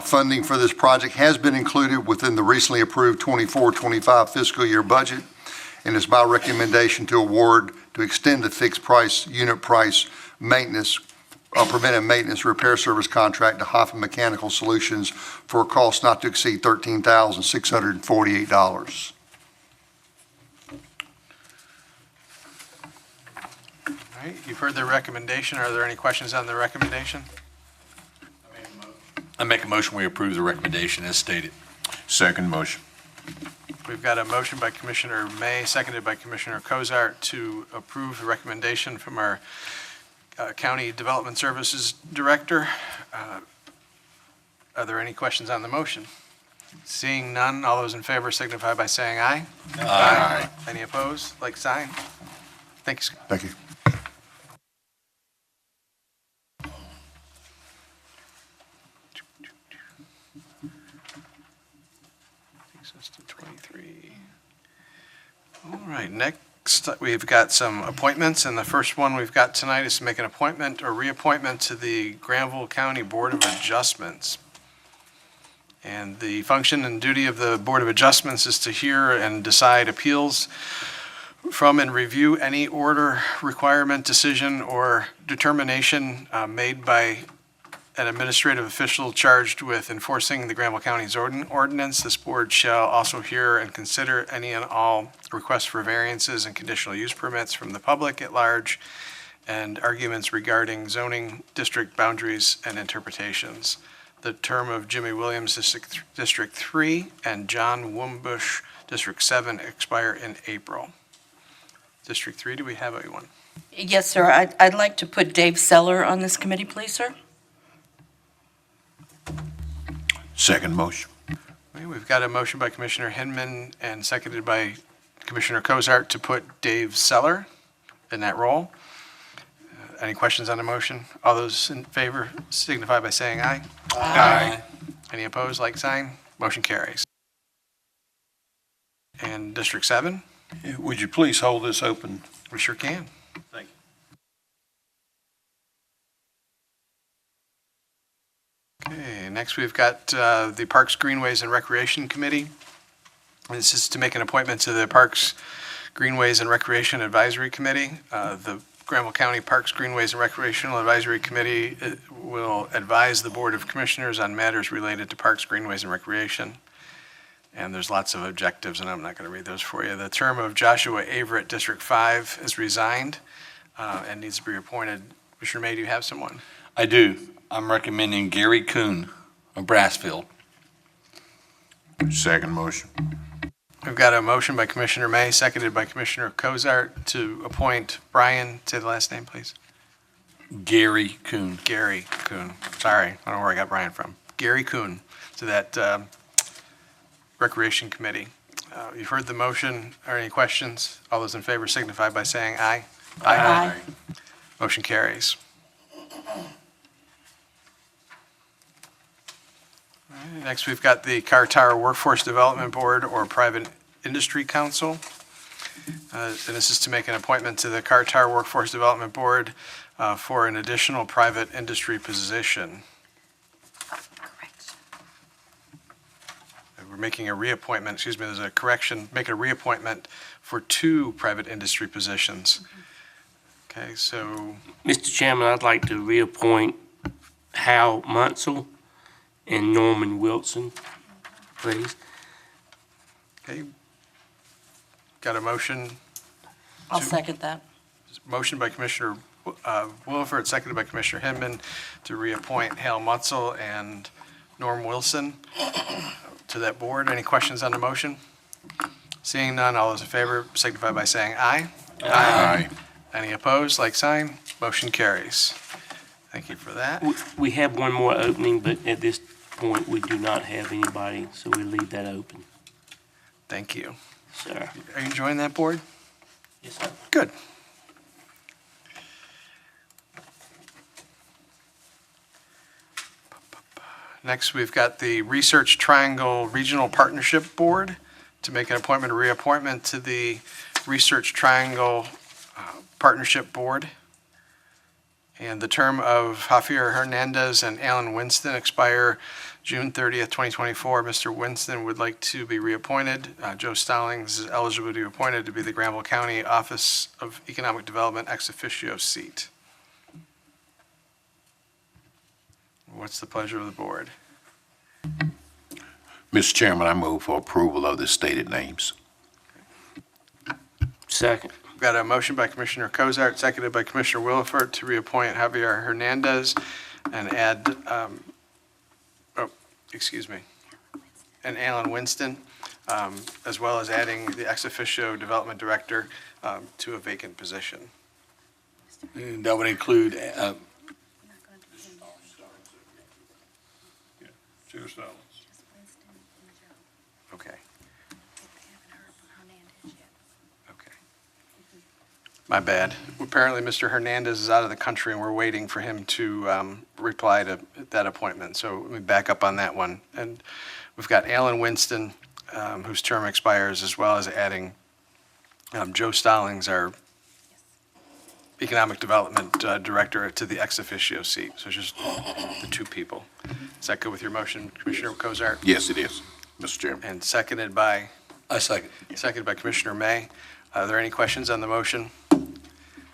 Funding for this project has been included within the recently approved 24-25 fiscal year budget, and it's my recommendation to award to extend the fixed price, unit price maintenance, preventive maintenance repair service contract to Hoffa Mechanical Solutions for a cost not to exceed $13,648. All right, you've heard the recommendation. Are there any questions on the recommendation? I make a motion, we approve the recommendation as stated. Second motion. We've got a motion by Commissioner May, seconded by Commissioner Cozart to approve the recommendation from our County Development Services Director. Are there any questions on the motion? Seeing none, all those in favor signify by saying aye. Aye. Any opposed? Like sign. Thank you, Scott. Thank you. Takes us to 23. All right, next we've got some appointments, and the first one we've got tonight is to make an appointment or reappointment to the Granville County Board of Adjustments. And the function and duty of the Board of Adjustments is to hear and decide appeals from and review any order, requirement, decision, or determination made by an administrative official charged with enforcing the Granville County's ordinance. This board shall also hear and consider any and all requests for variances and conditional use permits from the public at large and arguments regarding zoning district boundaries and interpretations. The term of Jimmy Williams, District 3, and John Wumbush, District 7, expire in April. District 3, do we have anyone? Yes, sir. I'd like to put Dave Seller on this committee, please, sir. Second motion. Okay, we've got a motion by Commissioner Hinman and seconded by Commissioner Cozart to put Dave Seller in that role. Any questions on the motion? All those in favor signify by saying aye. Aye. Any opposed, like sign? Motion carries. And District 7? Would you please hold this open? We sure can. Thank you. Okay, next we've got the Parks, Greenways, and Recreation Committee. This is to make an appointment to the Parks, Greenways, and Recreation Advisory Committee. The Granville County Parks, Greenways, and Recreational Advisory Committee will advise the Board of Commissioners on matters related to Parks, Greenways, and Recreation. And there's lots of objectives, and I'm not going to read those for you. The term of Joshua Averett, District 5, is resigned and needs to be appointed. Commissioner May, do you have someone? I do. I'm recommending Gary Kuhn of Brassfield. Second motion. We've got a motion by Commissioner May, seconded by Commissioner Cozart to appoint Brian, say the last name, please. Gary Kuhn. Gary Kuhn. Sorry, I don't know where I got Brian from. Gary Kuhn to that Recreation Committee. You've heard the motion. Are any questions? All those in favor signify by saying aye. Aye. Motion carries. All right, next, we've got the Car Tower Workforce Development Board or Private Industry Council. And this is to make an appointment to the Car Tower Workforce Development Board for an additional private industry position. We're making a reappointment, there's a correction, making a reappointment for 2 private industry positions. Okay, so Mr. Chairman, I'd like to reappoint Hal Munsell and Norman Wilson, please. Okay. Got a motion? I'll second that. Motion by Commissioner Williford, seconded by Commissioner Hinman to reappoint Hal Mutzel and Norm Wilson to that board. Any questions on the motion? Seeing none, all those in favor signify by saying aye. Aye. Any opposed, like sign? Motion carries. Thank you for that. We have one more opening, but at this point, we do not have anybody, so we leave that open. Thank you. Sir. Are you enjoying that board? Yes, sir. Good. Next, we've got the Research Triangle Regional Partnership Board to make an appointment or reappointment to the Research Triangle Partnership Board. And the term of Javier Hernandez and Alan Winston expire June 30th, 2024. Mr. Winston would like to be reappointed. Joe Stallings is eligible to be appointed to be the Granville County Office of Economic Development ex officio seat. What's the pleasure of the board? Mr. Chairman, I move for approval of the stated names. Second. We've got a motion by Commissioner Cozart, seconded by Commissioner Williford to reappoint Javier Hernandez and add, and Alan Winston, as well as adding the ex officio development director to a vacant position. And that would include, Joe Stallings. Okay. Okay. My bad. Apparently, Mr. Hernandez is out of the country, and we're waiting for him to reply to that appointment. So let me back up on that one. And we've got Alan Winston, whose term expires, as well as adding Joe Stallings, our Economic Development Director, to the ex officio seat. So it's just the two people. Is that good with your motion, Commissioner Cozart? Yes, it is, Mr. Chairman. And seconded by? I second. Seconded by Commissioner May. Are there any questions on the motion?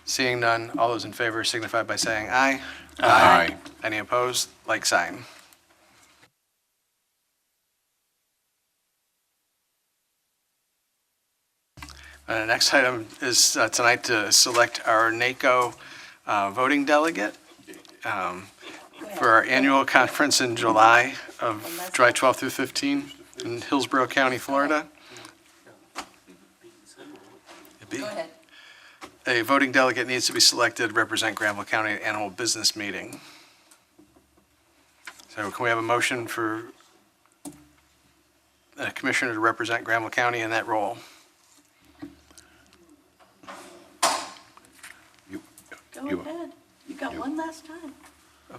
Seeing none, all those in favor signify by saying aye. Aye. Any opposed? Like sign. The next item is tonight to select our NACO voting delegate for our annual conference in July 12th through 15 in Hillsborough County, Florida. Go ahead. A voting delegate needs to be selected to represent Granville County at Animal Business Meeting. So can we have a motion for a commissioner to represent Granville County in that role? Go ahead. You got one last time.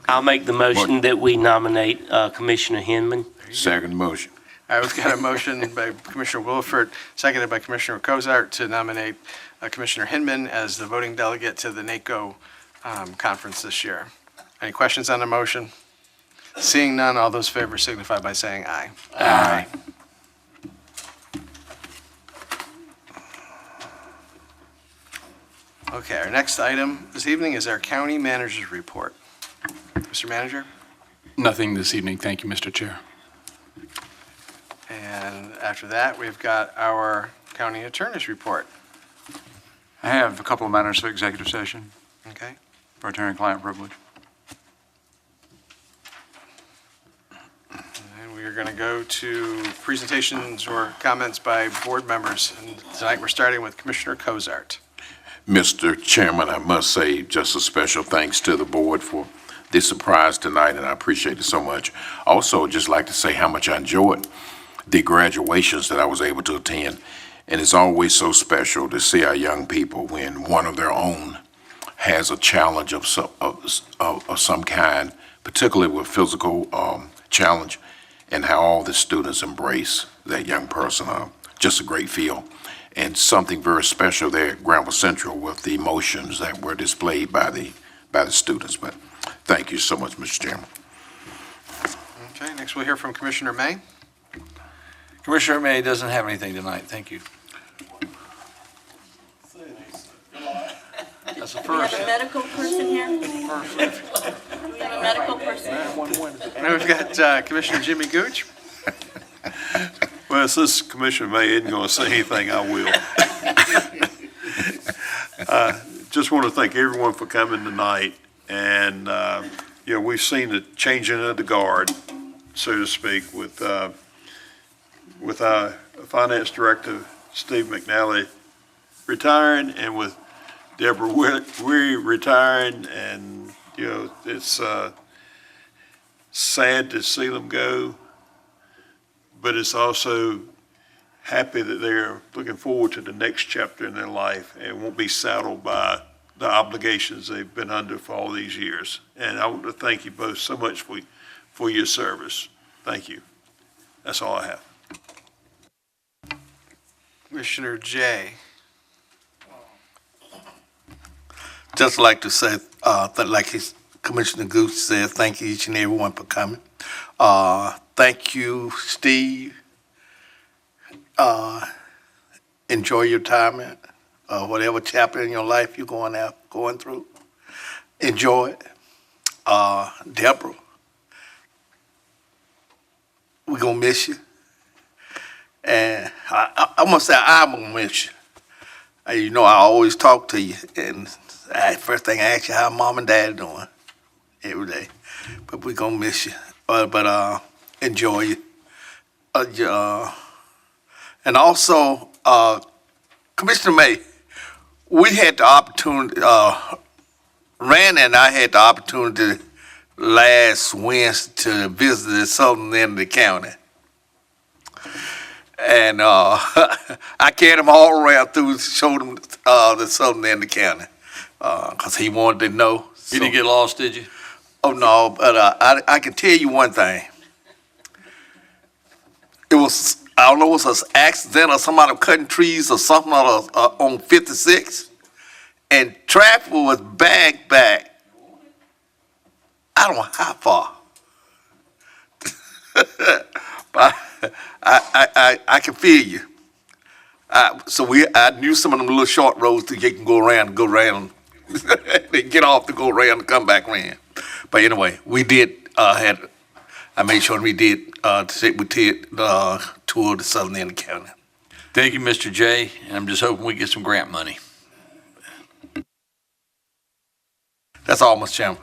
I'll make the motion that we nominate Commissioner Hinman. Second motion. All right, we've got a motion by Commissioner Williford, seconded by Commissioner Cozart to nominate Commissioner Hinman as the voting delegate to the NACO conference this year. Any questions on the motion? Seeing none, all those in favor signify by saying aye. Aye. Okay, our next item this evening is our county manager's report. Mr. Manager? Nothing this evening. Thank you, Mr. Chair. And after that, we've got our county attorney's report. I have a couple of matters for executive session Okay? for attorney-client privilege. And we are going to go to presentations or comments by board members. And tonight, we're starting with Commissioner Cozart. Mr. Chairman, I must say just a special thanks to the board for this surprise tonight, and I appreciate it so much. Also, just like to say how much I enjoyed the graduations that I was able to attend. And it's always so special to see our young people when one of their own has a challenge of some kind, particularly with physical challenge, and how all the students embrace that young person. Just a great feel. And something very special there at Granville Central with the emotions that were displayed by the students. But thank you so much, Mr. Chairman. Okay, next we'll hear from Commissioner May. Commissioner May doesn't have anything tonight. Thank you. That's the Do we have first. a medical person here? Do we have a medical person? Now we've got Commissioner Jimmy Gooch. Well, since Commissioner May isn't going to say anything, I will. Just want to thank everyone for coming tonight. And, we've seen the changing of the guard, so to speak, with our Finance Director, Steve McNally, retiring, and with Deborah Weary retiring. And, it's sad to see them go, but it's also happy that they're looking forward to the next chapter in their life and won't be saddled by the obligations they've been under for all these years. And I want to thank you both so much for your service. Thank you. That's all I have. Commissioner Jay. Just like to say, like Commissioner Gooch said, thank you each and everyone for coming. Thank you, Steve. Enjoy your time at whatever chapter in your life you're going through. Enjoy it. Deborah, we're gonna miss you. And I'm gonna say I'm gonna miss you. I always talk to you, and first thing I ask you how mom and dad doing every day. But we're gonna miss you. But enjoy it. And also, Commissioner May, we had the opportunity, Randy and I had the opportunity last Wednesday to visit the southern end of the county. And I carried him all around through, showed him the southern end of the county, because he wanted to know. You didn't get lost, did you? Oh, no, but I can tell you one thing. It was, I don't know, it was an accident or somebody cutting trees or something on 56, and traffic was back. I don't know how far. But I can feel you. So I knew some of them little short roads that you can go around, they get off to go around and come back around. But anyway, we did, I made sure we did, we did tour the southern end of the county. Thank you, Mr. J. And I'm just hoping we get some grant money. That's all, Mr. Chairman.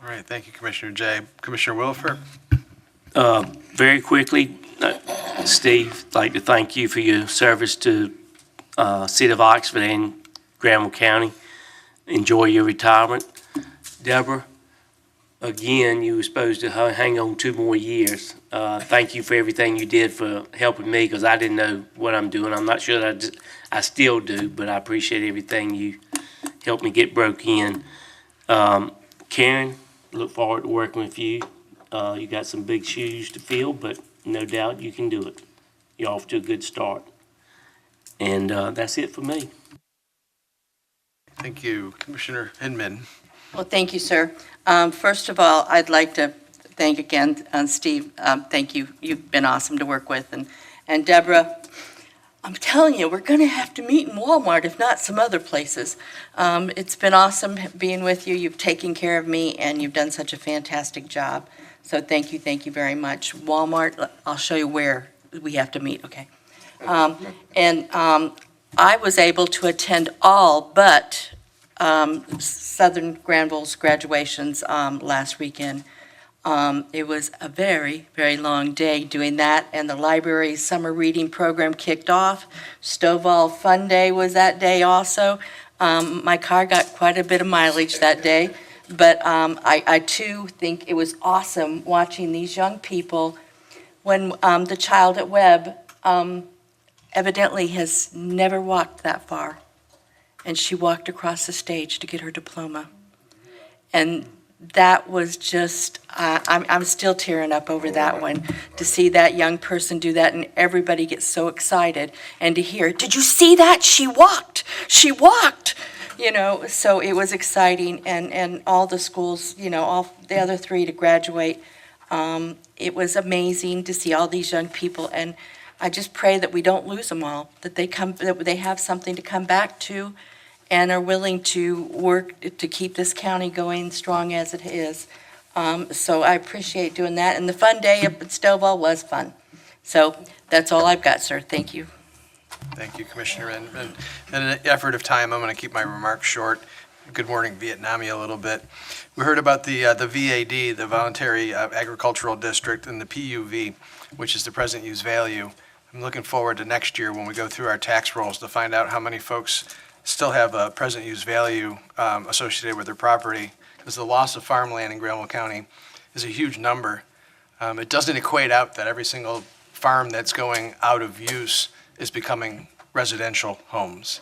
All right, thank you, Commissioner Jay. Commissioner Wilford? Very quickly, Steve, I'd like to thank you for your service to City of Oxford and Granville County. Enjoy your retirement. Deborah, again, you were supposed to hang on 2 more years. Thank you for everything you did for helping me, because I didn't know what I'm doing. I'm not sure that I still do, but I appreciate everything you helped me get broke in. Karen, look forward to working with you. You got some big shoes to fill, but no doubt you can do it. You're off to a good start. And that's it for me. Thank you. Commissioner Hinman? Well, thank you, sir. First of all, I'd like to thank again, Steve. Thank you. You've been awesome to work with. And Deborah, I'm telling you, we're going to have to meet in Walmart, if not some other places. It's been awesome being with you. You've taken care of me, and you've done such a fantastic job. So thank you very much. Walmart, I'll show you where we have to meet, okay? I was able to attend all but Southern Granville's graduations last weekend. It was a very, very long day doing that, and the library's summer reading program kicked off. Stovall Fun Day was that day also. My car got quite a bit of mileage that day, but I too think it was awesome watching these young people when the child at Webb evidently has never walked that far, and she walked across the stage to get her diploma. And that was just, I'm still tearing up over that one, to see that young person do that, and everybody gets so excited, and to hear, did you see that? She walked, so it was exciting, and all the schools, all the other 3 to graduate. It was amazing to see all these young people, and I just pray that we don't lose them all, that they have something to come back to, and are willing to work to keep this county going strong as it is. So I appreciate doing that, and the fun day up at Stovall was fun. So that's all I've got, sir. Thank you. Thank you, Commissioner. And in an effort of time, I'm going to keep my remarks short. Good morning, Vietnamese a little bit. We heard about the VAD, the Voluntary Agricultural District, and the PUV, which is the present use value. I'm looking forward to next year when we go through our tax rolls to find out how many folks still have a present use value associated with their property, because the loss of farmland in Granville County is a huge number. It doesn't equate out that every single farm that's going out of use is becoming residential homes.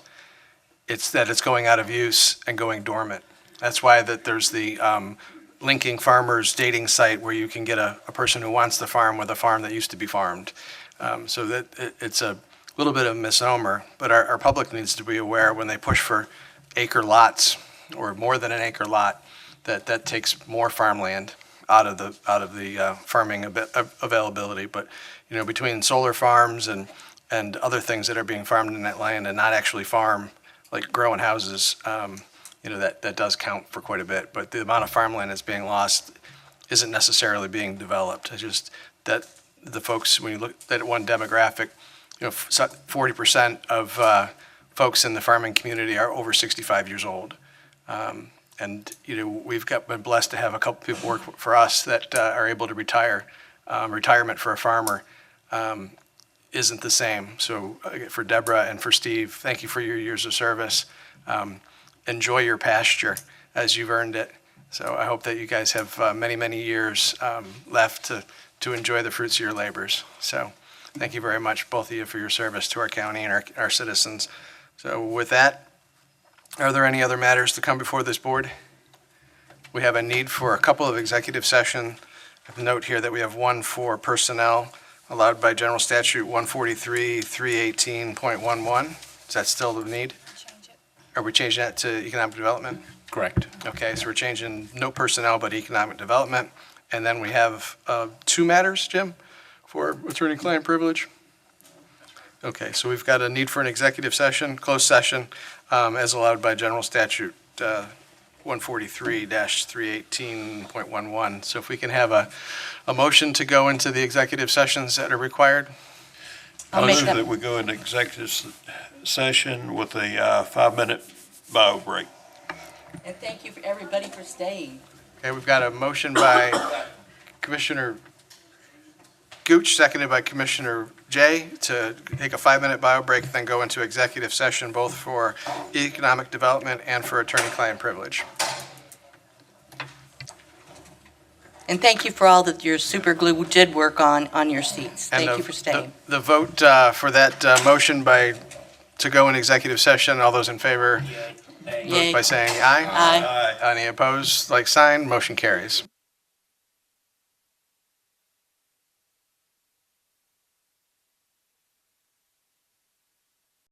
It's that it's going out of use and going dormant. That's why that there's the linking farmers dating site where you can get a person who wants to farm with a farm that used to be farmed. So that it's a little bit of a misnomer, but our public needs to be aware when they push for acre lots or more than an acre lot, that takes more farmland out of the farming availability. But between solar farms and other things that are being farmed in that land and not actually farm, like growing houses, that does count for quite a bit. But the amount of farmland that's being lost isn't necessarily being developed. It's just that the folks, when you look at one demographic, 40% of folks in the farming community are over 65 years old. And we've been blessed to have a couple people work for us that are able to retire. Retirement for a farmer isn't the same. So for Deborah and for Steve, thank you for your years of service. Enjoy your pasture as you've earned it. So I hope that you guys have many, many years left to enjoy the fruits of your labors. So thank you very much, both of you, for your service to our county and our citizens. So with that, are there any other matters to come before this board? We have a need for a couple of executive session. I have a note here that we have one for personnel allowed by General Statute 143, 318.11. Is that still the need? Are we changing that to economic development? Correct. Okay, so we're changing no personnel but economic development. And then we have two matters, Jim, for attorney-client privilege. Okay, so we've got a need for an executive session, closed session, as allowed by General Statute 143-318.11. So if we can have a motion to go into the executive sessions that are required. I'll make move that- that we go into executive session with a 5-minute bio break. And thank you for everybody for staying. Okay, we've got a motion by Commissioner Gooch, seconded by Commissioner Jay, to take a 5-minute bio break, then go into executive session, both for economic development and for attorney-client privilege. And thank you for all that your super glue did work on your seats. And Thank you for staying. The vote for that motion to go in executive session, all those in favor, Yay. vote by saying aye. Aye. Any opposed, like sign, motion carries.